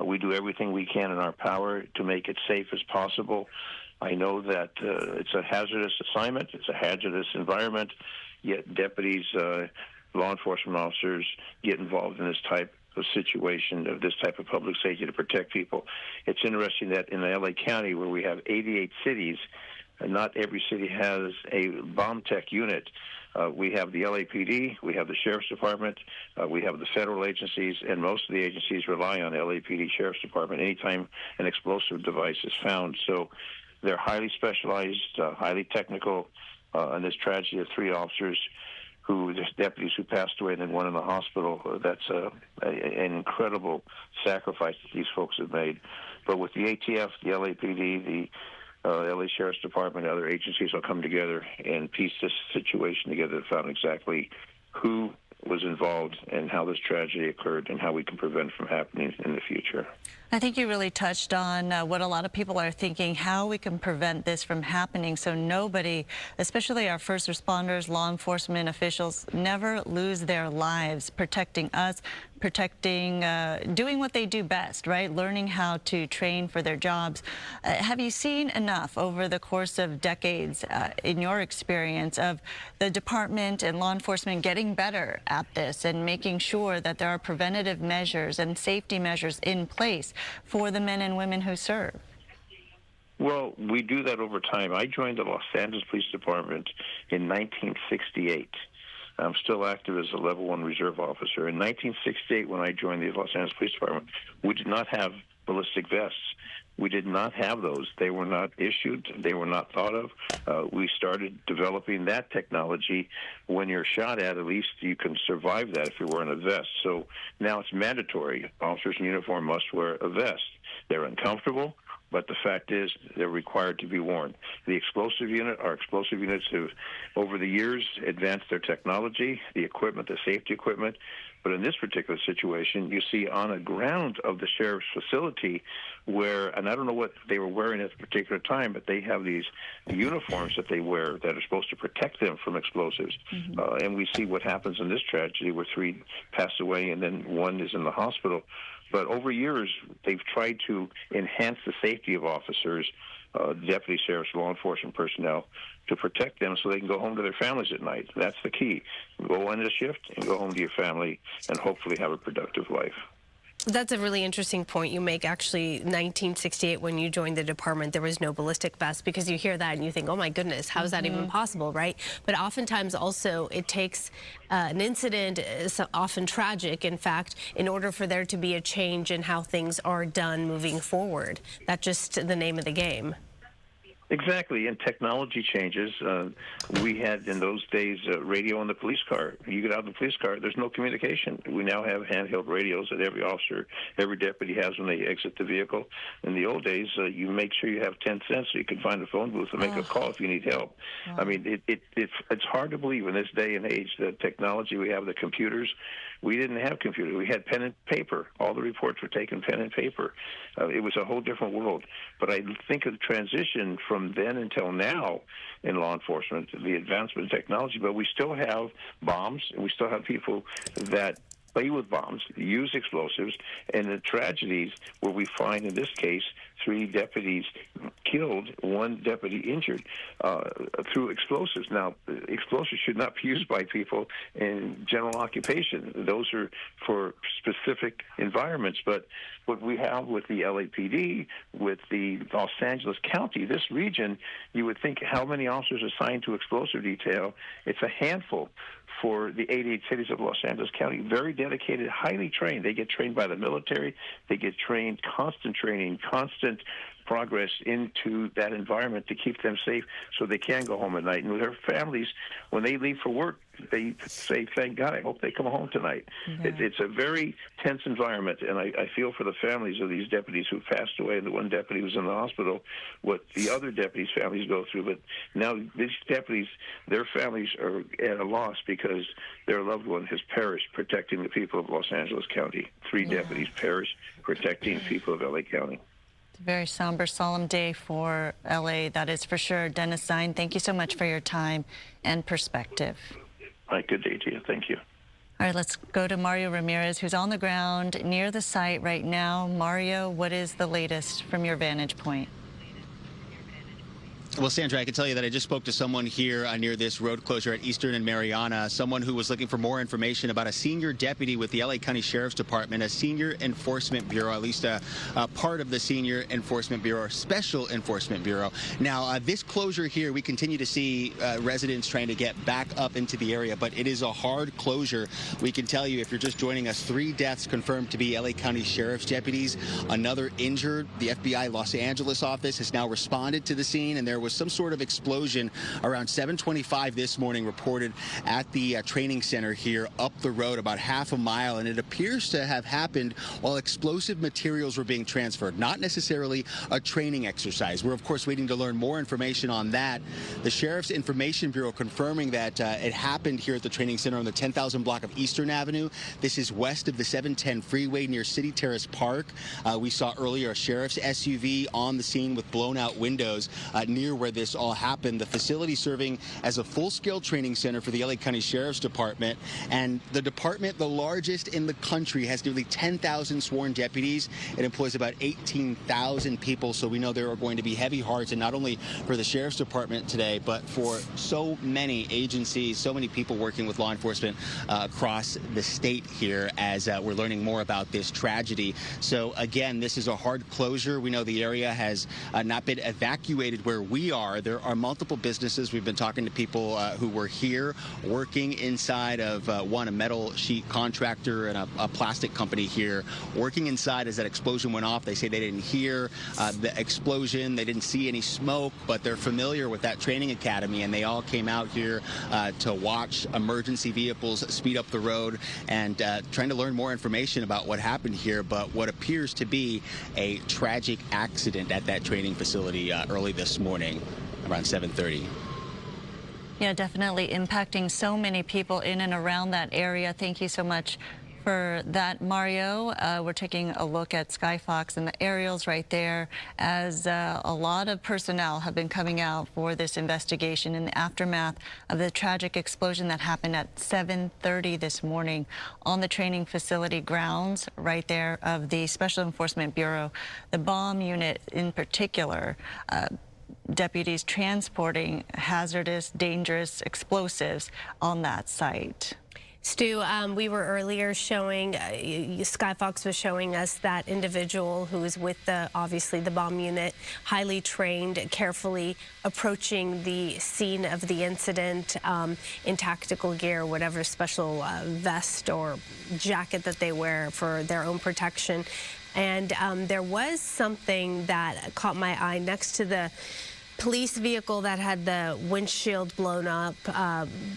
We do everything we can in our power to make it safe as possible. I know that it's a hazardous assignment. It's a hazardous environment, yet deputies, law enforcement officers get involved in this type of situation, of this type of public safety to protect people. It's interesting that in the LA County, where we have 88 cities, not every city has a bomb tech unit. We have the LAPD, we have the Sheriff's Department, we have the federal agencies, and most of the agencies rely on LAPD Sheriff's Department anytime an explosive device is found. So they're highly specialized, highly technical, and this tragedy of 3 officers deputies who passed away and then one in the hospital, that's an incredible sacrifice that these folks have made. But with the ATF, the LAPD, the LA Sheriff's Department, and other agencies will come together and piece this situation together to find exactly who was involved and how this tragedy occurred and how we can prevent it from happening in the future.
I think you really touched on what a lot of people are thinking, how we can prevent this from happening so nobody, especially our first responders, law enforcement officials, never lose their lives protecting us, doing what they do best, right? Learning how to train for their jobs. Have you seen enough over the course of decades, in your experience, of the department and law enforcement getting better at this and making sure that there are preventative measures and safety measures in place for the men and women who serve?
Well, we do that over time. I joined the Los Angeles Police Department in 1968. I'm still active as a Level 1 Reserve officer. In 1968, when I joined the Los Angeles Police Department, we did not have ballistic vests. We did not have those. They were not issued. They were not thought of. We started developing that technology. When you're shot at least you can survive that if you're wearing a vest. So now it's mandatory. Officers in uniform must wear a vest. They're uncomfortable, but the fact is they're required to be worn. The explosive unit, our explosive units have, over the years, advanced their technology, the equipment, the safety equipment. But in this particular situation, you see on a ground of the sheriff's facility where, and I don't know what they were wearing at the particular time, but they have these uniforms that they wear that are supposed to protect them from explosives. Mm-hmm. And we see what happens in this tragedy where 3 pass away and then 1 is in the hospital. But over years, they've tried to enhance the safety of officers, deputy sheriffs, law enforcement personnel, to protect them so they can go home to their families at night. That's the key. Go on the shift and go home to your family and hopefully have a productive life.
That's a really interesting point you make. Actually, 1968, when you joined the department, there was no ballistic vest, because you hear that and you think, oh my goodness, how is that even possible, right? But oftentimes also it takes an incident, often tragic, in fact, in order for there to be a change in how things are done moving forward. That's just the name of the game.
Exactly, and technology changes. We had in those days radio in the police car. You get out of the police car, there's no communication. We now have handheld radios that every officer, every deputy has when they exit the vehicle. In the old days, you make sure you have 10 cents so you can find a phone booth and make a call if you need help. I mean, it's hard to believe in this day and age, the technology we have, the computers. We didn't have computers. We had pen and paper. All the reports were taken pen and paper. It was a whole different world. But I think of the transition from then until now in law enforcement, the advancement in technology, but we still have bombs, and we still have people that play with bombs, use explosives, and the tragedies where we find, in this case, 3 deputies killed, 1 deputy injured through explosives. Now, explosives should not be used by people in general occupation. Those are for specific environments. But what we have with the LAPD, with the Los Angeles County, this region, you would think how many officers assigned to explosive detail? It's a handful for the 88 cities of Los Angeles County. Very dedicated, highly trained. They get trained by the military. They get trained, constant training, constant progress into that environment to keep them safe so they can go home at night. And with their families, when they leave for work, they say, thank God, I hope they come home tonight. It's a very tense environment, and I feel for the families of these deputies who passed away, and the one deputy was in the hospital, what the other deputies' families go through. But now these deputies, their families are at a loss because their loved one has perished protecting the people of Los Angeles County. 3 deputies perished protecting people of LA County.
Very somber, solemn day for LA, that is for sure. Dennis Zine, thank you so much for your time and perspective.
All right, good day to you. Thank you.
All right, let's go to Mario Ramirez, who's on the ground near the site right now. Mario, what is the latest from your vantage point?
Well, Sandra, I can tell you that I just spoke to someone here near this road closure at Eastern and Mariana, someone who was looking for more information about a senior deputy with the LA County Sheriff's Department, a senior enforcement bureau, at least a part of the senior enforcement bureau, or special enforcement bureau. Now, this closure here, we continue to see residents trying to get back up into the area, but it is a hard closure. We can tell you, if you're just joining us, 3 deaths confirmed to be LA County Sheriff's deputies, another injured. The FBI Los Angeles office has now responded to the scene, and there was some sort of explosion around 7:25 this morning, reported at the training center here up the road about half a mile, and it appears to have happened while explosive materials were being transferred, not necessarily a training exercise. We're, of course, waiting to learn more information on that. The Sheriff's Information Bureau confirming that it happened here at the training center on the 10,000 block of Eastern Avenue. This is west of the 710 freeway near City Terrace Park. We saw earlier a sheriff's SUV on the scene with blown out windows near where this all happened. The facility serving as a full-scale training center for the LA County Sheriff's Department, and the department, the largest in the country, has nearly 10,000 sworn deputies. It employs about 18,000 people, so we know there are going to be heavy hearts, and not only for the Sheriff's Department today, but for so many agencies, so many people working with law enforcement across the state here as we're learning more about this tragedy. So again, this is a hard closure. We know the area has not been evacuated where we are. There are multiple businesses. We've been talking to people who were here working inside of a metal sheet contractor and a plastic company here working inside as that explosion went off. They say they didn't hear the explosion. They didn't see any smoke, but they're familiar with that training academy, and they all came out here to watch emergency vehicles speed up the road and trying to learn more information about what happened here, but what appears to be a tragic accident at that training facility early this morning around 7:30.
Yeah, definitely impacting so many people in and around that area. Thank you so much for that, Mario. We're taking a look at Skyfox and the aerials right there as a lot of personnel have been coming out for this investigation in the aftermath of the tragic explosion that happened at 7:30 this morning on the training facility grounds right there of the Special Enforcement Bureau. The bomb unit in particular, deputies transporting hazardous, dangerous explosives on that site.
Stu, we were earlier showing, Skyfox was showing us that individual who was with obviously the bomb unit, highly trained, carefully approaching the scene of the incident in tactical gear, whatever special vest or jacket that they wear for their own protection. And there was something that caught my eye next to the police vehicle that had the windshield blown up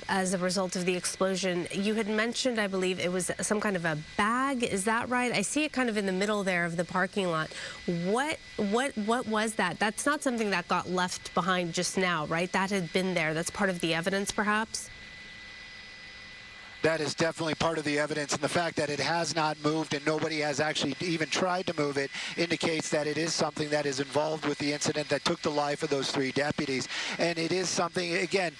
as a result of the explosion. You had mentioned, I believe, it was some kind of a bag. Is that right? I see it kind of in the middle there of the parking lot. What was that? That's not something that got left behind just now, right? That had been there. That's part of the evidence, perhaps?
That is definitely part of the evidence, and the fact that it has not moved and nobody has actually even tried to move it indicates that it is something that is involved with the incident that took the life of those 3 deputies. And it is something, again,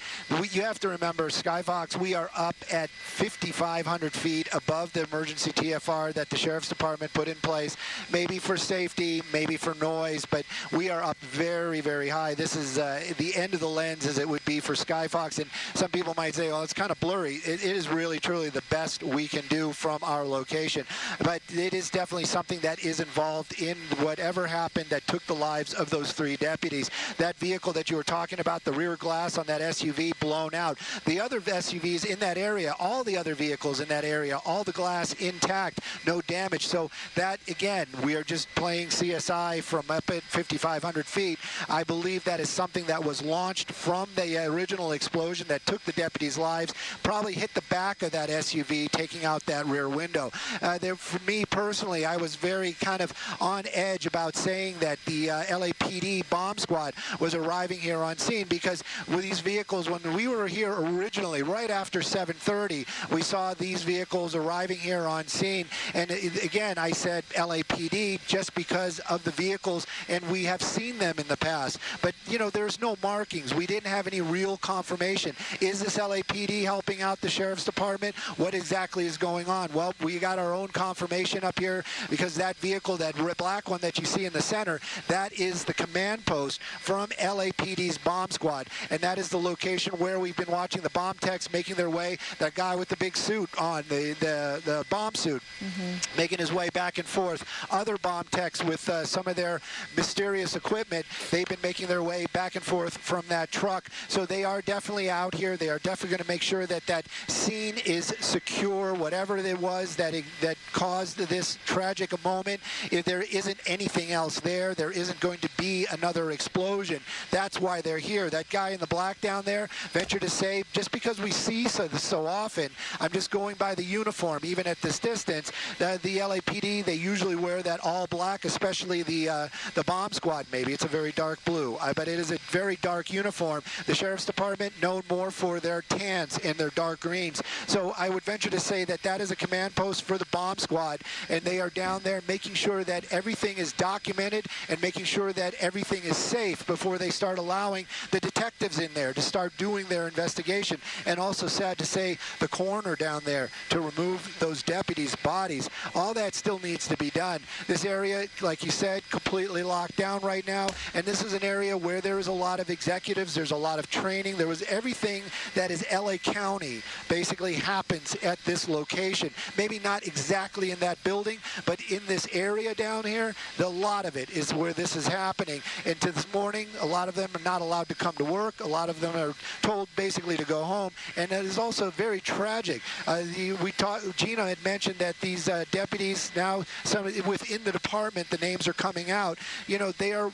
you have to remember, Skyfox, we are up at 5,500 feet above the emergency TFR that the Sheriff's Department put in place, maybe for safety, maybe for noise, but we are up very, very high. This is the end of the lens, as it would be for Skyfox, and some people might say, oh, it's kind of blurry. It is really truly the best we can do from our location, but it is definitely something that is involved in whatever happened that took the lives of those 3 deputies. That vehicle that you were talking about, the rear glass on that SUV blown out, the other SUVs in that area, all the other vehicles in that area, all the glass intact, no damage. So that, again, we are just playing CSI from up at 5,500 feet. I believe that is something that was launched from the original explosion that took the deputies' lives, probably hit the back of that SUV, taking out that rear window. For me personally, I was very kind of on edge about saying that the LAPD bomb squad was arriving here on scene, because with these vehicles, when we were here originally, right after 7:30, we saw these vehicles arriving here on scene. And again, I said LAPD just because of the vehicles, and we have seen them in the past. But, you know, there's no markings. We didn't have any real confirmation. Is this LAPD helping out the Sheriff's Department? What exactly is going on? Well, we got our own confirmation up here, because that vehicle, that black one that you see in the center, that is the command post from LAPD's bomb squad, and that is the location where we've been watching the bomb techs making their way, that guy with the big suit on, the bomb suit, making his way back and forth. Other bomb techs with some of their mysterious equipment, they've been making their way back and forth from that truck. So they are definitely out here. They are definitely going to make sure that that scene is secure, whatever it was that caused this tragic moment. If there isn't anything else there, there isn't going to be another explosion. That's why they're here. That guy in the black down there, venture to say, just because we see so often, I'm just going by the uniform, even at this distance, the LAPD, they usually wear that all black, especially the bomb squad. Maybe it's a very dark blue, but it is a very dark uniform. The Sheriff's Department known more for their tans and their dark greens. So I would venture to say that that is a command post for the bomb squad, and they are down there making sure that everything is documented and making sure that everything is safe before they start allowing the detectives in there to start doing their investigation. And also, sad to say, the coroner down there to remove those deputies' bodies. All that still needs to be done. This area, like you said, completely locked down right now, and this is an area where there is a lot of executives, there's a lot of training, there was everything that is LA County basically happens at this location. Maybe not exactly in that building, but in this area down here, a lot of it is where this is happening. And to this morning, a lot of them are not allowed to come to work. A lot of them are told basically to go home. And it is also very tragic. Gina had mentioned that these deputies now, some within the department, the names are coming out. You know, they are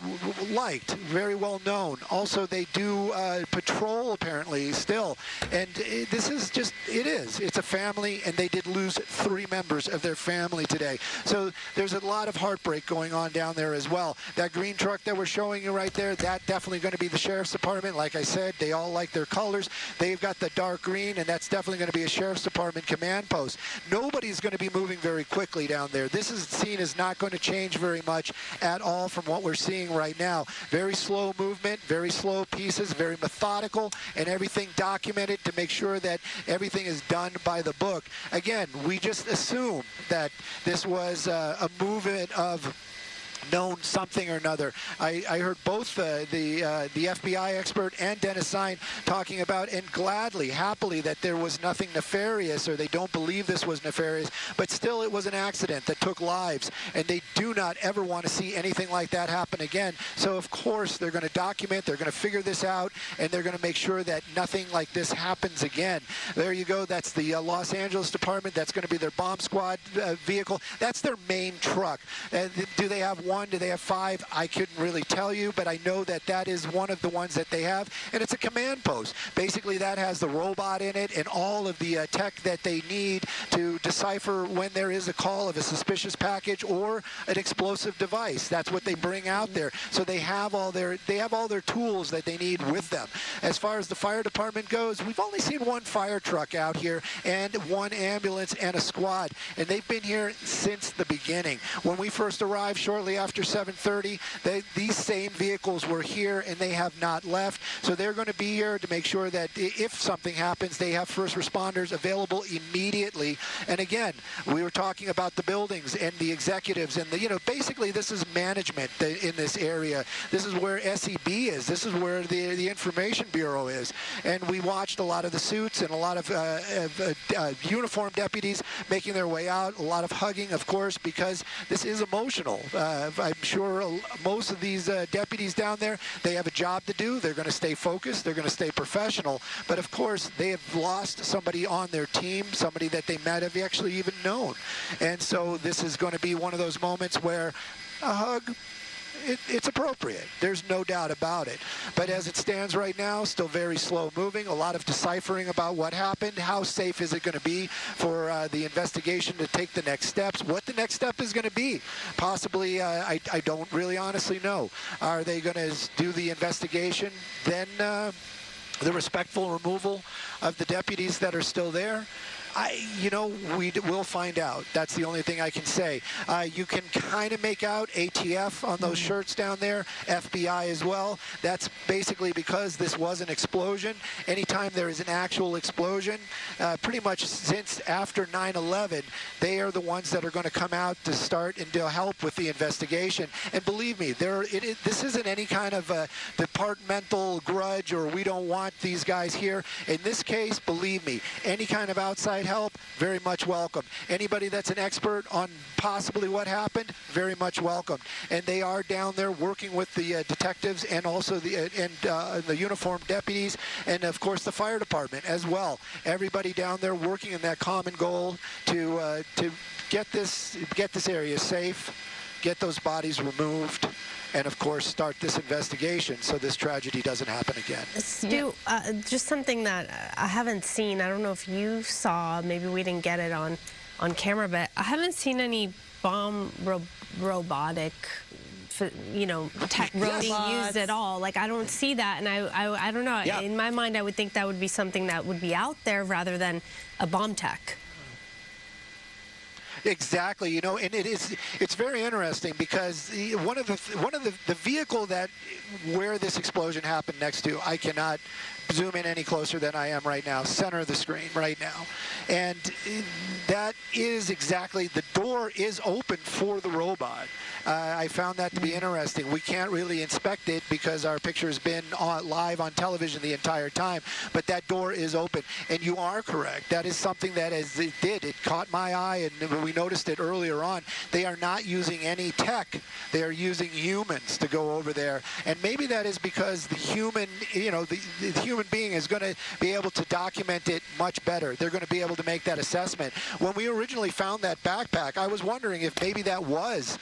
liked, very well known. Also, they do patrol apparently still. And this is just, it's a family, and they did lose 3 members of their family today. So there's a lot of heartbreak going on down there as well. That green truck that we're showing you right there, that definitely going to be the Sheriff's Department. Like I said, they all like their colors. They've got the dark green, and that's definitely going to be a Sheriff's Department command post. Nobody's going to be moving very quickly down there. This scene is not going to change very much at all from what we're seeing right now. Very slow movement, very slow pieces, very methodical, and everything documented to make sure that everything is done by the book. Again, we just assume that this was a movement of known something or another. I heard both the FBI expert and Dennis Sine talking about, and gladly, happily, that there was nothing nefarious, or they don't believe this was nefarious, but still it was an accident that took lives, and they do not ever want to see anything like that happen again. So of course they're going to document, they're going to figure this out, and they're going to make sure that nothing like this happens again. There you go. That's the Los Angeles Department. That's going to be their bomb squad vehicle. That's their main truck. Do they have one? Do they have 5? I couldn't really tell you, but I know that that is one of the ones that they have, and it's a command post. Basically, that has the robot in it and all of the tech that they need to decipher when there is a call of a suspicious package or an explosive device. That's what they bring out there. So they have all their tools that they need with them. As far as the fire department goes, we've only seen one fire truck out here and one ambulance and a squad, and they've been here since the beginning. When we first arrived shortly after 7:30, these same vehicles were here and they have not left. So they're going to be here to make sure that if something happens, they have first responders available immediately. And again, we were talking about the buildings and the executives and basically this is management in this area. This is where SEB is. This is where the Information Bureau is. And we watched a lot of the suits and a lot of uniformed deputies making their way out, a lot of hugging, of course, because this is emotional. I'm sure most of these deputies down there, they have a job to do. They're going to stay focused. They're going to stay professional. But of course, they have lost somebody on their team, somebody that they might have actually even known. And so this is going to be one of those moments where a hug, it's appropriate. There's no doubt about it. But as it stands right now, still very slow moving. A lot of deciphering about what happened. How safe is it going to be for the investigation to take the next steps? What the next step is going to be? Possibly, I don't really honestly know. Are they going to do the investigation? Then the respectful removal of the deputies that are still there? We'll find out. That's the only thing I can say. You can kind of make out ATF on those shirts down there, FBI as well. That's basically because this was an explosion. Anytime there is an actual explosion, pretty much since after 9/11, they are the ones that are going to come out to start and to help with the investigation. And believe me, this isn't any kind of a departmental grudge or we don't want these guys here. In this case, believe me, any kind of outside help, very much welcome. Anybody that's an expert on possibly what happened, very much welcome. And they are down there working with the detectives and also the uniformed deputies and of course the fire department as well. Everybody down there working in that common goal to get this area safe, get those bodies removed, and of course start this investigation so this tragedy doesn't happen again.
Stu, just something that I haven't seen, I don't know if you saw, maybe we didn't get it on camera, but I haven't seen any bomb robotic tech being used at all. Like, I don't see that, and I don't know. Yeah. In my mind, I would think that would be something that would be out there rather than a bomb tech.
Exactly, and it's very interesting because one of the vehicle where this explosion happened next to, I cannot zoom in any closer than I am right now, center of the screen right now. And that is exactly, the door is open for the robot. I found that to be interesting. We can't really inspect it because our picture has been live on television the entire time, but that door is open. And you are correct. That is something that it caught my eye, and we noticed it earlier on. They are not using any tech. They are using humans to go over there. And maybe that is because the human, the human being is going to be able to document it much better. They're going to be able to make that assessment. When we originally found that backpack, I was wondering if maybe that was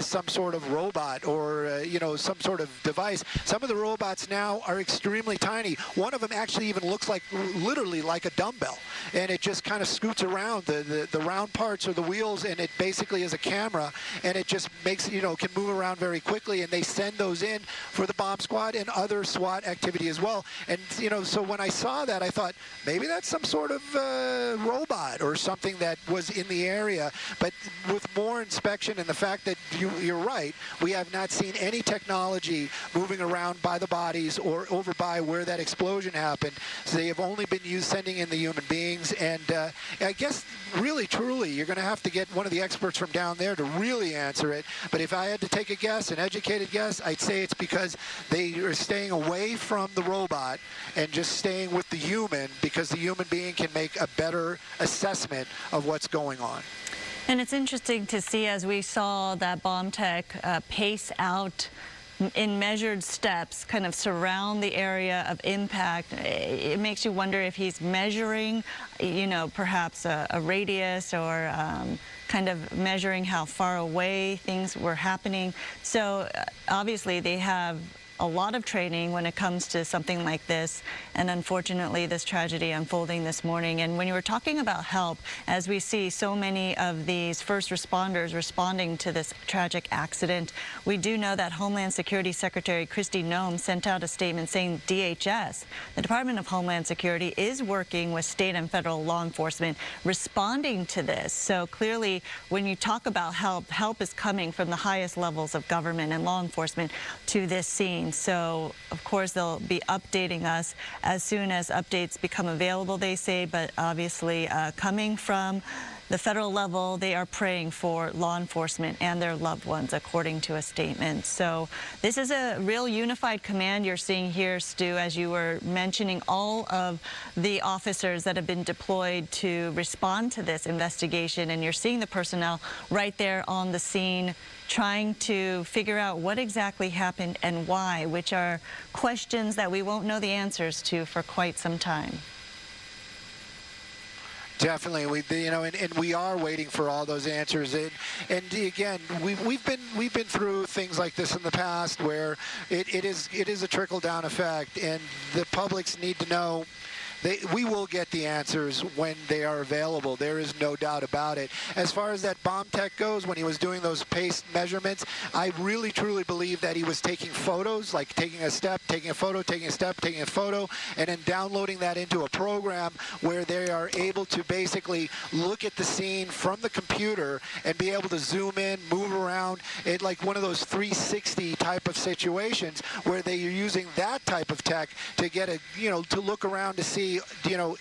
some sort of robot or, some sort of device. Some of the robots now are extremely tiny. One of them actually even looks literally like a dumbbell. And it just kind of scoots around. The round parts are the wheels, and it basically is a camera. And it just makes, can move around very quickly. And they send those in for the bomb squad and other SWAT activity as well. And, so when I saw that, I thought maybe that's some sort of robot or something that was in the area. But with more inspection and the fact that you're right, we have not seen any technology moving around by the bodies or over by where that explosion happened. So they have only been sending in the human beings. And I guess really, truly, you're going to have have to get one of the experts from down there to really answer it. But if I had to take a guess, an educated guess, I'd say it's because they are staying away from the robot and just staying with the human, because the human being can make a better assessment of what's going on.
And it's interesting to see, as we saw that bomb tech pace out in measured steps, kind of surround the area of impact. It makes you wonder if he's measuring, you know, perhaps a radius, or kind of measuring how far away things were happening. So obviously they have a lot of training when it comes to something like this, and unfortunately this tragedy unfolding this morning. And when you were talking about help, as we see so many of these first responders responding to this tragic accident, we do know that Homeland Security Secretary Kristi Noem sent out a statement saying DHS, the Department of Homeland Security, is working with state and federal law enforcement responding to this. So clearly, when you talk about help, help is coming from the highest levels of government and law enforcement to this scene. So, of course, they'll be updating us as soon as updates become available, they say. But obviously, coming from the federal level, they are praying for law enforcement and their loved ones, according to a statement. So this is a real unified command you're seeing here, Stu, as you were mentioning all of the officers that have been deployed to respond to this investigation. And you're seeing the personnel right there on the scene, trying to figure out what exactly happened and why, which are questions that we won't know the answers to for quite some time.
Definitely, and we are waiting for all those answers. And again, we've been through things like this in the past, where it is a trickle down effect, and the publics need to know. We will get the answers when they are available. There is no doubt about it. As far as that bomb tech goes, when he was doing those pace measurements, I really, truly believe that he was taking photos, like taking a step, taking a photo, taking a step, taking a photo, and then downloading that into a program where they are able to basically look at the scene from the computer and be able to zoom in, move around, it like one of those 360 type of situations where they are using that type of tech to get a, to look around to see,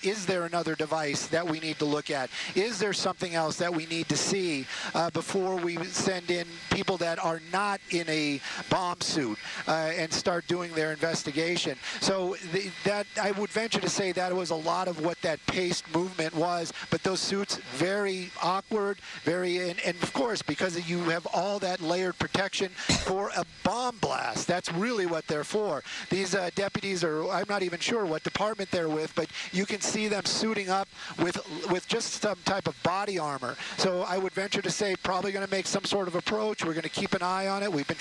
is there another device that we need to look at? Is there something else that we need to see before we send in people that are not in a bomb suit and start doing their investigation? So that I would venture to say that was a lot of what that paced movement was, but those suits, very awkward, and of course, because you have all that layered protection for a bomb blast. That's really what they're for. These deputies are, I'm not even sure what department they're with, but you can see them suiting up with just some type of body armor. So I would venture to say probably going to make some sort of approach. We're going to keep an eye on it. We've been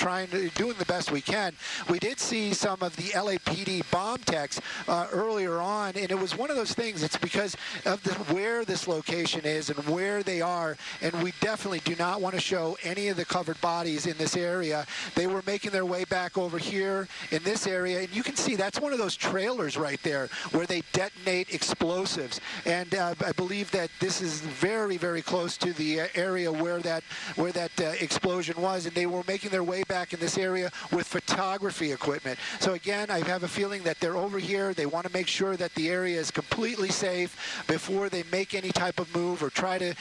doing the best we can. We did see some of the LAPD bomb techs earlier on, and it was one of those things. It's because of where this location is and where they are, and we definitely do not want to show any of the covered bodies in this area. They were making their way back over here in this area, and you can see that's one of those trailers right there where they detonate explosives. And I believe that this is very, very close to the area where that explosion was, and they were making their way back in this area with photography equipment. So again, I have a feeling that they're over here. They want to make sure that the area is completely safe before they make any type of move or try to,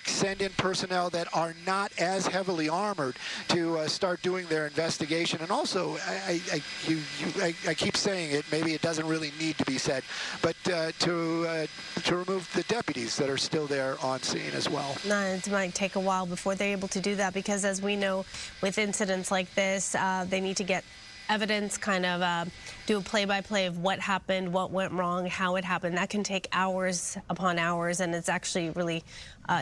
send in personnel that are not as heavily armored to start doing their investigation. And also, I keep saying it, maybe it doesn't really need to be said, but to remove the deputies that are still there on scene as well.
It might take a while before they're able to do that, because as we know, with incidents like this, they need to get evidence, kind of do a play-by-play of what happened, what went wrong, how it happened. That can take hours upon hours, and it's actually really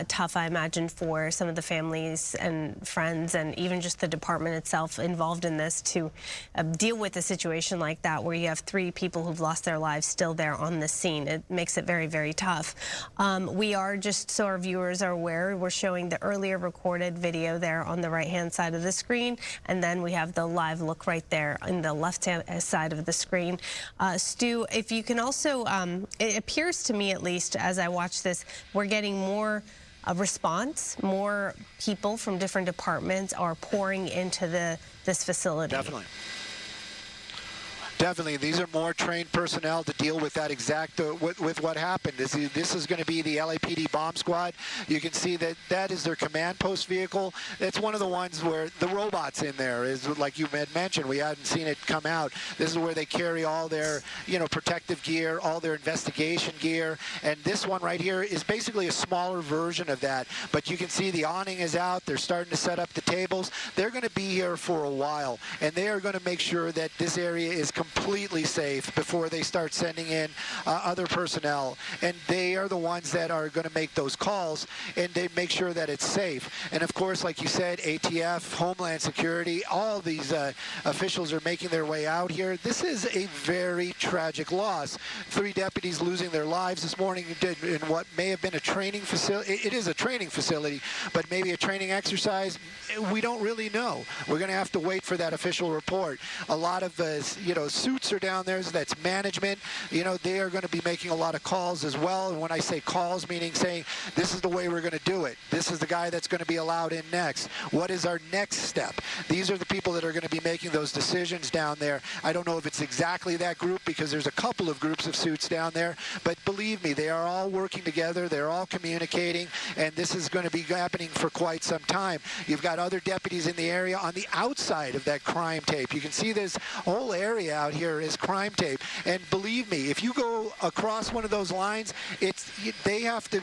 tough, I imagine, for some of the families and friends and even just the department itself involved in this to deal with a situation like that where you have 3 people who've lost their lives still there on the scene. It makes it very, very tough. We are, just so our viewers are aware, we're showing the earlier recorded video there on the right-hand side of the screen, and then we have the live look right there on the left-hand side of the screen. Stu, if you can also, it appears to me, at least as I watch this, we're getting more response. More people from different departments are pouring into this facility.
Definitely. Definitely. These are more trained personnel to deal with that exact, with what happened. This is going to be the LAPD bomb squad. You can see that is their command post vehicle. It's one of the ones where the robot's in there, is like you had mentioned. We hadn't seen it come out. This is where they carry all their, protective gear, all their investigation gear. And this one right here is basically a smaller version of that. But you can see the awning is out. They're starting to set up the tables. They're going to be here for a while, and they are going to make sure that this area is completely safe before they start sending in other personnel. And they are the ones that are going to make those calls, and they make sure that it's safe. And of course, like you said, ATF, Homeland Security, all these officials are making their way out here. This is a very tragic loss. 3 deputies losing their lives this morning in what may have been a training facility. It is a training facility, but maybe a training exercise. We don't really know. We're going to have to wait for that official report. A lot of suits are down there, so that's management. They are going to be making a lot of calls as well. And when I say calls, meaning saying, this is the way we're going to do it. This is the guy that's going to be allowed in next. What is our next step? These are the people that are going to be making those decisions down there. I don't know if it's exactly that group, because there's a couple of groups of suits down there. But believe me, they are all working together. They're all communicating. And this is going to be happening for quite some time. You've got other deputies in the area on the outside of that crime tape. You can see this whole area out here is crime tape. And believe me, if you go across one of those lines, they have to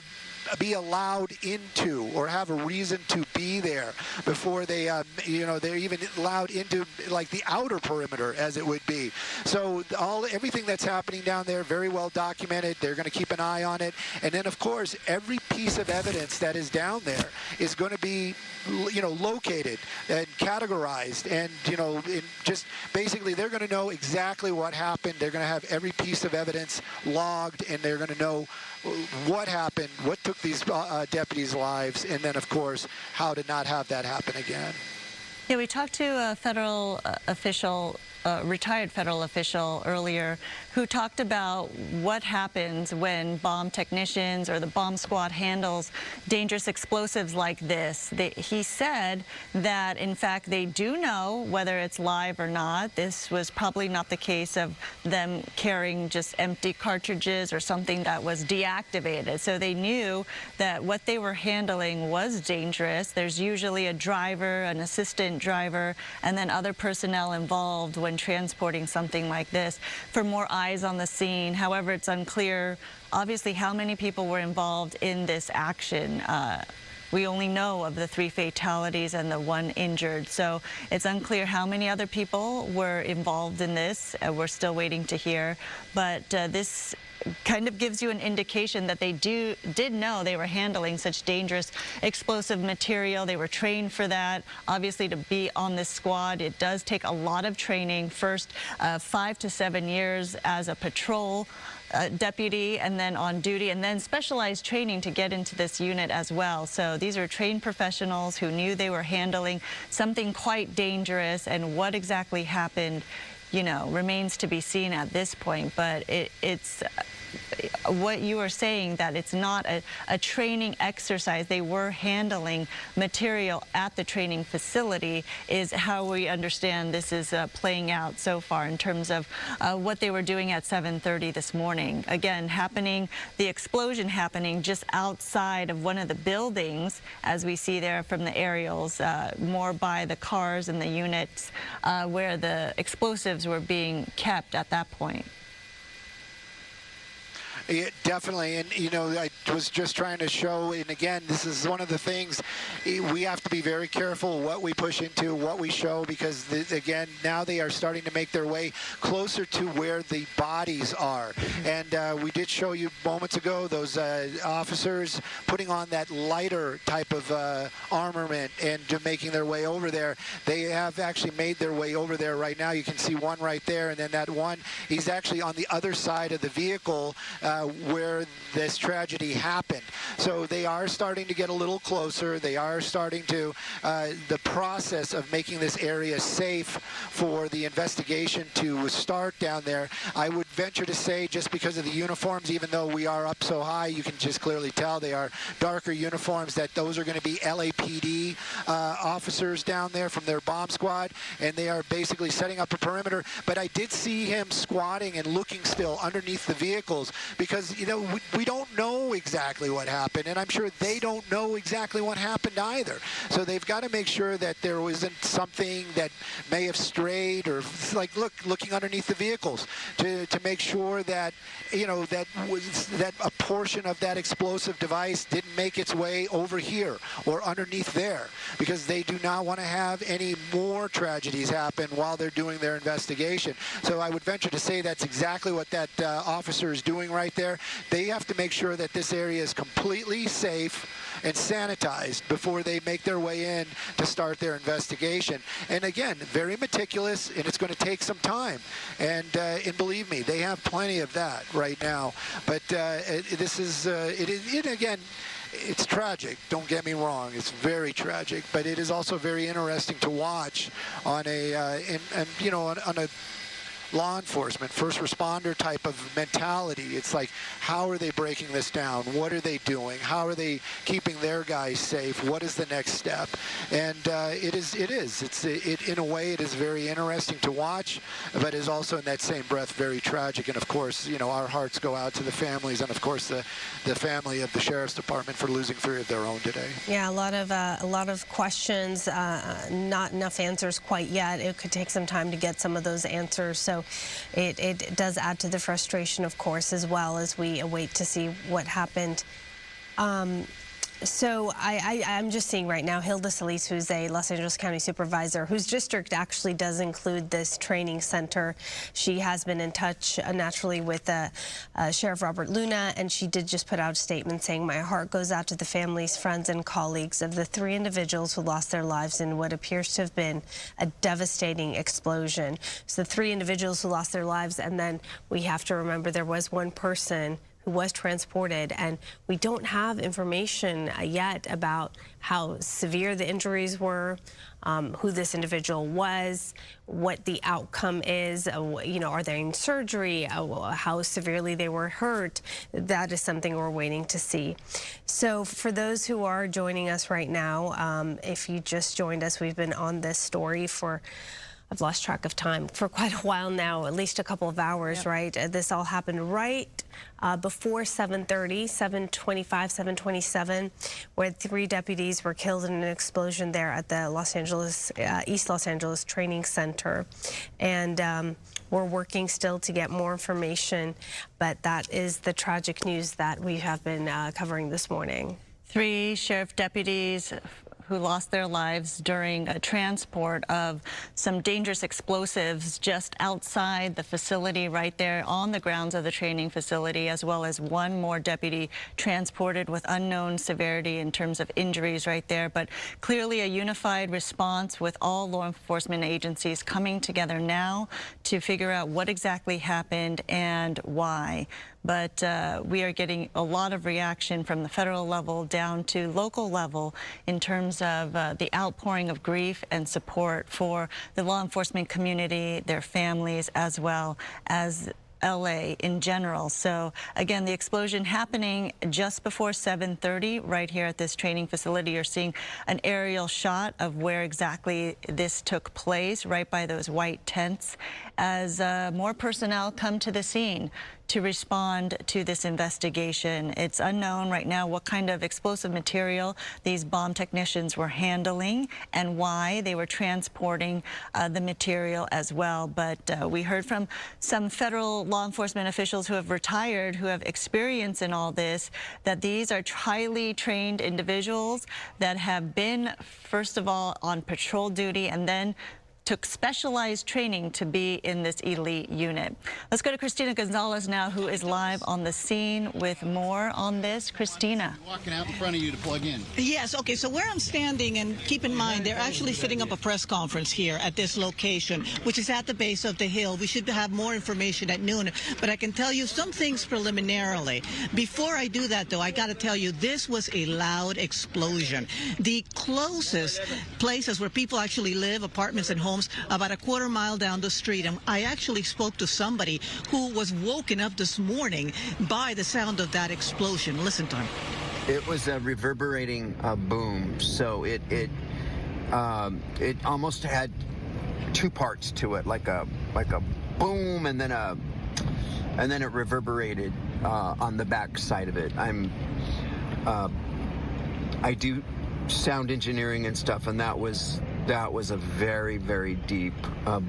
be allowed into or have a reason to be there before they, they're even allowed into like the outer perimeter, as it would be. So everything that's happening down there, very well documented. They're going to keep an eye on it. And then, of course, every piece of evidence that is down there is going to be, located and categorized. And, just basically they're going to know exactly what happened. They're going to have every piece of evidence logged, and they're going to know what happened, what took these deputies' lives, and then, of course, how to not have that happen again.
Yeah, we talked to a federal official, retired federal official earlier, who talked about what happens when bomb technicians or the bomb squad handles dangerous explosives like this. He said that, in fact, they do know whether it's live or not. This was probably not the case of them carrying just empty cartridges or something that was deactivated. So they knew that what they were handling was dangerous. There's usually a driver, an assistant driver, and then other personnel involved when transporting something like this for more eyes on the scene. However, it's unclear, obviously, how many people were involved in this action. We only know of the 3 fatalities and the 1 injured, so it's unclear how many other people were involved in this. We're still waiting to hear, but this kind of gives you an indication that they did know they were handling such dangerous explosive material. They were trained for that. Obviously, to be on this squad, it does take a lot of training. First, 5 to 7 years as a patrol deputy, and then on duty, and then specialized training to get into this unit as well. So these are trained professionals who knew they were handling something quite dangerous, and what exactly happened, remains to be seen at this point. But it's what you are saying, that it's not a training exercise. They were handling material at the training facility, is how we understand this is playing out so far in terms of what they were doing at 7:30 this morning. Again, the explosion happening just outside of one of the buildings, as we see there from the aerials, more by the cars and the units where the explosives were being kept at that point.
Yeah, definitely. And, I was just trying to show, and again, this is one of the things we have to be very careful what we push into, what we show, because, again, now they are starting to make their way closer to where the bodies are. And we did show you moments ago those officers putting on that lighter type of armament and making their way over there. They have actually made their way over there right now. You can see one right there, and then that one, he's actually on the other side of the vehicle where this tragedy happened. So they are starting to get a little closer. They are starting to, the process of making this area safe for the investigation to start down there. I would venture to say, just because of the uniforms, even though we are up so high, you can just clearly tell they are darker uniforms, that those are going to be LAPD officers down there from their bomb squad, and they are basically setting up a perimeter. But I did see him squatting and looking still underneath the vehicles, because, you know, we don't know exactly what happened, and I'm sure they don't know exactly what happened either. So they've got to make sure that there wasn't something that may have strayed, or like looking underneath the vehicles to make sure that, you know, that a portion of that explosive device didn't make its way over here or underneath there, because they do not want to have any more tragedies happen while they're doing their investigation. So I would venture to say that's exactly what that officer is doing right there. They have to make sure that this area is completely safe and sanitized before they make their way in to start their investigation. And again, very meticulous, and it's going to take some time. And believe me, they have plenty of that right now. But this is, again, it's tragic, don't get me wrong. It's very tragic, but it is also very interesting to watch on a, you know, on a law enforcement, first responder type of mentality. It's like, how are they breaking this down? What are they doing? How are they keeping their guys safe? What is the next step? And in a way, it is very interesting to watch, but is also in that same breath very tragic. And of course, you know, our hearts go out to the families, and of course the family of the Sheriff's Department for losing 3 of their own today.
Yeah, a lot of questions, not enough answers quite yet. It could take some time to get some of those answers. So it does add to the frustration, of course, as well as we await to see what happened. So I'm just seeing right now Hilda Solis, who's a Los Angeles County Supervisor, whose district actually does include this training center. She has been in touch naturally with Sheriff Robert Luna, and she did just put out a statement saying, "My heart goes out to the families, friends, and colleagues of the 3 individuals who lost their lives in what appears to have been a devastating explosion." So the 3 individuals who lost their lives, and then we have to remember there was 1 person who was transported, and we don't have information yet about how severe the injuries were, who this individual was, what the outcome is, you know, are they in surgery, how severely they were hurt. That is something we're waiting to see. So for those who are joining us right now, if you just joined us, we've been on this story for, I've lost track of time, for quite a while now, at least a couple of hours, yep. Right? This all happened right before 7:30, 7:25, 7:27, where 3 deputies were killed in an explosion there at the East Los Angeles Training Center. And we're working still to get more information, but that is the tragic news that we have been covering this morning.
3 sheriff deputies who lost their lives during a transport of some dangerous explosives just outside the facility right there on the grounds of the training facility, as well as 1 more deputy transported with unknown severity in terms of injuries right there. But clearly a unified response with all law enforcement agencies coming together now to figure out what exactly happened and why. But we are getting a lot of reaction from the federal level down to local level in terms of the outpouring of grief and support for the law enforcement community, their families, as well as LA in general. So again, the explosion happening just before 7:30 right here at this training facility. You're seeing an aerial shot of where exactly this took place, right by those white tents, as more personnel come to the scene to respond to this investigation. It's unknown right now what kind of explosive material these bomb technicians were handling and why they were transporting the material as well. But we heard from some federal law enforcement officials who have retired, who have experience in all this, that these are highly trained individuals that have been, first of all, on patrol duty and then took specialized training to be in this elite unit. Let's go to Christina Gonzalez now, who is live on the scene with more on this. Christina.
Walking out in front of you to plug in.
Yes, okay, so where I'm standing, and keep in mind, they're actually setting up a press conference here at this location, which is at the base of the hill. We should have more information at noon, but I can tell you some things preliminarily. Before I do that, though, I got to tell you, this was a loud explosion. The closest places where people actually live, apartments and homes, homes about a quarter mile down the street. And I actually spoke to somebody who was woken up this morning by the sound of that explosion. Listen to him.
It was a reverberating boom, so it almost had two parts to it, like a boom, and then it reverberated on the back side of it. I do sound engineering and stuff, and that was a very, very deep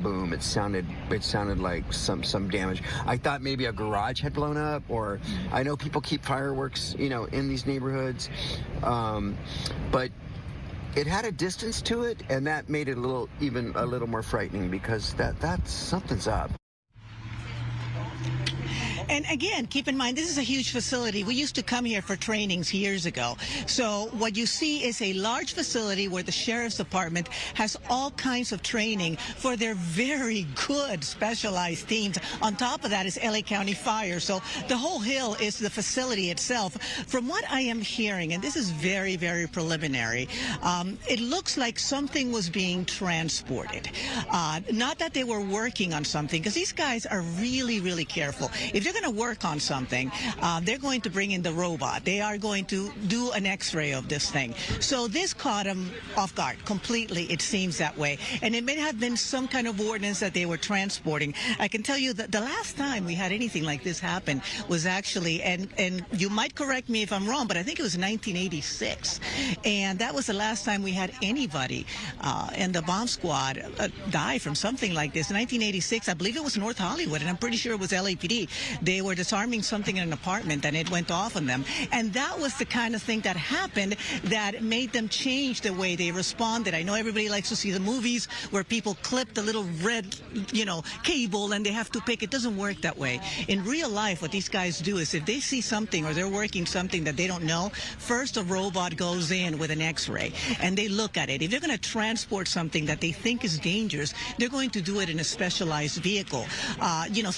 boom. It sounded like some damage. I thought maybe a garage had blown up, or I know people keep fireworks, in these neighborhoods, but it had a distance to it, and that made it even a little more frightening, because that's something's up.
And again, keep in mind, this is a huge facility. We used to come here for trainings years ago. So what you see is a large facility where the Sheriff's Department has all kinds of training for their very good specialized teams. On top of that is LA County Fire. So the whole hill is the facility itself. From what I am hearing, and this is very, very preliminary, it looks like something was being transported. Not that they were working on something, because these guys are really, really careful. If they're going to work on something, they're going to bring in the robot. They are going to do an x-ray of this thing. So this caught them off guard completely, it seems that way. And it may have been some kind of ordnance that they were transporting. I can tell you that the last time we had anything like this happen was actually, and you might correct me if I'm wrong, but I think it was 1986. And that was the last time we had anybody in the bomb squad die from something like this. In 1986, I believe it was North Hollywood, and I'm pretty sure it was LAPD. They were disarming something in an apartment, and it went off on them. And that was the kind of thing that happened that made them change the way they responded. I know everybody likes to see the movies where people clip the little red, cable, and they have to pick. It doesn't work that way. In real life, what these guys do is if they see something or they're working something that they don't know, first a robot goes in with an x-ray, and they look at it. If they're going to transport something that they think is dangerous, they're going to do it in a specialized vehicle.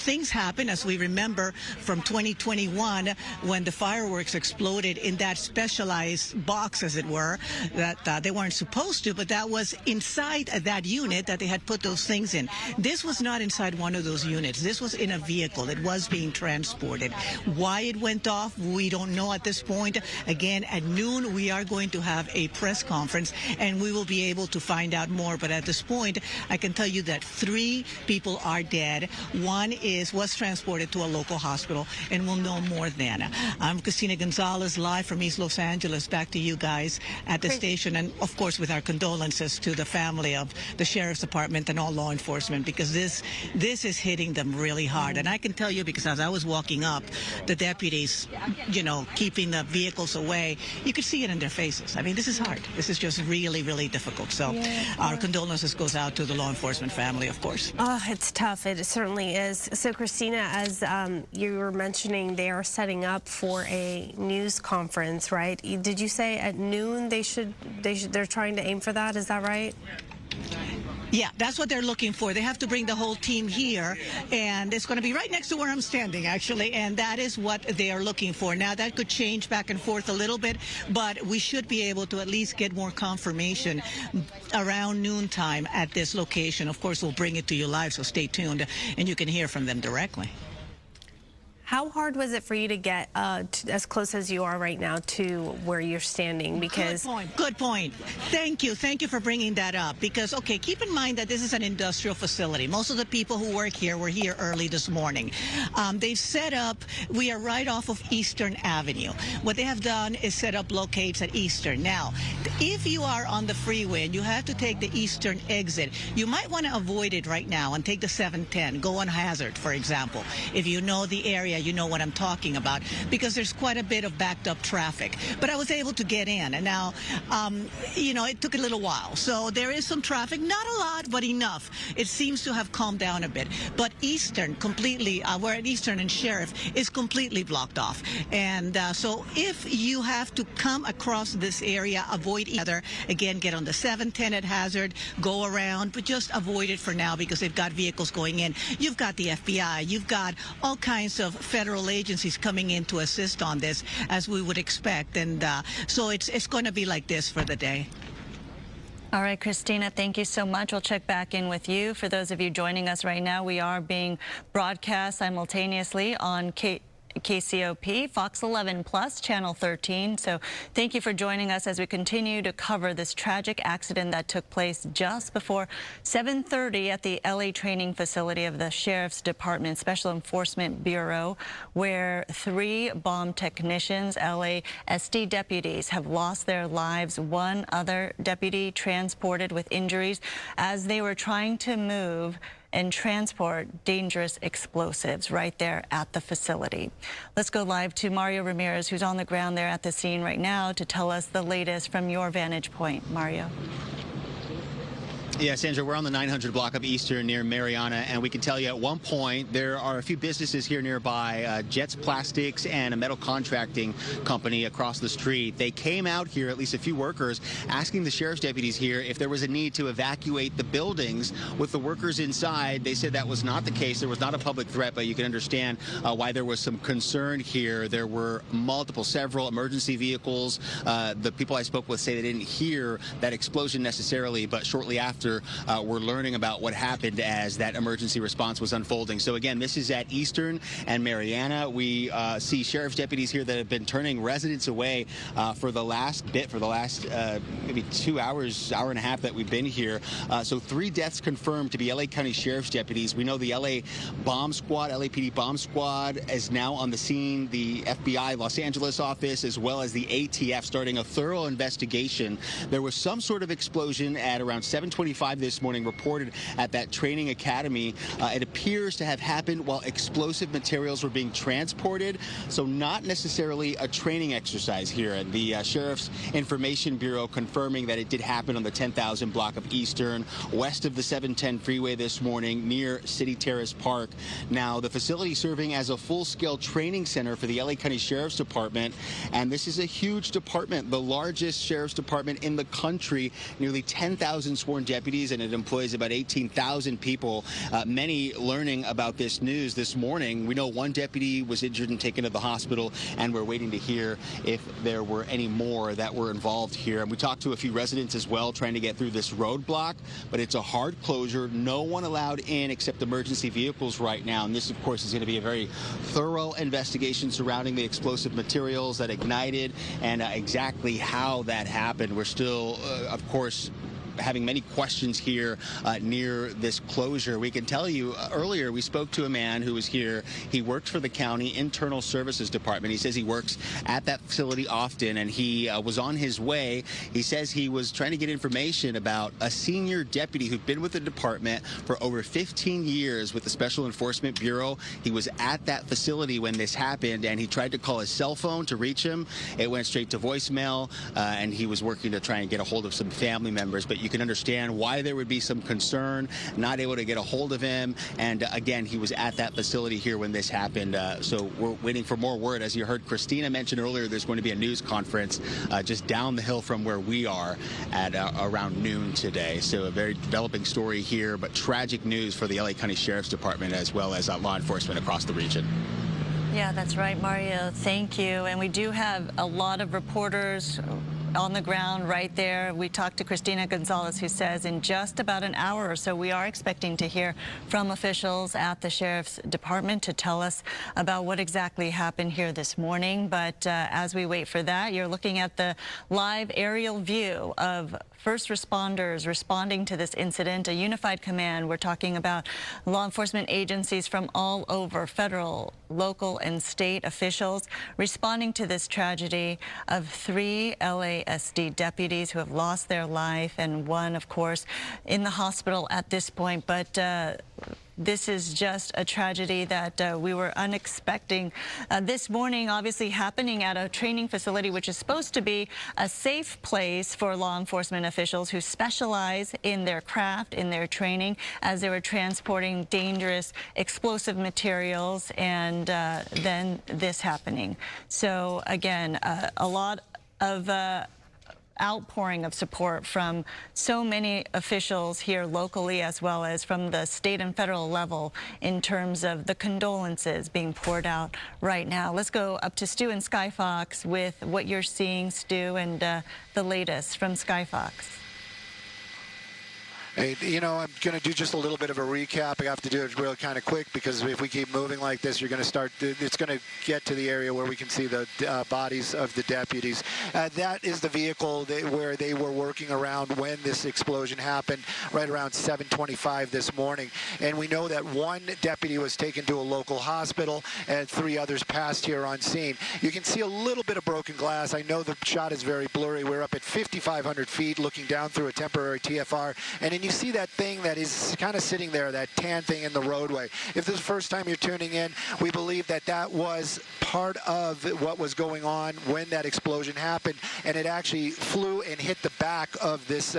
Things happen, as we remember, from 2021 when the fireworks exploded in that specialized box, as it were, that they weren't supposed to, but that was inside that unit that they had put those things in. This was not inside one of those units. This was in a vehicle. It was being transported. Why it went off, we don't know at this point. Again, at noon, we are going to have a press conference, and we will be able to find out more. But at this point, I can tell you that 3 people are dead. One was transported to a local hospital, and we'll know more then. I'm Christina Gonzalez, live from East Los Angeles. Back to you guys at the station, and of course with our condolences to the family of the Sheriff's Department and all law enforcement, because this is hitting them really hard. And I can tell you, because as I was walking up, the deputies, keeping the vehicles away, you could see it in their faces. I mean, this is hard. This is just really, really difficult. So our condolences goes out to the law enforcement family, of course.
Oh, it's tough. It certainly is. So, Christina, as you were mentioning, they are setting up for a news conference, right? Did you say at noon they're trying to aim for that? Is that right?
Yeah, that's what they're looking for. They have to bring the whole team here, and it's going to be right next to where I'm standing, actually, and that is what they are looking for. Now, that could change back and forth a little bit, but we should be able to at least get more confirmation around noontime at this location. Of course, we'll bring it to you live, so stay tuned, and you can hear from them directly.
How hard was it for you to get as close as you are right now to where you're standing? Because
Good point. Thank you for bringing that up, because, okay, keep in mind that this is an industrial facility. Most of the people who work here were here early this morning. They've set up, we are right off of Eastern Avenue. What they have done is set up locates at Eastern. Now, if you are on the freeway and you have to take the Eastern exit, you might want to avoid it right now and take the 710, go on Hazard, for example. If you know the area, you know what I'm talking about, because there's quite a bit of backed up traffic. But I was able to get in, and now, it took a little while. So there is some traffic, not a lot, but enough. It seems to have calmed down a bit. But Eastern completely, we're at Eastern and Sheriff, is completely blocked off. And so if you have to come across this area, avoid each other. Again, get on the 710 at Hazard, go around, but just avoid it for now, because they've got vehicles going in. You've got the FBI, you've got all kinds of federal agencies coming in to assist on this, as we would expect, and so it's going to be like this for the day.
All right, Christina, thank you so much. We'll check back in with you. For those of you joining us right now, we are being broadcast simultaneously on KCOP, Fox 11 Plus, Channel 13. So thank you for joining us as we continue to cover this tragic accident that took place just before 7:30 at the LA training facility of the Sheriff's Department Special Enforcement Bureau, where 3 bomb technicians, LASD deputies, have lost their lives. 1 other deputy transported with injuries as they were trying to move and transport dangerous explosives right there at the facility. Let's go live to Mario Ramirez, who's on the ground there at the scene right now, to tell us the latest from your vantage point. Mario.
Yeah, Sandra, we're on the 900 block of Eastern near Mariana, and we can tell you at one point there are a few businesses here nearby, Jets Plastics and a metal contracting company across the street. They came out here, at least a few workers, asking the sheriff's deputies here if there was a need to evacuate the buildings with the workers inside. They said that was not the case. There was not a public threat, but you can understand why there was some concern here. There were several emergency vehicles. The people I spoke with say they didn't hear that explosion necessarily, but shortly after, we're learning about what happened as that emergency response was unfolding. So again, this is at Eastern and Mariana. We see sheriff's deputies here that have been turning residents away for the last maybe 2 hours, hour and a half that we've been here. So 3 deaths confirmed to be LA County Sheriff's deputies. We know the LA bomb squad, LAPD bomb squad, is now on the scene. The FBI Los Angeles office, as well as the ATF, starting a thorough investigation. There was some sort of explosion at around 7:25 this morning, reported at that training academy. It appears to have happened while explosive materials were being transported, so not necessarily a training exercise here. And the Sheriff's Information Bureau confirming that it did happen on the 10,000 block of Eastern, west of the 710 freeway this morning, near City Terrace Park. Now, the facility serving as a full-scale training center for the LA County Sheriff's Department, and this is a huge department, the largest sheriff's department in the country, nearly 10,000 sworn deputies, and it employs about 18,000 people. Many learning about this news this morning. We know 1 deputy was injured and taken to the hospital, and we're waiting to hear if there were any more that were involved here. And we talked to a few residents as well, trying to get through this roadblock, but it's a hard closure. No one allowed in except emergency vehicles right now. And this, of course, is going to be a very thorough investigation surrounding the explosive materials that ignited and exactly how that happened. We're still, of course, having many questions here near this closure. We can tell you earlier we spoke to a man who was here. He worked for the county internal services department. He says he works at that facility often, and he was on his way. He says he was trying to get information about a senior deputy who'd been with the department for over 15 years with the Special Enforcement Bureau. He was at that facility when this happened, and he tried to call his cell phone to reach him. It went straight to voicemail, and he was working to try and get a hold of some family members. But you can understand why there would be some concern, not able to get a hold of him. And again, he was at that facility here when this happened. So we're waiting for more word. As you heard Christina mention earlier, there's going to be a news conference just down the hill from where we are at around noon today. So a very developing story here, but tragic news for the LA County Sheriff's Department as well as law enforcement across the region.
Yeah, that's right, Mario. Thank you. And we do have a lot of reporters on the ground right there. We talked to Christina Gonzalez, who says in just about an hour or so, we are expecting to hear from officials at the Sheriff's Department to tell us about what exactly happened here this morning. But as we wait for that, you're looking at the live aerial view of first responders responding to this incident, a unified command. We're talking about law enforcement agencies from all over, federal, local, and state officials responding to this tragedy of 3 LASD deputies who have lost their life, and 1, of course, in the hospital at this point. But this is just a tragedy that we were unexpecting this morning, obviously happening at a training facility, which is supposed to be a safe place for law enforcement officials who specialize in their craft, in their training, as they were transporting dangerous explosive materials, and then this happening. So again, a lot of outpouring of support from so many officials here locally, as well as from the state and federal level, in terms of the condolences being poured out right now. Let's go up to Stu and Sky Fox with what you're seeing, Stu, and the latest from Sky Fox.
Hey, you know, I'm going to do just a little bit of a recap. I have to do it real kind of quick because if we keep moving like this, you're going to start, it's going to get to the area where we can see the bodies of the deputies. That is the vehicle where they were working around when this explosion happened, right around 7:25 this morning. And we know that one deputy was taken to a local hospital and 3 others passed here on scene. You can see a little bit of broken glass. I know the shot is very blurry. We're up at 5,500 feet looking down through a temporary TFR. And then you see that thing that is kind of sitting there, that tan thing in the roadway. If this is the first time you're tuning in, we believe that that was part of what was going on when that explosion happened, and it actually flew and hit the back of this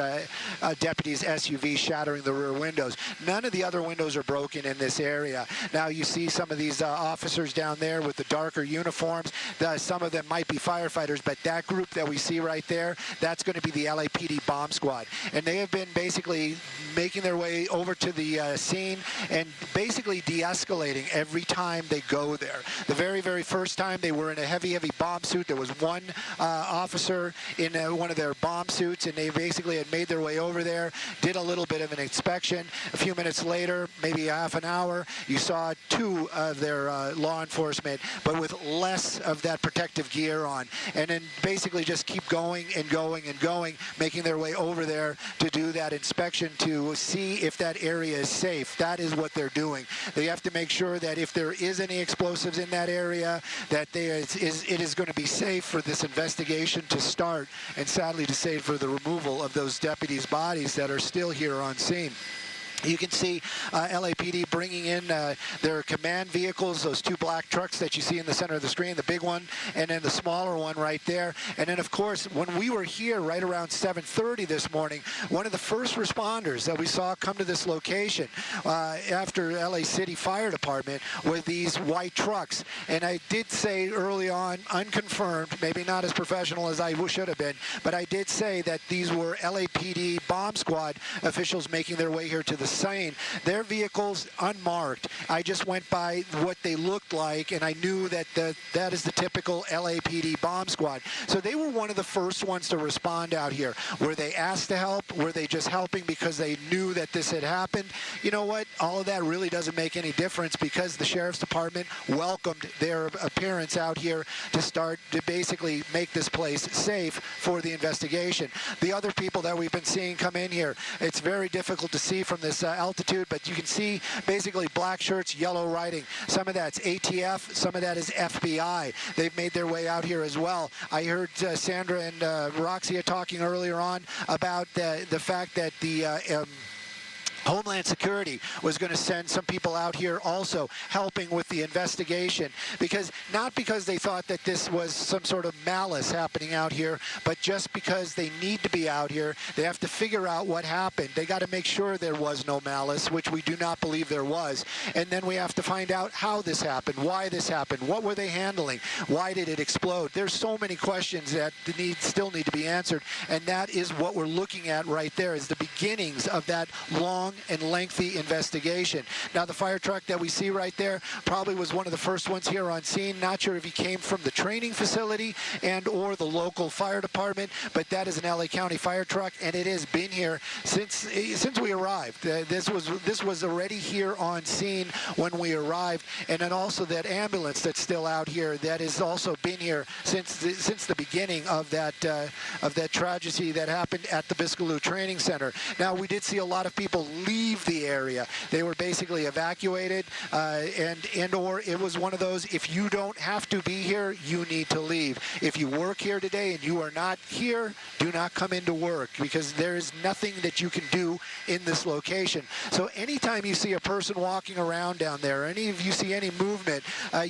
deputy's SUV, shattering the rear windows. None of the other windows are broken in this area. Now you see some of these officers down there with the darker uniforms. Some of them might be firefighters, but that group that we see right there, that's going to be the LAPD bomb squad. And they have been basically making their way over to the scene and basically de-escalating every time they go there. The very, very first time they were in a heavy, heavy bomb suit. There was one officer in one of their bomb suits, and they basically had made their way over there, did a little bit of an inspection. A few minutes later, maybe half an hour, you saw 2 of their law enforcement, but with less of that protective gear on. And then basically just keep going and going and going, making their way over there to do that inspection to see if that area is safe. That is what they're doing. They have to make sure that if there is any explosives in that area, that it is going to be safe for this investigation to start, and sadly to say for the removal of those deputies' bodies that are still here on scene. You can see LAPD bringing in their command vehicles, those 2 black trucks that you see in the center of the screen, the big one, and then the smaller one right there. And then, of course, when we were here right around 7:30 this morning, one of the first responders that we saw come to this location after LA City Fire Department were these white trucks. And I did say early on, unconfirmed, maybe not as professional as I should have been, but I did say that these were LAPD bomb squad officials making their way here to the scene. Their vehicles unmarked. I just went by what they looked like, and I knew that that is the typical LAPD bomb squad. So they were one of the first ones to respond out here. Were they asked to help? Were they just helping because they knew that this had happened? You know what? All of that really doesn't make any difference because the Sheriff's Department welcomed their appearance out here to start to basically make this place safe for the investigation. The other people that we've been seeing come in here, it's very difficult to see from this altitude, but you can see basically black shirts, yellow writing. Some of that's ATF, some of that is FBI. They've made their way out here as well. I heard Sandra and Roxia talking earlier on about the fact that the Homeland Security was going to send some people out here also helping with the investigation, not because they thought that this was some sort of malice happening out here, but just because they need to be out here. They have to figure out what happened. They got to make sure there was no malice, which we do not believe there was. And then we have to find out how this happened, why this happened, what were they handling, why did it explode. There's so many questions that still need to be answered, and that is what we're looking at right there, is the beginnings of that long and lengthy investigation. Now, the fire truck that we see right there probably was one of the first ones here on scene. Not sure if he came from the training facility and or the local fire department, but that is an LA County fire truck, and it has been here since we arrived. This was already here on scene when we arrived, and then also that ambulance that's still out here that has also been here since the beginning of that tragedy that happened at the Biscayne Training Center. Now, we did see a lot of people leave the area. They were basically evacuated, and or it was one of those, if you don't have to be here, you need to leave. If you work here today and you are not here, do not come into work, because there is nothing that you can do in this location. So anytime you see a person walking around down there, any of you see any movement,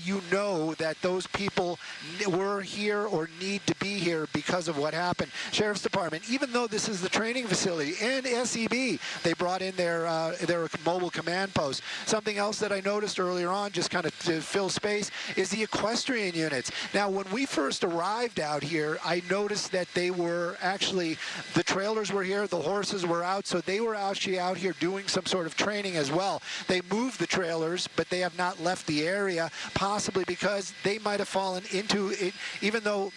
you know that those people were here or need to be here because of what happened. Sheriff's Department, even though this is the training facility, and SEB, they brought in their mobile command post. Something else that I noticed earlier on, just kind of to fill space, is the equestrian units. Now, when we first arrived out here, I noticed that they were actually, the trailers were here, the horses were out, so they were actually out here doing some sort of training as well. They moved the trailers, but they have not left the area, possibly because they might have fallen into it, even though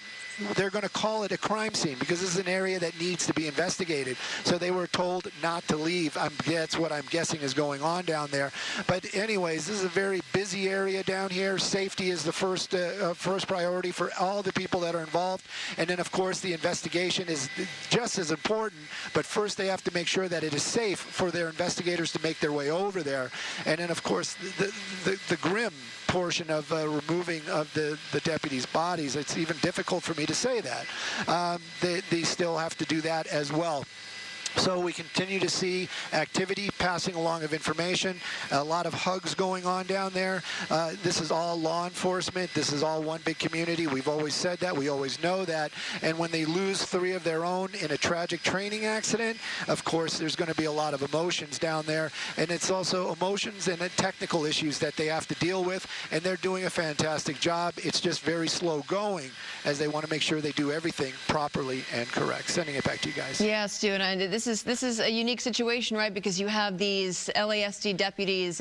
they're going to call it a crime scene because this is an area that needs to be investigated. So they were told not to leave. That's what I'm guessing is going on down there. But anyways, this is a very busy area down here. Safety is the first priority for all the people that are involved. And then, of course, the investigation is just as important. But first, they have to make sure that it is safe for their investigators to make their way over there. And then, of course, the grim portion of removing of the deputies' bodies. It's even difficult for me to say that. They still have to do that as well. So we continue to see activity, passing along of information, a lot of hugs going on down there. This is all law enforcement. This is all one big community. We've always said that. We always know that. And when they lose 3 of their own in a tragic training accident, of course, there's going to be a lot of emotions down there. And it's also emotions and technical issues that they have to deal with. And they're doing a fantastic job. It's just very slow going as they want to make sure they do everything properly and correct. Sending it back to you guys.
Yeah, Stu, and this is a unique situation, right? Because you have these LASD deputies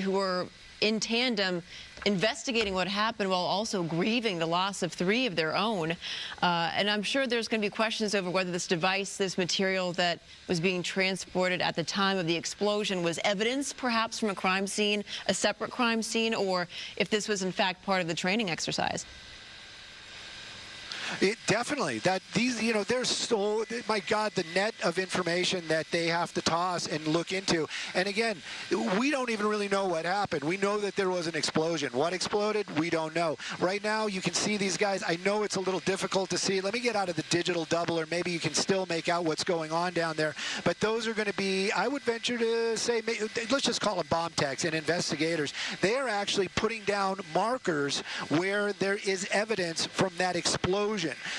who are in tandem investigating what happened while also grieving the loss of 3 of their own. And I'm sure there's going to be questions over whether this device, this material that was being transported at the time of the explosion was evidence perhaps from a crime scene, a separate crime scene, or if this was in fact part of the training exercise.
Definitely. That these, there's so, my God, the net of information that they have to toss and look into. And again, we don't even really know what happened. We know that there was an explosion. What exploded? We don't know. Right now, you can see these guys. I know it's a little difficult to see. Let me get out of the digital double, or maybe you can still make out what's going on down there. But those are going to be, I would venture to say, let's just call them bomb techs and investigators. They are actually putting down markers where there is evidence from that explosion.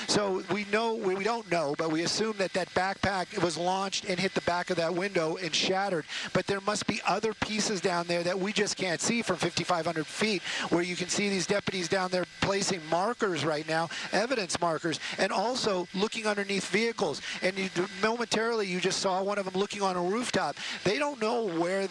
So we don't know, but we assume that backpack was launched and hit the back of that window and shattered. But there must be other pieces down there that we just can't see from 5,500 feet, where you can see these deputies down there placing markers right now, evidence markers, and also looking underneath vehicles. And momentarily, you just saw one of them looking on a rooftop. They don't know where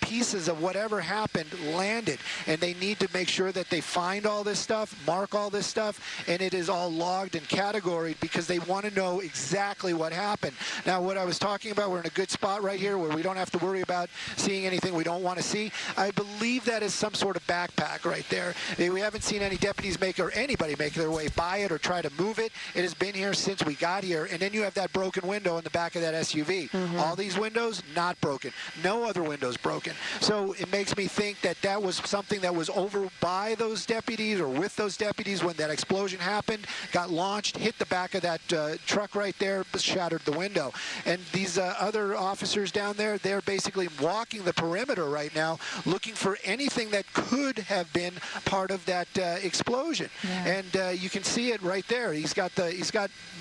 pieces of whatever happened landed, and they need to make sure that they find all this stuff, mark all this stuff, and it is all logged and categorized because they want to know exactly what happened. Now, what I was talking about, we're in a good spot right here where we don't have to worry about seeing anything we don't want to see. I believe that is some sort of backpack right there. We haven't seen any deputies or anybody make their way by it or try to move it. It has been here since we got here. And then you have that broken window in the back of that SUV. Mm-hmm. All these windows, not broken. No other windows broken. So it makes me think that that was something that was over by those deputies or with those deputies when that explosion happened, got launched, hit the back of that truck right there, shattered the window. And these other officers down there, they're basically walking the perimeter right now, looking for anything that could have been part of that explosion. Yeah. And you can see it right there. He's got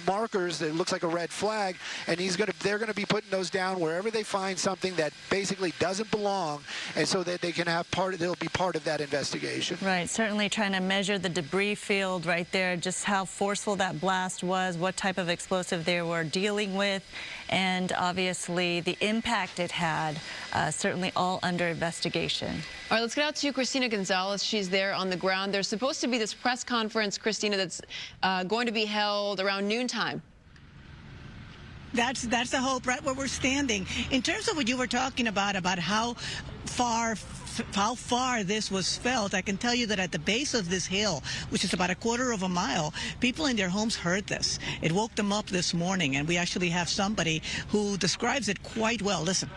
markers that looks like a red flag, and they're gonna be putting those down wherever they find something that basically doesn't belong, and so that they can have they'll be part of that investigation.
Right. Certainly trying to measure the debris field right there, just how forceful that blast was, what type of explosive they were dealing with, and obviously the impact it had, certainly all under investigation.
All right, let's get out to Christina Gonzalez. She's there on the ground. There's supposed to be this press conference, Christina, that's going to be held around noontime.
That's the hope, right where we're standing. In terms of what you were talking about how far this was felt, I can tell you that at the base of this hill, which is about a quarter of a mile, people in their homes heard this. It woke them up this morning, and we actually have somebody who describes it quite well. Listen.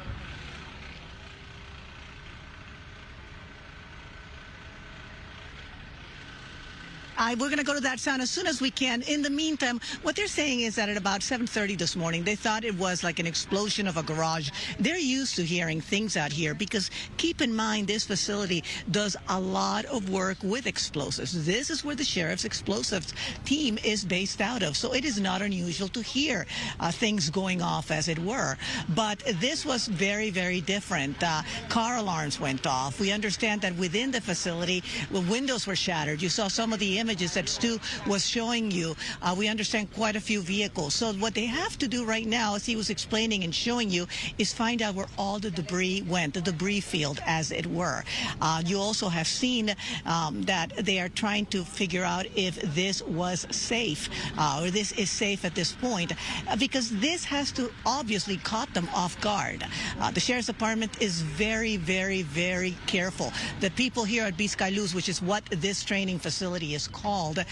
We're going to go to that sound as soon as we can. In the meantime, what they're saying is that at about 7:30 this morning, they thought it was like an explosion of a garage. They're used to hearing things out here because, keep in mind, this facility does a lot of work with explosives. This is where the sheriff's explosives team is based out of. So it is not unusual to hear things going off, as it were. But this was very, very different. Car alarms went off. We understand that within the facility, the windows were shattered. You saw some of the images images that Stu was showing you, we understand quite a few vehicles. So what they have to do right now, as he was explaining and showing you, is find out where all the debris went, the debris field, as it were. You also have seen that they are trying to figure out if this was safe, or this is safe at this point, because this has to obviously caught them off guard. The Sheriff's Department is very, very, very careful. The people here at Biscay Luz, which is what this training facility is called,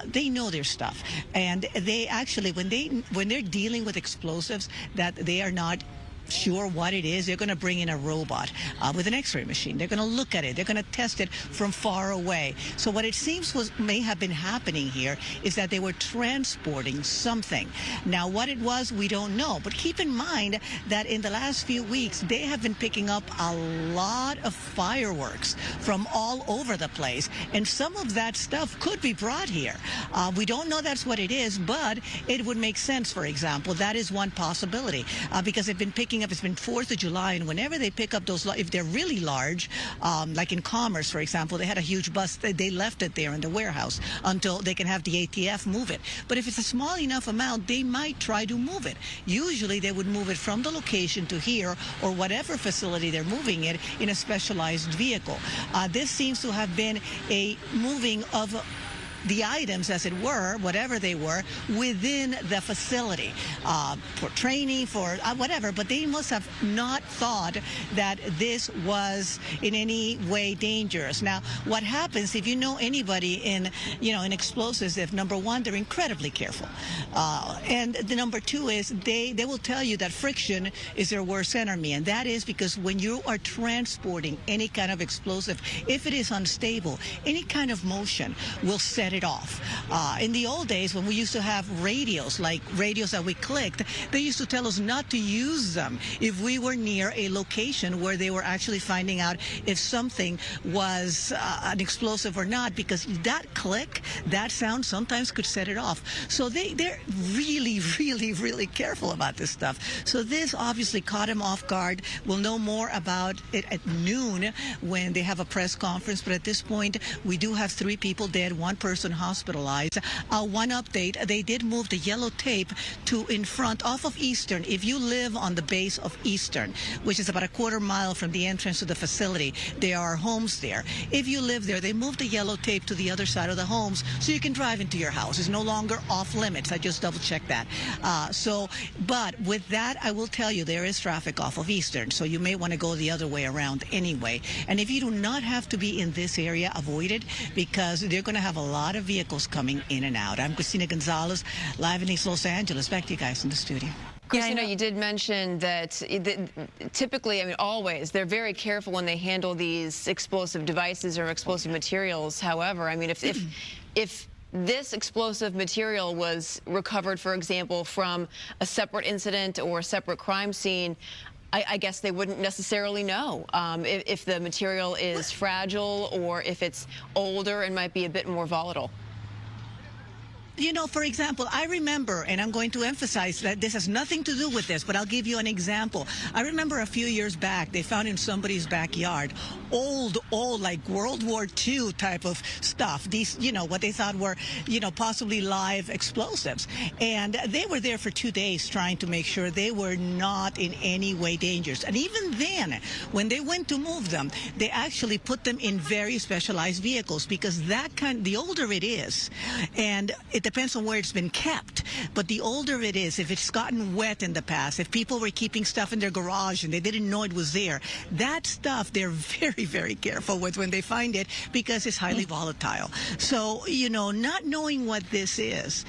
they know their stuff. And they actually, when they're dealing with explosives that they are not sure what it is, they're going to bring in a robot with an x-ray machine. They're going to look at it. They're going to test it from far away. So what it seems may have been happening here is that they were transporting something. Now, what it was, we don't know. But keep in mind that in the last few weeks, they have been picking up a lot of fireworks from all over the place. And some of that stuff could be brought here. We don't know that's what it is, but it would make sense, for example. That is one possibility because they've been picking up, it's been 4th of July, and whenever they pick up those, if they're really large, like in Commerce, for example, they had a huge bus, they left it there in the warehouse until they can have the ATF move it. But if it's a small enough amount, they might try to move it. Usually they would move it from the location to here or whatever facility they're moving it in a specialized vehicle. This seems to have been a moving of the items, as it were, whatever they were, within the facility for training, for whatever. But they must have not thought that this was in any way dangerous. Now, what happens if you know anybody in explosives? If number one, they're incredibly careful, and the number two is they will tell you that friction is their worst enemy, and that is because when you are transporting any kind of explosive, if it is unstable, any kind of motion will set it off. In the old days, when we used to have radios, like radios that we clicked, they used to tell us not to use them if we were near a location where they were actually finding out if something was an explosive or not, because that click, that sound sometimes could set it off. So they're really, really, really careful about this stuff. So this obviously caught him off guard. We'll know more about it at noon when they have a press conference, but at this point, we do have 3 people dead, 1 person hospitalized. One update, they did move the yellow tape to in front off of Eastern. If you live on the base of Eastern, which is about a quarter mile from the entrance to the facility, there are homes there. If you live there, they moved the yellow tape to the other side of the homes so you can drive into your house. It's no longer off limits. I just double checked that. But with that, I will tell you there is traffic off of Eastern, so you may want to go the other way around anyway. And if you do not have to be in this area, avoid it, because they're going to have a lot of vehicles coming in and out. I'm Christina Gonzalez, live in East Los Angeles. Back to you guys in the studio.
Christina, you did mention that typically, I mean, always, they're very careful when they handle these explosive devices or explosive materials. However, I mean, if this explosive material was recovered, for example, from a separate incident or a separate crime scene, I guess they wouldn't necessarily know if the material is fragile or if it's older and might be a bit more volatile.
You know, for example, I remember, and I'm going to emphasize that this has nothing to do with this, but I'll give you an example. I remember a few years back, they found in somebody's backyard old, like World War II type of stuff. These, what they thought were, possibly live explosives. And they were there for 2 days trying to make sure they were not in any way dangerous. And even then, when they went to move them, they actually put them in very specialized vehicles, because the older it is, and it depends on where it's been kept, but the older it is, if it's gotten wet in the past, if people were keeping stuff in their garage and they didn't know it was there, that stuff they're very, very careful with when they find it, because it's highly volatile. So, not knowing what this is,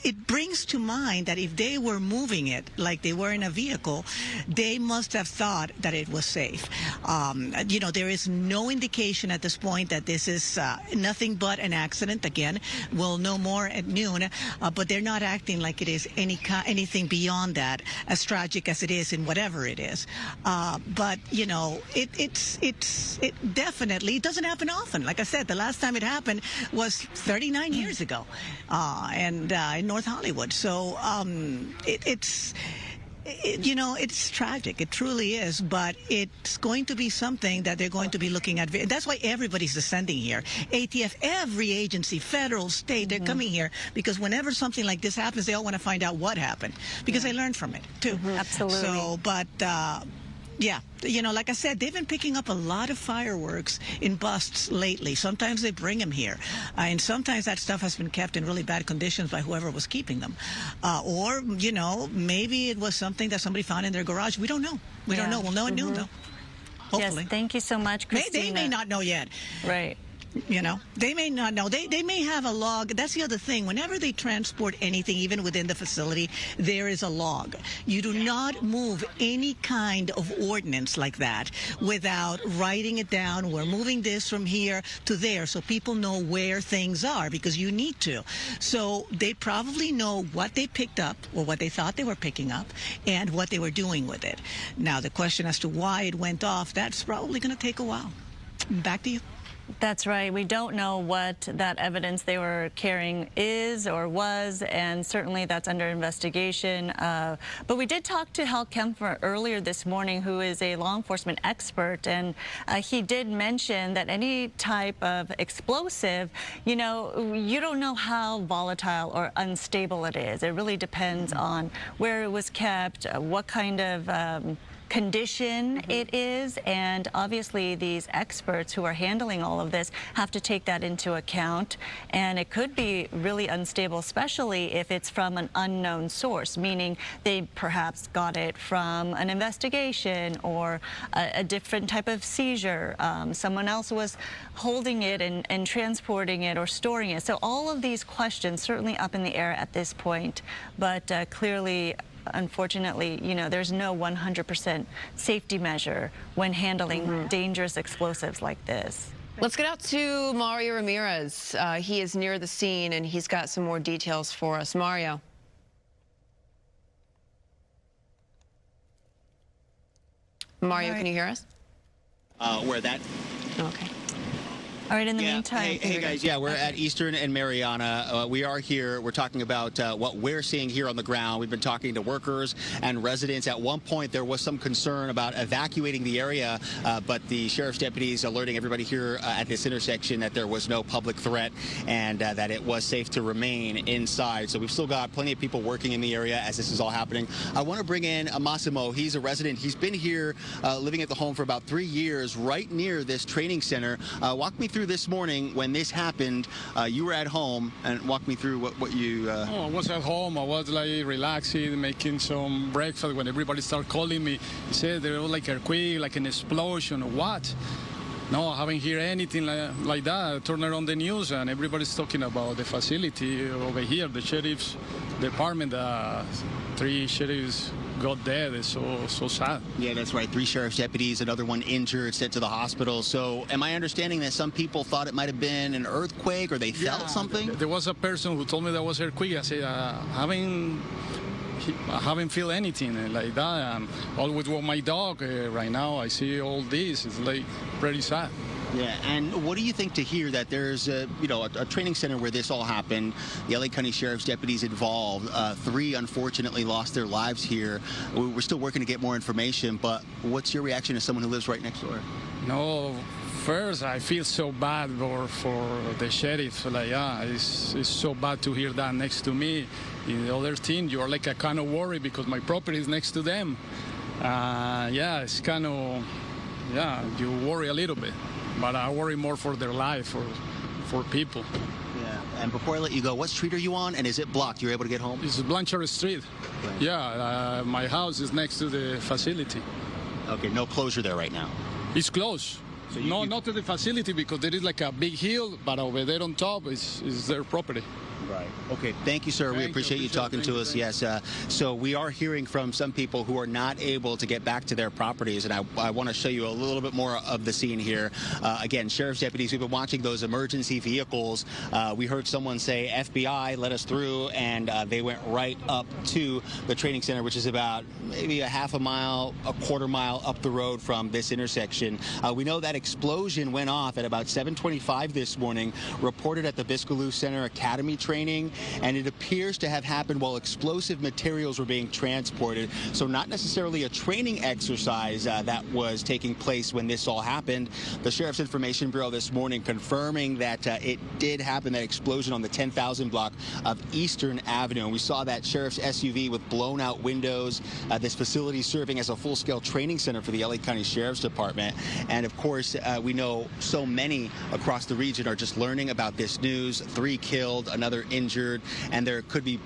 it brings to mind that if they were moving it like they were in a vehicle, they must have thought that it was safe. There is no indication at this point that this is nothing but an accident. Again, we'll know more at noon, but they're not acting like it is anything beyond that, as tragic as it is in whatever it is. But it definitely doesn't happen often. Like I said, the last time it happened was 39 years ago, and in North Hollywood. So You know, it's tragic. It truly is. But it's going to be something that they're going to be looking at. That's why everybody's descending here. ATF, every agency, federal, state, they're coming here because whenever something like this happens, they all want to find out what happened because they learned from it, too.
Absolutely.
So, but... yeah, you know, like I said, they've been picking up a lot of fireworks in busts lately. Sometimes they bring them here, and sometimes that stuff has been kept in really bad conditions by whoever was keeping them. Or, you know, maybe it was something that somebody found in their garage. We don't know. We don't know. We'll know at noon, though. Hopefully.
Yes, thank you so much, Christina.
They may not know yet.
Right.
You know, they may not know. They may have a log. That's the other thing. Whenever they transport anything, even within the facility, there is a log. You do not move any kind of ordinance like that without writing it down. We're moving this from here to there so people know where things are because you need to. So they probably know what they picked up or what they thought they were picking up and what they were doing with it. Now, the question as to why it went off, that's probably going to take a while. Back to you.
That's right. We don't know what that evidence they were carrying is or was, and certainly that's under investigation. But we did talk to Hal Kempfer earlier this morning, who is a law enforcement expert, and he did mention that any type of explosive, you know, you don't know how volatile or unstable it is. It really depends on where it was kept, what kind of condition it is, and obviously these experts who are handling all of this have to take that into account, and it could be really unstable, especially if it's from an unknown source, meaning they perhaps got it from an investigation or a different type of seizure. Someone else was holding it and transporting it or storing it. So all of these questions certainly up in the air at this point, but clearly, unfortunately, you know, there's no 100% safety measure when handling dangerous explosives like this.
Let's get out to Mario Ramirez. He is near the scene, and he's got some more details for us. Mario. Mario, can you hear us?
Where that?
Okay.
All right, in the meantime.
Hey guys, yeah, we're at Eastern and Mariana. We are here. We're talking about what we're seeing here on the ground. We've been talking to workers and residents. At one point, there was some concern about evacuating the area, but the sheriff's deputies alerting everybody here at this intersection that there was no public threat and that it was safe to remain inside. So we've still got plenty of people working in the area as this is all happening. I want to bring in Massimo. He's a resident. He's been here living at the home for about 3 years, right near this training center. Walk me through this morning when this happened. You were at home, and walk me through what you...
Oh, I was at home. I was like relaxing, making some breakfast when everybody started calling me. He said there was like an earthquake, like an explosion. What? No, I haven't heard anything like that. I turned on the news and everybody's talking about the facility over here, the sheriff's department. 3 sheriffs got dead. It's so sad.
Yeah, that's right. 3 sheriff's deputies, another one injured, sent to the hospital. So am I understanding that some people thought it might have been an earthquake or they felt something?
There was a person who told me there was an earthquake. I said, I haven't feel anything like that. All with my dog right now, I see all this. It's like pretty sad.
Yeah, and what do you think to hear that there's a training center where this all happened, the LA County Sheriff's deputies involved, 3 unfortunately lost their lives here. We're still working to get more information, but what's your reaction as someone who lives right next door?
No, first I feel so bad for the sheriff. Like, yeah, it's so bad to hear that next to me. The other thing, you're like a kind of worried because my property is next to them. Yeah, it's kind of, yeah, you worry a little bit. But I worry more for their life, for people.
Yeah, and before I let you go, what street are you on, and is it blocked? You're able to get home?
It's Blanchard Street. Right. Yeah, my house is next to the facility.
Okay, no closure there right now?
It's closed. So not to the facility because there is like a big hill, but over there on top is their property.
Right. Okay. Thank you, sir. We appreciate you talking to us. Yes. So we are hearing from some people who are not able to get back to their properties, and I want to show you a little bit more of the scene here. Again, sheriff's deputies, we've been watching those emergency vehicles. We heard someone say, FBI, let us through, and they went right up to the training center, which is about maybe a half a mile, a quarter mile up the road from this intersection. We know that explosion went off at about 7:25 this morning, reported at the Biscaloo Center Academy training, and it appears to have happened while explosive materials were being transported. So not necessarily a training exercise that was taking place when this all happened. The Sheriff's Information Bureau this morning confirming that it did happen, that explosion on the 10,000 block of Eastern Avenue. And we saw that sheriff's SUV with blown out windows. This facility serving as a full-scale training center for the LA County Sheriff's Department. And of course, we know so many across the region are just learning about this news. 3 killed, another injured, and there could be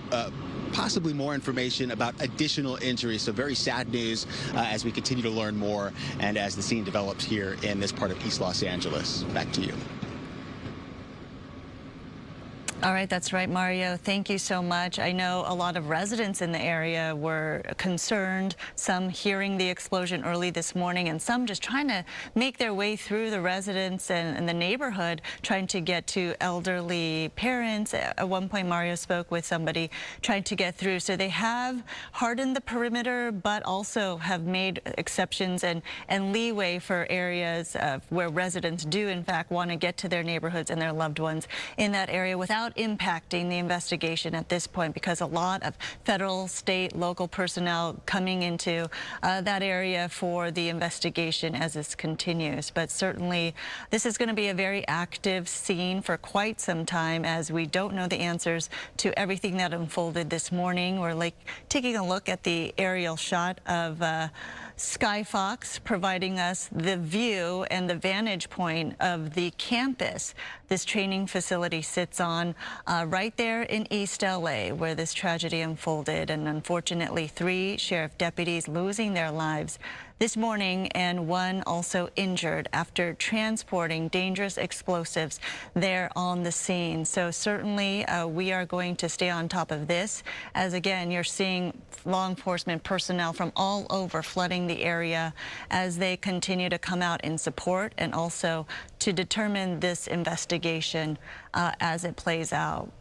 possibly more information about additional injuries. So very sad news as we continue to learn more and as the scene develops here in this part of East Los Angeles. Back to you.
All right, that's right, Mario. Thank you so much. I know a lot of residents in the area were concerned, some hearing the explosion early this morning, and some just trying to make their way through the residents and the neighborhood, trying to get to elderly parents. At one point, Mario spoke with somebody trying to get through. So they have hardened the perimeter, but also have made exceptions and leeway for areas where residents do, in fact, want to get to their neighborhoods and their loved ones in that area without impacting the investigation at this point, because a lot of federal, state, local personnel coming into that area for the investigation as this continues. But certainly this is going to be a very active scene for quite some time, as we don't know the answers to everything that unfolded this morning. We're taking a look at the aerial shot of Skyfox, providing us the view and the vantage point of the campus this training facility sits on, right there in East LA, where this tragedy unfolded. And unfortunately, 3 sheriff deputies losing their lives this morning, and 1 also injured after transporting dangerous explosives there on the scene. So certainly we are going to stay on top of this, as again, you're seeing law enforcement personnel from all over flooding the area as they continue to come out in support and also to determine this investigation as it plays out.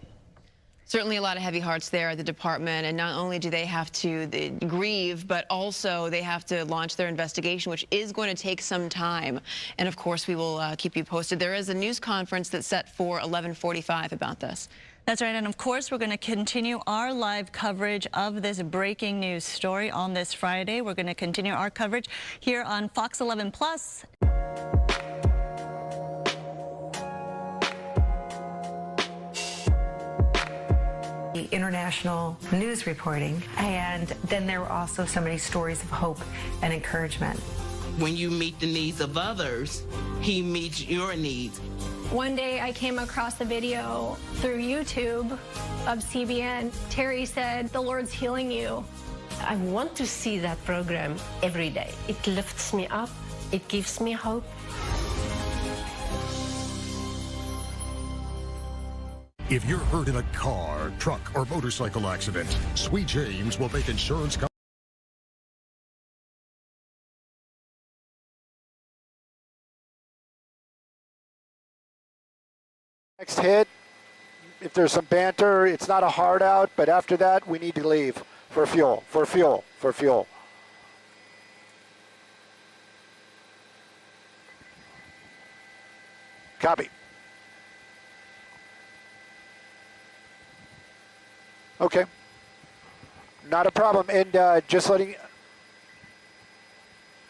Certainly a lot of heavy hearts there at the department, and not only do they have to grieve, but also they have to launch their investigation, which is going to take some time. And of course, we will keep you posted. There is a news conference that's set for 11:45 about this.
That's right, and of course, we're going to continue our live coverage of this breaking news story on this Friday. We're going to continue our coverage here on Fox 11 Plus.
International news reporting, and then there were also so many stories of hope and encouragement.
When you meet the needs of others, he meets your needs.
One day I came across a video through YouTube of CBN. Terry said, "The Lord's healing you."
I want to see that program every day. It lifts me up. It gives me hope.
If you're hurt in a car, truck, or motorcycle accident, Sweet James will make insurance cover.
Next hit, if there's some banter, it's not a hard out, but after that, we need to leave for fuel, for fuel, for fuel. Copy. Okay. Not a problem. And just letting...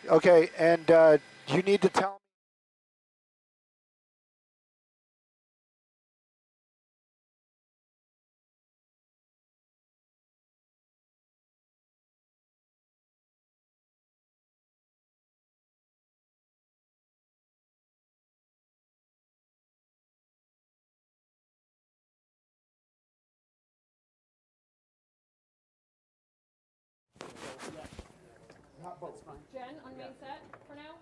Okay, and you need to tell me...
Jen, on main set for now?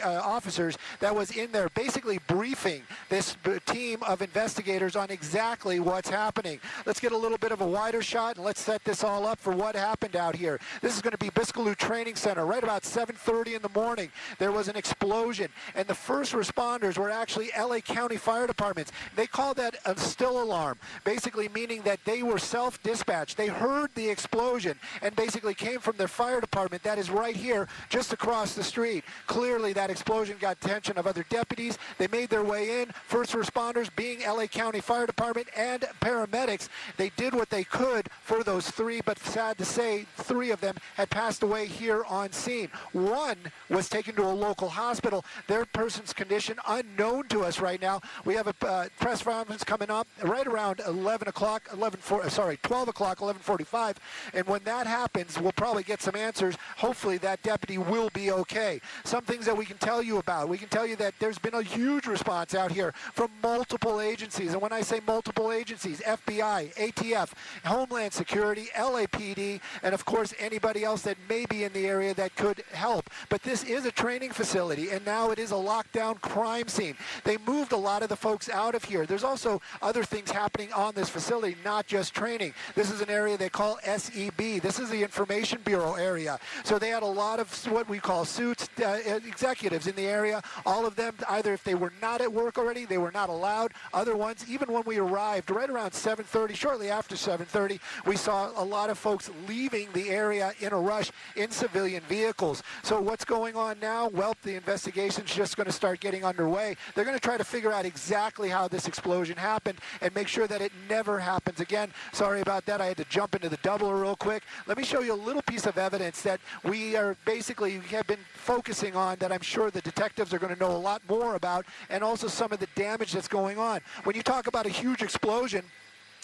officers that was in there basically briefing this team of investigators on exactly what's happening. Let's get a little bit of a wider shot and let's set this all up for what happened out here. This is going to be Biscaloo Training Center. Right about 7:30 in the morning, there was an explosion, and the first responders were actually LA County Fire Departments. They called that a still alarm, basically meaning that they were self-dispatched. They heard the explosion and basically came from their fire department that is right here just across the street. Clearly that explosion got attention of other deputies. They made their way in. First responders, being LA County Fire Department and paramedics, they did what they could for those three, but sad to say, three of them had passed away here on scene. One was taken to a local hospital. Their person's condition unknown to us right now. We have a press conference coming up right around 12 o'clock, 11:45, and when that happens, we'll probably get some answers. Hopefully that deputy will be okay. Some things that we can tell you about. We can tell you that there's been a huge response out here from multiple agencies, and when I say multiple agencies, FBI, ATF, Homeland Security, LAPD, and of course anybody else that may be in the area that could help. But this is a training facility, and now it is a lockdown crime scene. They moved a lot of the folks out of here. There's also other things happening on this facility, not just training. This is an area they call SEB. This is the Information Bureau area. So they had a lot of what we call suits, executives in the area. All of them, either if they were not at work already, they were not allowed. Other ones, even when we arrived right around 7:30, shortly after 7:30, we saw a lot of folks leaving the area in a rush in civilian vehicles. So what's going on now? Well, the investigation's just going to start getting underway. They're going to try to figure out exactly how this explosion happened and make sure that it never happens again. Sorry about that. I had to jump into the doubler real quick. Let me show you a little piece of evidence that we have been focusing on, that I'm sure the detectives are going to know a lot more about, and also some of the damage that's going on. When you talk about a huge explosion,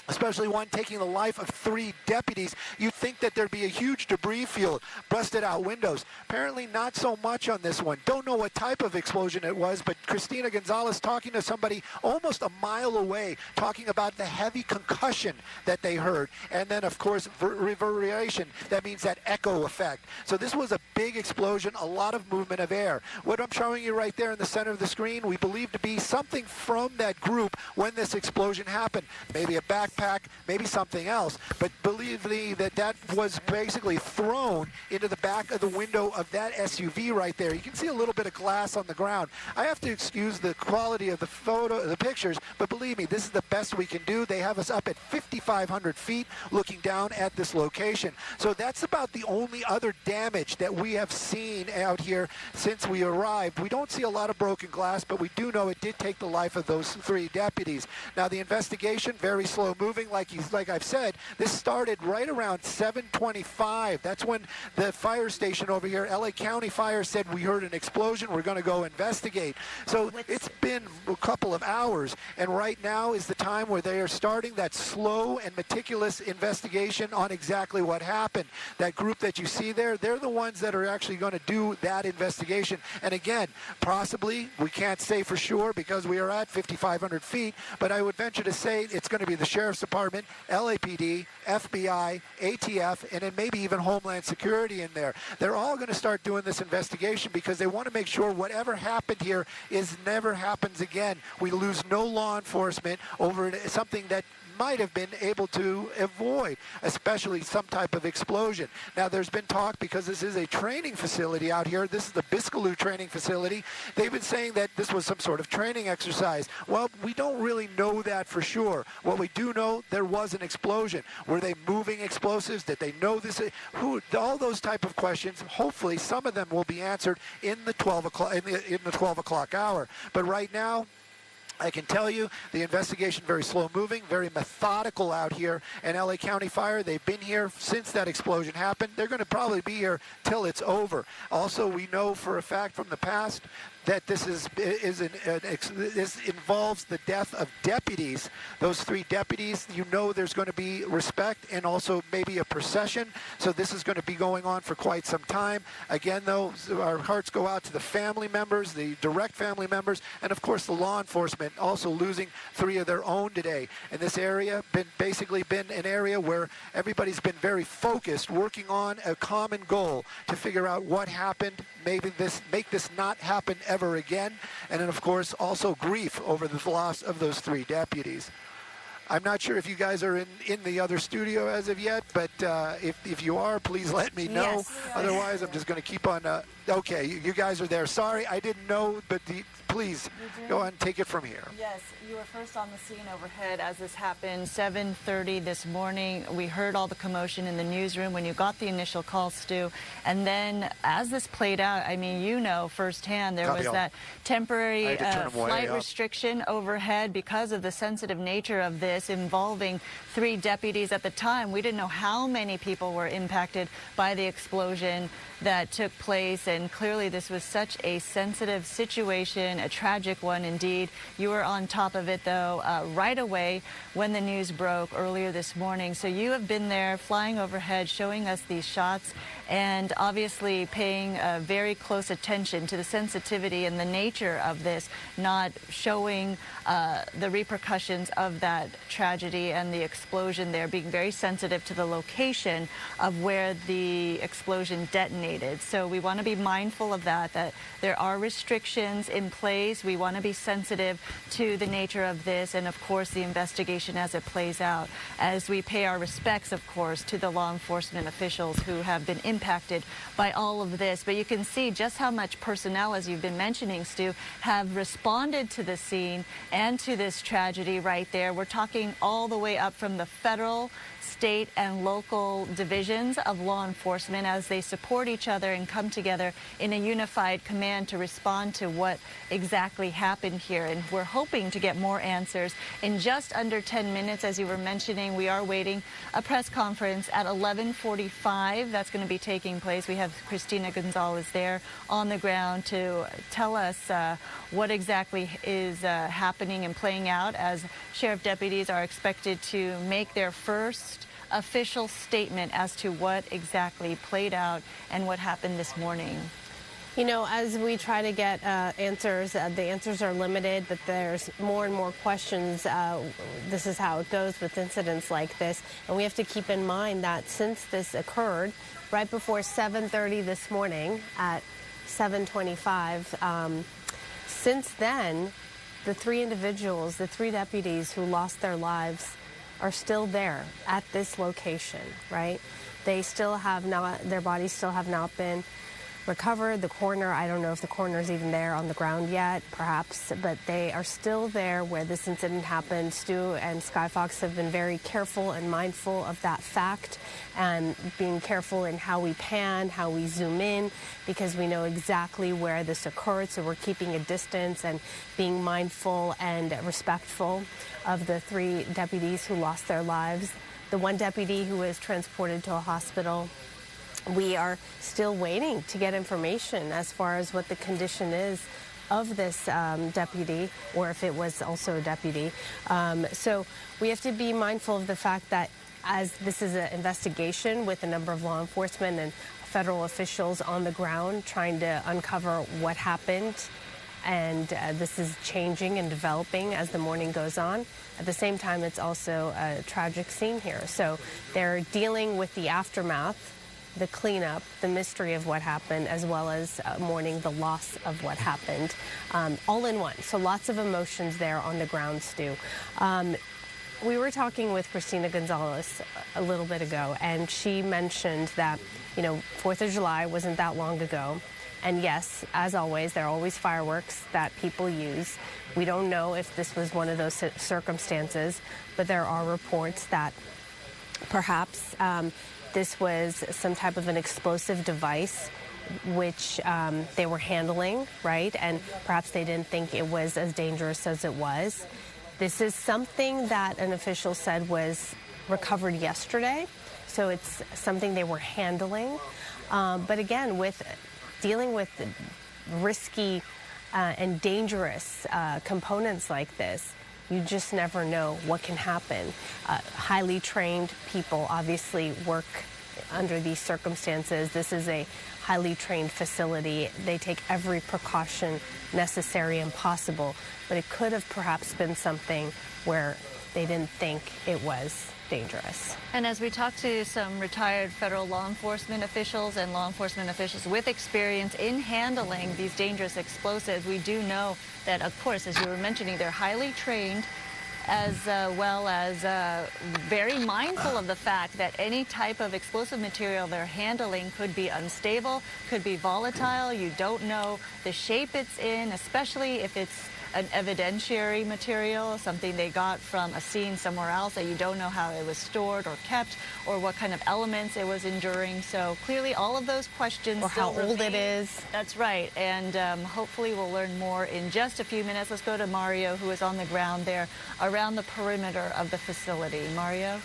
especially one taking the life of 3 deputies, you'd think that there'd be a huge debris field, busted out windows. Apparently not so much on this one. Don't know what type of explosion it was, but Christina Gonzalez talking to somebody almost a mile away, talking about the heavy concussion that they heard. And then, of course, reverberation. That means that echo effect. So this was a big explosion, a lot of movement of air. What I'm showing you right there in the center of the screen, we believe to be something from that group when this explosion happened. Maybe a backpack, maybe something else, but believe me that was basically thrown into the back of the window of that SUV right there. You can see a little bit of glass on the ground. I have to excuse the quality of the pictures, but believe me, this is the best we can do. They have us up at 5,500 feet looking down at this location. So that's about the only other damage that we have seen out here since we arrived. We don't see a lot of broken glass, but we do know it did take the life of those 3 deputies. Now the investigation, very slow moving. Like I've said, this started right around 7:25. That's when the fire station over here, LA County Fire, said we heard an explosion. We're going to go investigate. So it's been a couple of hours, and right now is the time where they are starting that slow and meticulous investigation on exactly what happened. That group that you see there, they're the ones that are actually going to do that investigation. And again, possibly, we can't say for sure because we are at 5,500 feet, but I would venture to say it's going to be the Sheriff's Department, LAPD, FBI, ATF, and then maybe even Homeland Security in there. They're all going to start doing this investigation because they want to make sure whatever happened here never happens again. We lose no law enforcement over something that might have been able to avoid, especially some type of explosion. Now, there's been talk, because this is a training facility out here, this is the Biscaloo training facility, they've been saying that this was some sort of training exercise. Well, we don't really know that for sure. What we do know, there was an explosion. Were they moving explosives? Did they know this? All those type of questions, hopefully some of them will be answered in the 12 o'clock hour. But right now, I can tell you the investigation very slow moving, very methodical out here. And LA County Fire, they've been here since that explosion happened. They're going to probably be here till it's over. Also, we know for a fact from the past that this involves the death of deputies. Those 3 deputies, you know there's going to be respect and also maybe a procession. So this is going to be going on for quite some time. Again, though, our hearts go out to the family members, the direct family members, and of course the law enforcement also losing 3 of their own today. And this area basically been an area where everybody's been very focused, working on a common goal to figure out what happened, make this not happen ever again. And then, of course, also grief over the loss of those 3 deputies. I'm not sure if you guys are in the other studio as of yet, but if you are, please let me know.
Yes.
Otherwise, I'm just going to keep on. Okay, you guys are there. Sorry, I didn't know, but please go on and take it from here.
Yes, you were first on the scene overhead as this happened, 7:30 this morning. We heard all the commotion in the newsroom when you got the initial call, Stu. And then as this played out, I mean, you know firsthand, there was that temporary flight restriction overhead because of the sensitive nature of this involving 3 deputies at the time. We didn't know how many people were impacted by the explosion that took place, and clearly this was such a sensitive situation, a tragic one indeed. You were on top of it, though, right away when the news broke earlier this morning. So you have been there flying overhead, showing us these shots, and obviously paying very close attention to the sensitivity and the nature of this, not showing the repercussions of that tragedy and the explosion there, being very sensitive to the location of where the explosion detonated. So we want to be mindful of that there are restrictions in place. We want to be sensitive to the nature of this and, of course, the investigation as it plays out, as we pay our respects, of course, to the law enforcement officials who have been impacted by all of this. But you can see just how much personnel, as you've been mentioning, Stu, have responded to the scene and to this tragedy right there. We're talking all the way up from the federal, state, and local divisions of law enforcement as they support each other and come together in a unified command to respond to what exactly happened here. And we're hoping to get more answers in just under 10 minutes. As you were mentioning, we are waiting a press conference at 11:45. That's going to be taking place. We have Christina Gonzalez there on the ground to tell us what exactly is happening and playing out, as sheriff deputies are expected to make their first official statement as to what exactly played out and what happened this morning.
You know, as we try to get answers, the answers are limited, but there's more and more questions. This is how it goes with incidents like this. And we have to keep in mind that since this occurred right before 7:30 this morning at 7:25, since then, the 3 individuals, the 3 deputies who lost their lives are still there at this location, right? They still have not, their bodies still have not been recovered. The coroner, I don't know if the coroner's even there on the ground yet, perhaps, but they are still there where this incident happened. Stu and Skyfox have been very careful and mindful of that fact, and being careful in how we pan, how we zoom in, because we know exactly where this occurred. So we're keeping a distance and being mindful and respectful of the 3 deputies who lost their lives. The 1 deputy who was transported to a hospital, we are still waiting to get information as far as what the condition is of this deputy, or if it was also a deputy. So we have to be mindful of the fact that as this is an investigation with a number of law enforcement and federal officials on the ground trying to uncover what happened, and this is changing and developing as the morning goes on. At the same time, it's also a tragic scene here. So they're dealing with the aftermath, the cleanup, the mystery of what happened, as well as mourning the loss of what happened, all in one. So lots of emotions there on the ground, Stu. We were talking with Christina Gonzalez a little bit ago, and she mentioned that, you know, 4th of July wasn't that long ago. And yes, as always, there are always fireworks that people use. We don't know if this was one of those circumstances, but there are reports that perhaps this was some type of an explosive device which they were handling, right? And perhaps they didn't think it was as dangerous as it was. This is something that an official said was recovered yesterday, so it's something they were handling. But again, with dealing with risky and dangerous components like this, you just never know what can happen. Highly trained people obviously work under these circumstances. This is a highly trained facility. They take every precaution necessary and possible, but it could have perhaps been something where they didn't think it was dangerous.
And as we talk to some retired federal law enforcement officials and law enforcement officials with experience in handling these dangerous explosives, we do know that, of course, as you were mentioning, they're highly trained, as well as very mindful of the fact that any type of explosive material they're handling could be unstable, could be volatile. You don't know the shape it's in, especially if it's an evidentiary material, something they got from a scene somewhere else that you don't know how it was stored or kept, or what kind of elements it was enduring. So clearly all of those questions,
or how old it is.
That's right. And hopefully we'll learn more in just a few minutes. Let's go to Mario, who is on the ground there around the perimeter of the facility. Mario?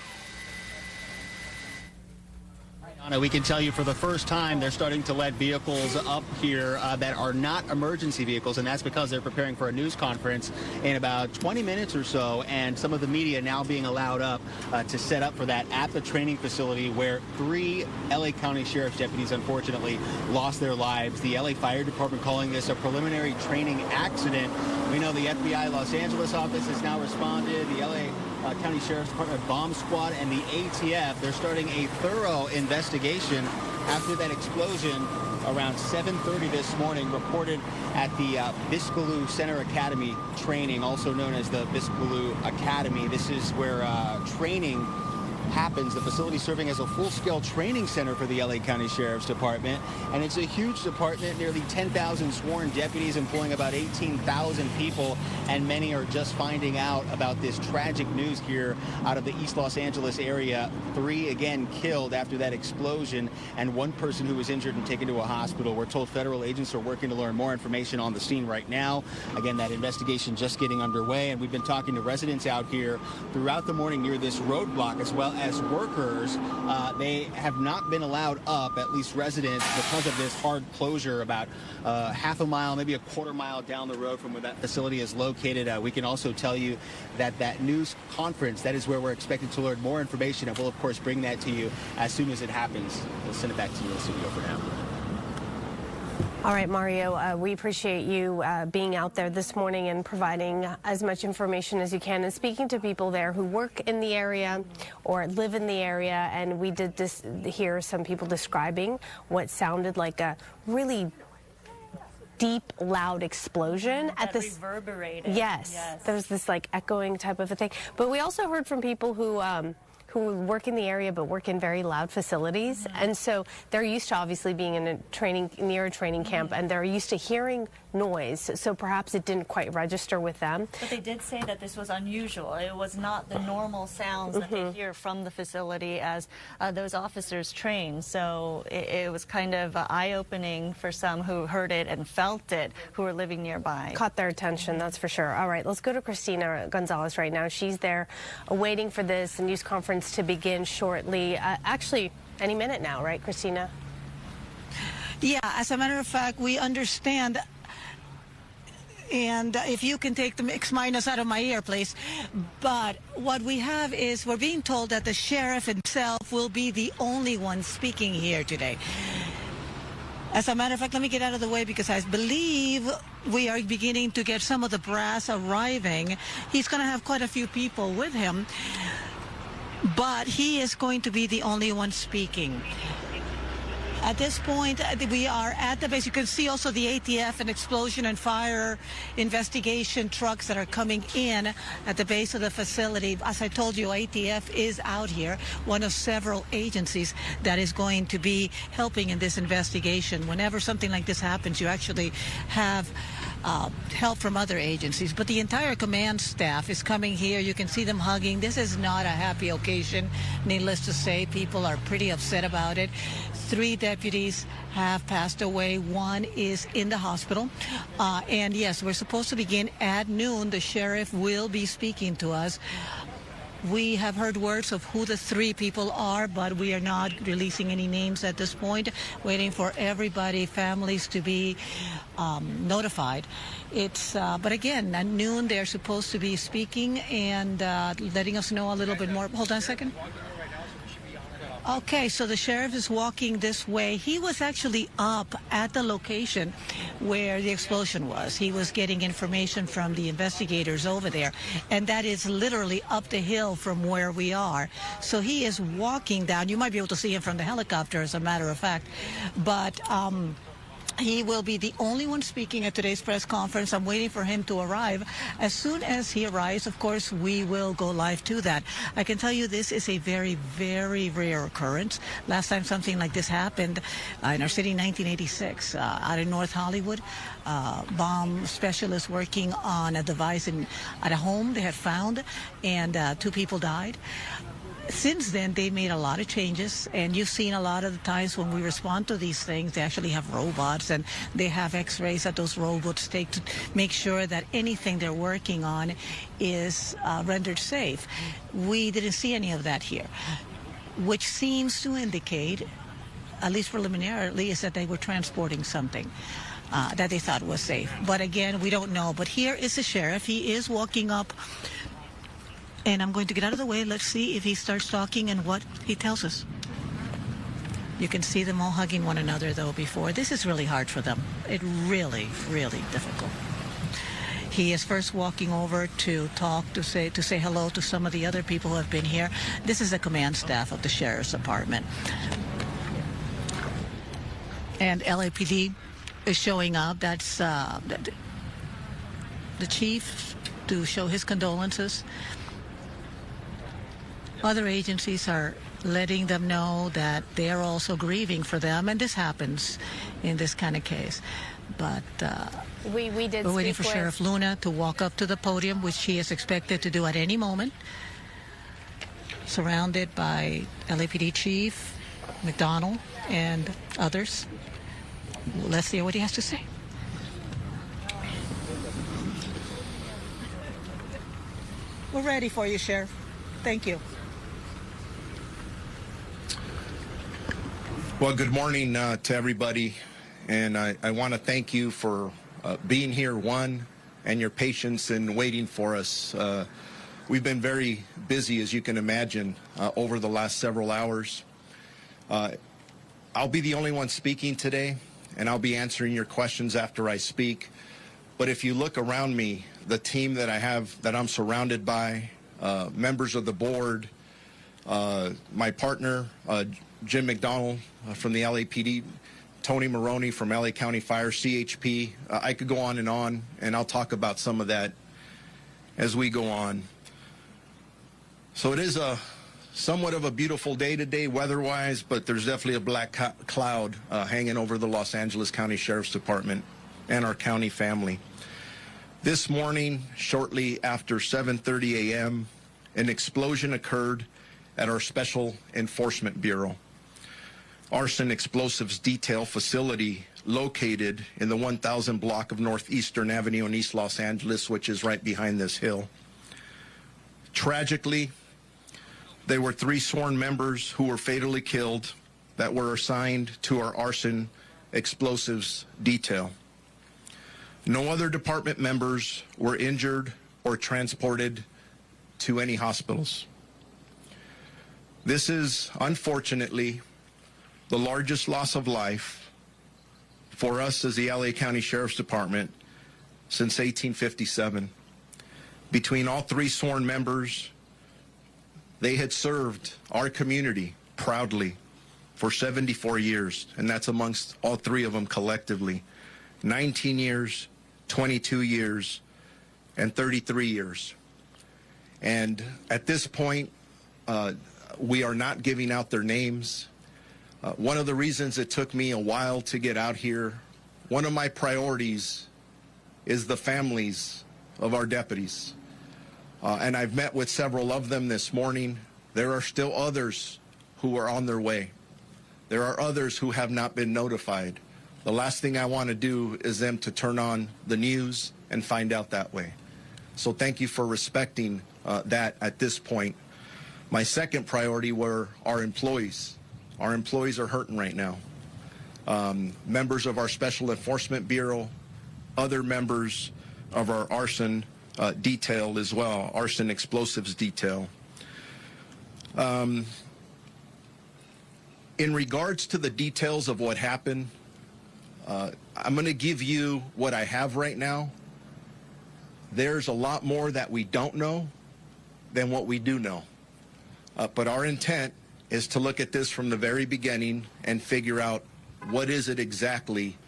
We can tell you for the first time they're starting to let vehicles up here that are not emergency vehicles, and that's because they're preparing for a news conference in about 20 minutes or so, and some of the media now being allowed up to set up for that at the training facility where 3 LA County Sheriff's deputies unfortunately lost their lives. The LA Fire Department calling this a preliminary training accident. We know the FBI Los Angeles office has now responded. The LA County Sheriff's Department Bomb Squad and the ATF, they're starting a thorough investigation after that explosion around 7:30 this morning, reported at the Biscaloo Center Academy training, also known as the Biscaloo Academy. This is where training happens. The facility serving as a full-scale training center for the LA County Sheriff's Department, and it's a huge department, nearly 10,000 sworn deputies employing about 18,000 people, and many are just finding out about this tragic news here out of the East Los Angeles area. 3 again killed after that explosion, and 1 person who was injured and taken to a hospital. We're told federal agents are working to learn more information on the scene right now. Again, that investigation just getting underway, and we've been talking to residents out here throughout the morning near this roadblock, as well as workers. They have not been allowed up, at least residents, because of this hard closure about half a mile, maybe a quarter mile down the road from where that facility is located. We can also tell you that that news conference, that is where we're expected to learn more information, and we'll of course bring that to you as soon as it happens. We'll send it back to you in the studio for now.
All right, Mario, we appreciate you being out there this morning and providing as much information as you can and speaking to people there who work in the area or live in the area. And we did hear some people describing what sounded like a really deep, loud explosion at this.
Reverberated.
Yes, there was this like echoing type of a thing. But we also heard from people who work in the area but work in very loud facilities, and so they're used to obviously being in a training, near a training camp, and they're used to hearing noise, so perhaps it didn't quite register with them.
But they did say that this was unusual. It was not the normal sounds that they hear from the facility as those officers train. So it was kind of eye-opening for some who heard it and felt it, who were living nearby.
Caught their attention, that's for sure. All right, let's go to Christina Gonzalez right now. She's there waiting for this news conference to begin shortly. Actually, any minute now, right, Christina?
Yeah, as a matter of fact, we understand. And if you can take the mix minus out of my ear, please. But what we have is we're being told that the sheriff himself will be the only one speaking here today. As a matter of fact, let me get out of the way because I believe we are beginning to get some of the brass arriving. He's going to have quite a few people with him, but he is going to be the only one speaking. At this point, we are at the base. You can see also the ATF and explosion and fire investigation trucks that are coming in at the base of the facility. As I told you, ATF is out here, one of several agencies that is going to be helping in this investigation. Whenever something like this happens, you actually have help from other agencies. But the entire command staff is coming here. You can see them hugging. This is not a happy occasion. Needless to say, people are pretty upset about it. 3 deputies have passed away. 1 is in the hospital. And yes, we're supposed to begin at noon. The sheriff will be speaking to us. We have heard words of who the 3 people are, but we are not releasing any names at this point, waiting for everybody, families to be notified. But again, at noon, they're supposed to be speaking and letting us know a little bit more. Hold on a second. Okay, so the sheriff is walking this way. He was actually up at the location where the explosion was. He was getting information from the investigators over there, and that is literally up the hill from where we are. So he is walking down. You might be able to see him from the helicopter, as a matter of fact. But he will be the only one speaking at today's press conference. I'm waiting for him to arrive. As soon as he arrives, of course, we will go live to that. I can tell you this is a very, very rare occurrence. Last time something like this happened in our city in 1986 out in North Hollywood. Bomb specialists working on a device at a home they had found, and 2 people died. Since then, they made a lot of changes, and you've seen a lot of the times when we respond to these things, they actually have robots, and they have x-rays that those robots take to make sure that anything they're working on is rendered safe. We didn't see any of that here, which seems to indicate, at least preliminarily, is that they were transporting something that they thought was safe. But again, we don't know. But here is the sheriff. He is walking up. And I'm going to get out of the way. Let's see if he starts talking and what he tells us. You can see them all hugging one another, though, before. This is really hard for them. It really, really difficult. He is first walking over to talk, to say hello to some of the other people who have been here. This is the command staff of the Sheriff's Department. And LAPD is showing up. That's the chief to show his condolences. Other agencies are letting them know that they are also grieving for them, and this happens in this kind of case. But we're waiting for Sheriff Luna to walk up to the podium, which she is expected to do at any moment, surrounded by LAPD Chief McDonald and others. Let's hear what he has to say. We're ready for you, Sheriff. Thank you.
Well, good morning to everybody, and I want to thank you for being here, and your patience in waiting for us. We've been very busy, as you can imagine, over the last several hours. I'll be the only one speaking today, and I'll be answering your questions after I speak. But if you look around me, the team that I have, that I'm surrounded by, members of the board, my partner, Jim McDonald from the LAPD, Tony Maroney from LA County Fire, CHP. I could go on, and I'll talk about some of that as we go on. So it is somewhat of a beautiful day today weather-wise, but there's definitely a black cloud hanging over the Los Angeles County Sheriff's Department and our county family. This morning, shortly after 7:30 a.m., an explosion occurred at our Special Enforcement Bureau, arson explosives detail facility located in the 1000 block of Northeastern Avenue in East Los Angeles, which is right behind this hill. Tragically, there were 3 sworn members who were fatally killed that were assigned to our arson explosives detail. No other department members were injured or transported to any hospitals. This is, unfortunately, the largest loss of life for us as the LA County Sheriff's Department since 1857. Between all 3 sworn members, they had served our community proudly for 74 years, and that's amongst all 3 of them collectively. 19 years, 22 years, and 33 years. And at this point, we are not giving out their names. One of the reasons it took me a while to get out here, one of my priorities is the families of our deputies. And I've met with several of them this morning. There are still others who are on their way. There are others who have not been notified. The last thing I want to do is them to turn on the news and find out that way. So thank you for respecting that at this point. My second priority were our employees. Our employees are hurting right now. Members of our Special Enforcement Bureau, other members of our arson detail as well, arson explosives detail. In regards to the details of what happened, I'm going to give you what I have right now. There's a lot more that we don't know than what we do know. But our intent is to look at this from the very beginning and figure out what is it exactly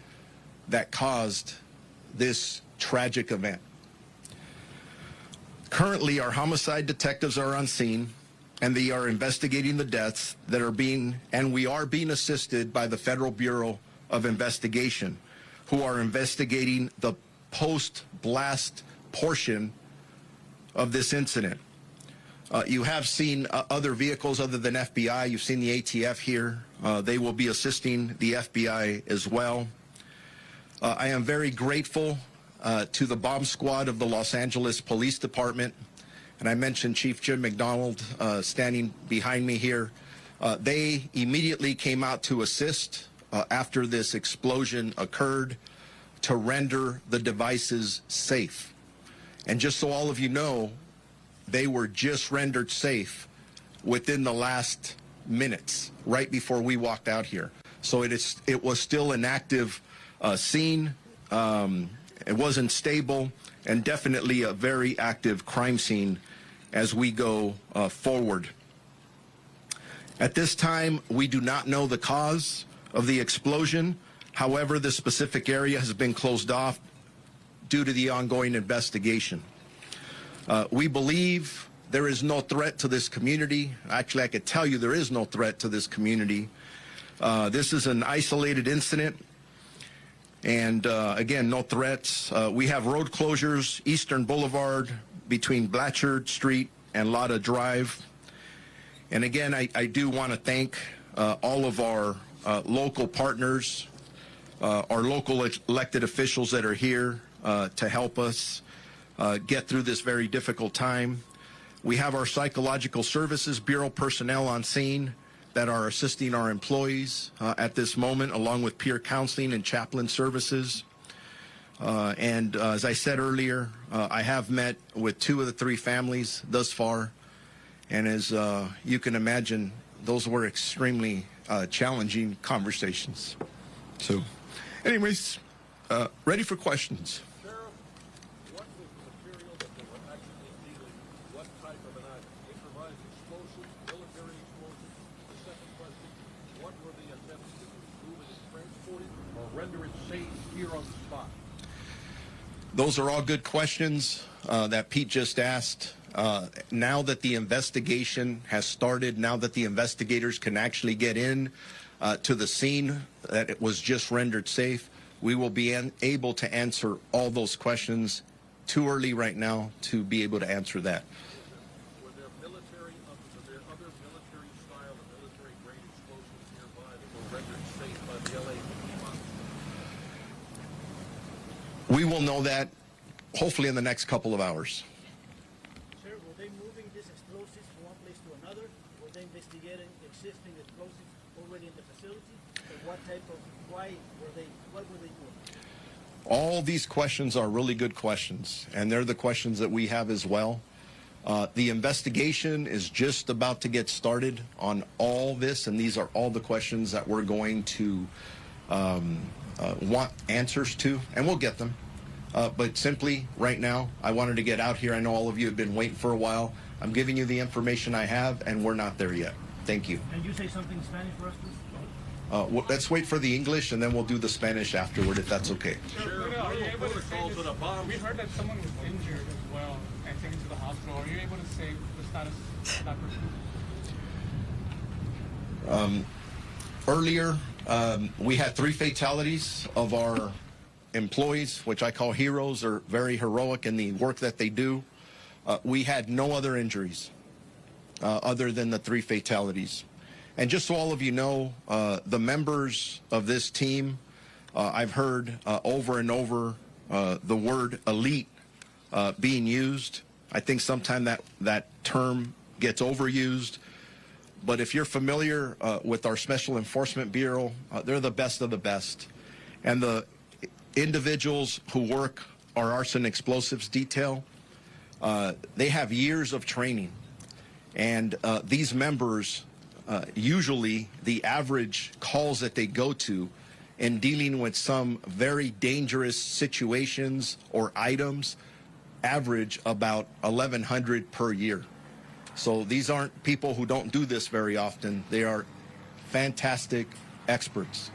that caused this tragic event. Currently, our homicide detectives are on scene, and they are investigating the deaths that are we are being assisted by the Federal Bureau of Investigation, who are investigating the post-blast portion of this incident. You have seen other vehicles other than FBI. You've seen the ATF here. They will be assisting the FBI as well. I am very grateful to the bomb squad of the Los Angeles Police Department. And I mentioned Chief Jim McDonald standing behind me here. They immediately came out to assist after this explosion occurred to render the devices safe. And just so all of you know, they were just rendered safe within the last minutes, right before we walked out here. So it was still an active scene. It wasn't stable, and definitely a very active crime scene as we go forward. At this time, we do not know the cause of the explosion. However, the specific area has been closed off due to the ongoing investigation. We believe there is no threat to this community. Actually, I could tell you there is no threat to this community. This is an isolated incident. And again, no threats. We have road closures, Eastern Boulevard between Blatchard Street and Lotta Drive. And again, I do want to thank all of our local partners, our local elected officials that are here to help us get through this very difficult time. We have our Psychological Services Bureau personnel on scene that are assisting our employees at this moment, along with peer counseling and chaplain services. And as I said earlier, I have met with 2 of the 3 families thus far. And as you can imagine, those were extremely challenging conversations. So anyways, ready for questions. Those are all good questions that Pete just asked. Now that the investigation has started, now that the investigators can actually get in to the scene that it was just rendered safe, we will be able to answer all those questions. Too early right now to be able to answer that.
Were there other military style or military grade explosives nearby that were rendered safe by the LA response?
We will know that hopefully in the next couple of hours.
Sir, were they moving these explosives from one place to another? Were they investigating existing explosives already in the facility? Or what were they doing?
All these questions are really good questions, and they're the questions that we have as well. The investigation is just about to get started on all this, and these are all the questions that we're going to want answers to, and we'll get them. But simply, right now, I wanted to get out here. I know all of you have been waiting for a while. I'm giving you the information I have, and we're not there yet. Thank you.
Can you say something in Spanish for us, please?
Well, let's wait for the English, and then we'll do the Spanish afterward, if that's okay.
Sure. Are you able to say to the bomb?
We heard that someone was injured as well and taken to the hospital. Are you able to say the status of that person?
Earlier, we had 3 fatalities of our employees, which I call heroes. They're very heroic in the work that they do. We had no other injuries other than the 3 fatalities. And just so all of you know, the members of this team, I've heard over and over the word elite being used. I think sometimes that term gets overused. But if you're familiar with our Special Enforcement Bureau, they're the best of the best. And the individuals who work our arson explosives detail, they have years of training. And these members usually the average calls that they go to in dealing with some very dangerous situations or items average about 1,100 per year. So these aren't people who don't do this very often. They are fantastic experts.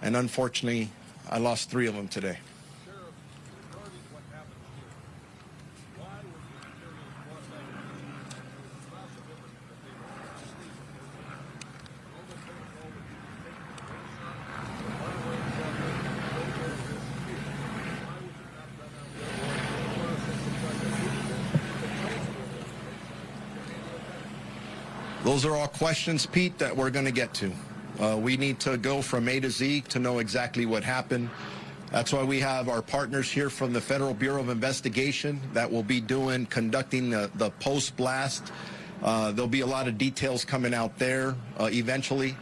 And unfortunately, I lost 3 of them today. Those are all questions, Pete, that we're going to get to. We need to go from A to Z to know exactly what happened. That's why we have our partners here from the Federal Bureau of Investigation that will be conducting the post-blast. There'll be a lot of details coming out there eventually.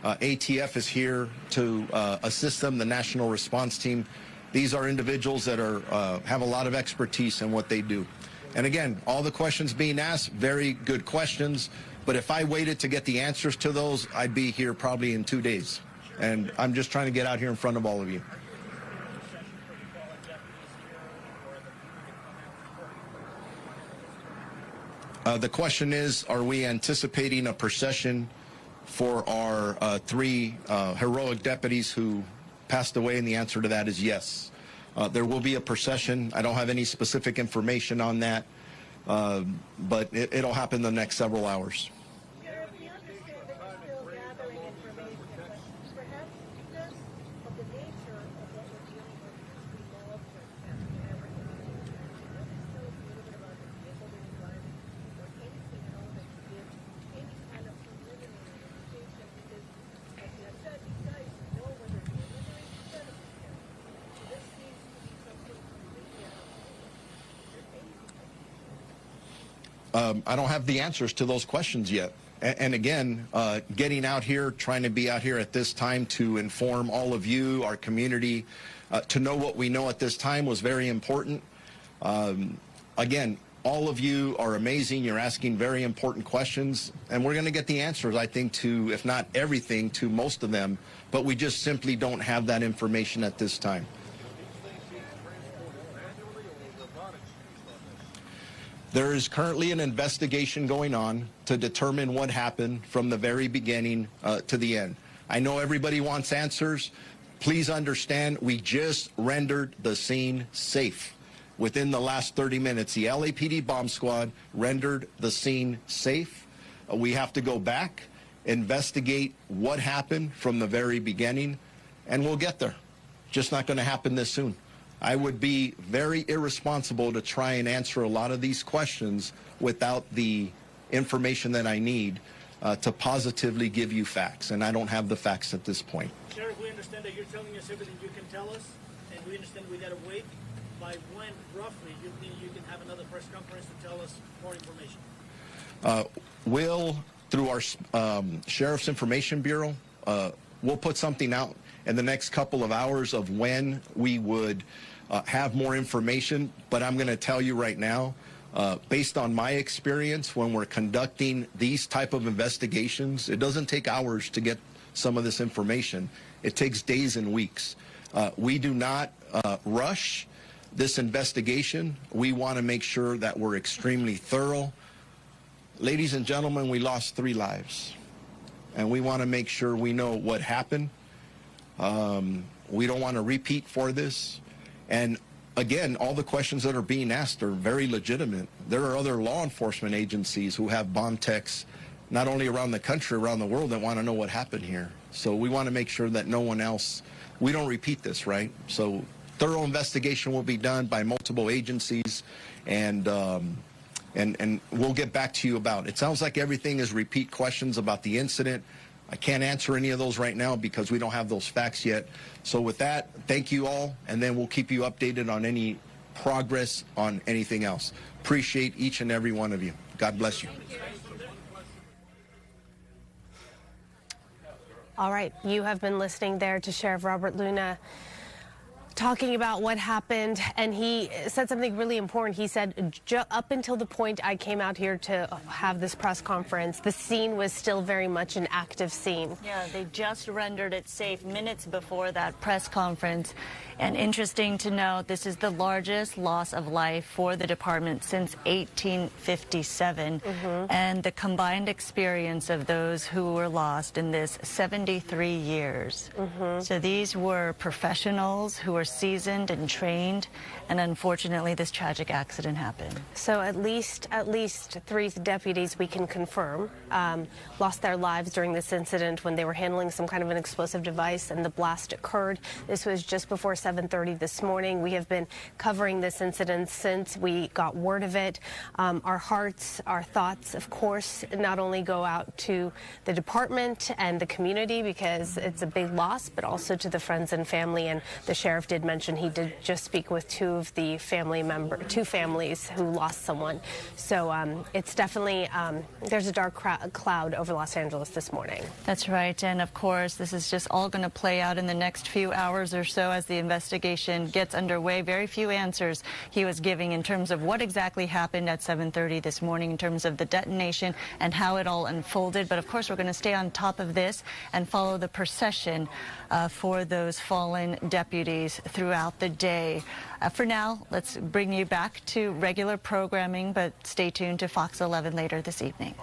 ATF is here to assist them, the National Response Team. These are individuals that have a lot of expertise in what they do. And again, all the questions being asked, very good questions. But if I waited to get the answers to those, I'd be here probably in 2 days. And I'm just trying to get out here in front of all of you. The question is, are we anticipating a procession for our 3 heroic deputies who passed away? And the answer to that is yes. There will be a procession. I don't have any specific information on that, but it'll happen the next several hours. I don't have the answers to those questions yet. And again, getting out here, trying to be out here at this time to inform all of you, our community, to know what we know at this time was very important. Again, all of you are amazing. You're asking very important questions, and we're going to get the answers, I think, to, if not everything, to most of them, but we just simply don't have that information at this time. There is currently an investigation going on to determine what happened from the very beginning to the end. I know everybody wants answers. Please understand, we just rendered the scene safe. Within the last 30 minutes, the LAPD bomb squad rendered the scene safe. We have to go back, investigate what happened from the very beginning, and we'll get there. Just not going to happen this soon. I would be very irresponsible to try and answer a lot of these questions without the information that I need to positively give you facts, and I don't have the facts at this point.
Sheriff, we understand that you're telling us everything you can tell us, and we understand we got to wait. By when, roughly, you think you can have another press conference to tell us more information?
We'll, through our Sheriff's Information Bureau, we'll put something out in the next couple of hours of when we would have more information. But I'm going to tell you right now, based on my experience, when we're conducting these type of investigations, it doesn't take hours to get some of this information. It takes days and weeks. We do not rush this investigation. We want to make sure that we're extremely thorough. Ladies and gentlemen, we lost 3 lives, and we want to make sure we know what happened. We don't want to repeat for this. And again, all the questions that are being asked are very legitimate. There are other law enforcement agencies who have bomb techs, not only around the country, around the world, that want to know what happened here. So we want to make sure that no one else, we don't repeat this, right? So thorough investigation will be done by multiple agencies, and we'll get back to you about it. It sounds like everything is repeat questions about the incident. I can't answer any of those right now because we don't have those facts yet. So with that, thank you all, and then we'll keep you updated on any progress on anything else. Appreciate each and every one of you. God bless you.
All right, you have been listening there to Sheriff Robert Luna. talking about what happened, and he said something really important. He said, up until the point I came out here to have this press conference, the scene was still very much an active scene.
Yeah, they just rendered it safe minutes before that press conference. And interesting to note, this is the largest loss of life for the department since 1857. And the combined experience of those who were lost in this 73 years. So these were professionals who were seasoned and trained, and unfortunately this tragic accident happened.
So at least 3 deputies we can confirm lost their lives during this incident when they were handling some kind of an explosive device and the blast occurred. This was just before 7:30 this morning. We have been covering this incident since we got word of it. Our hearts, our thoughts, of course, not only go out to the department and the community because it's a big loss, but also to the friends and family. And the sheriff did mention he did just speak with two families who lost someone. So it's definitely, there's a dark cloud over Los Angeles this morning.
That's right. And of course, this is just all going to play out in the next few hours or so as the investigation gets underway. Very few answers he was giving in terms of what exactly happened at 7:30 this morning in terms of the detonation and how it all unfolded. But of course, we're going to stay on top of this and follow the procession for those fallen deputies throughout the day. For now, let's bring you back to regular programming, but stay tuned to Fox 11 later this evening.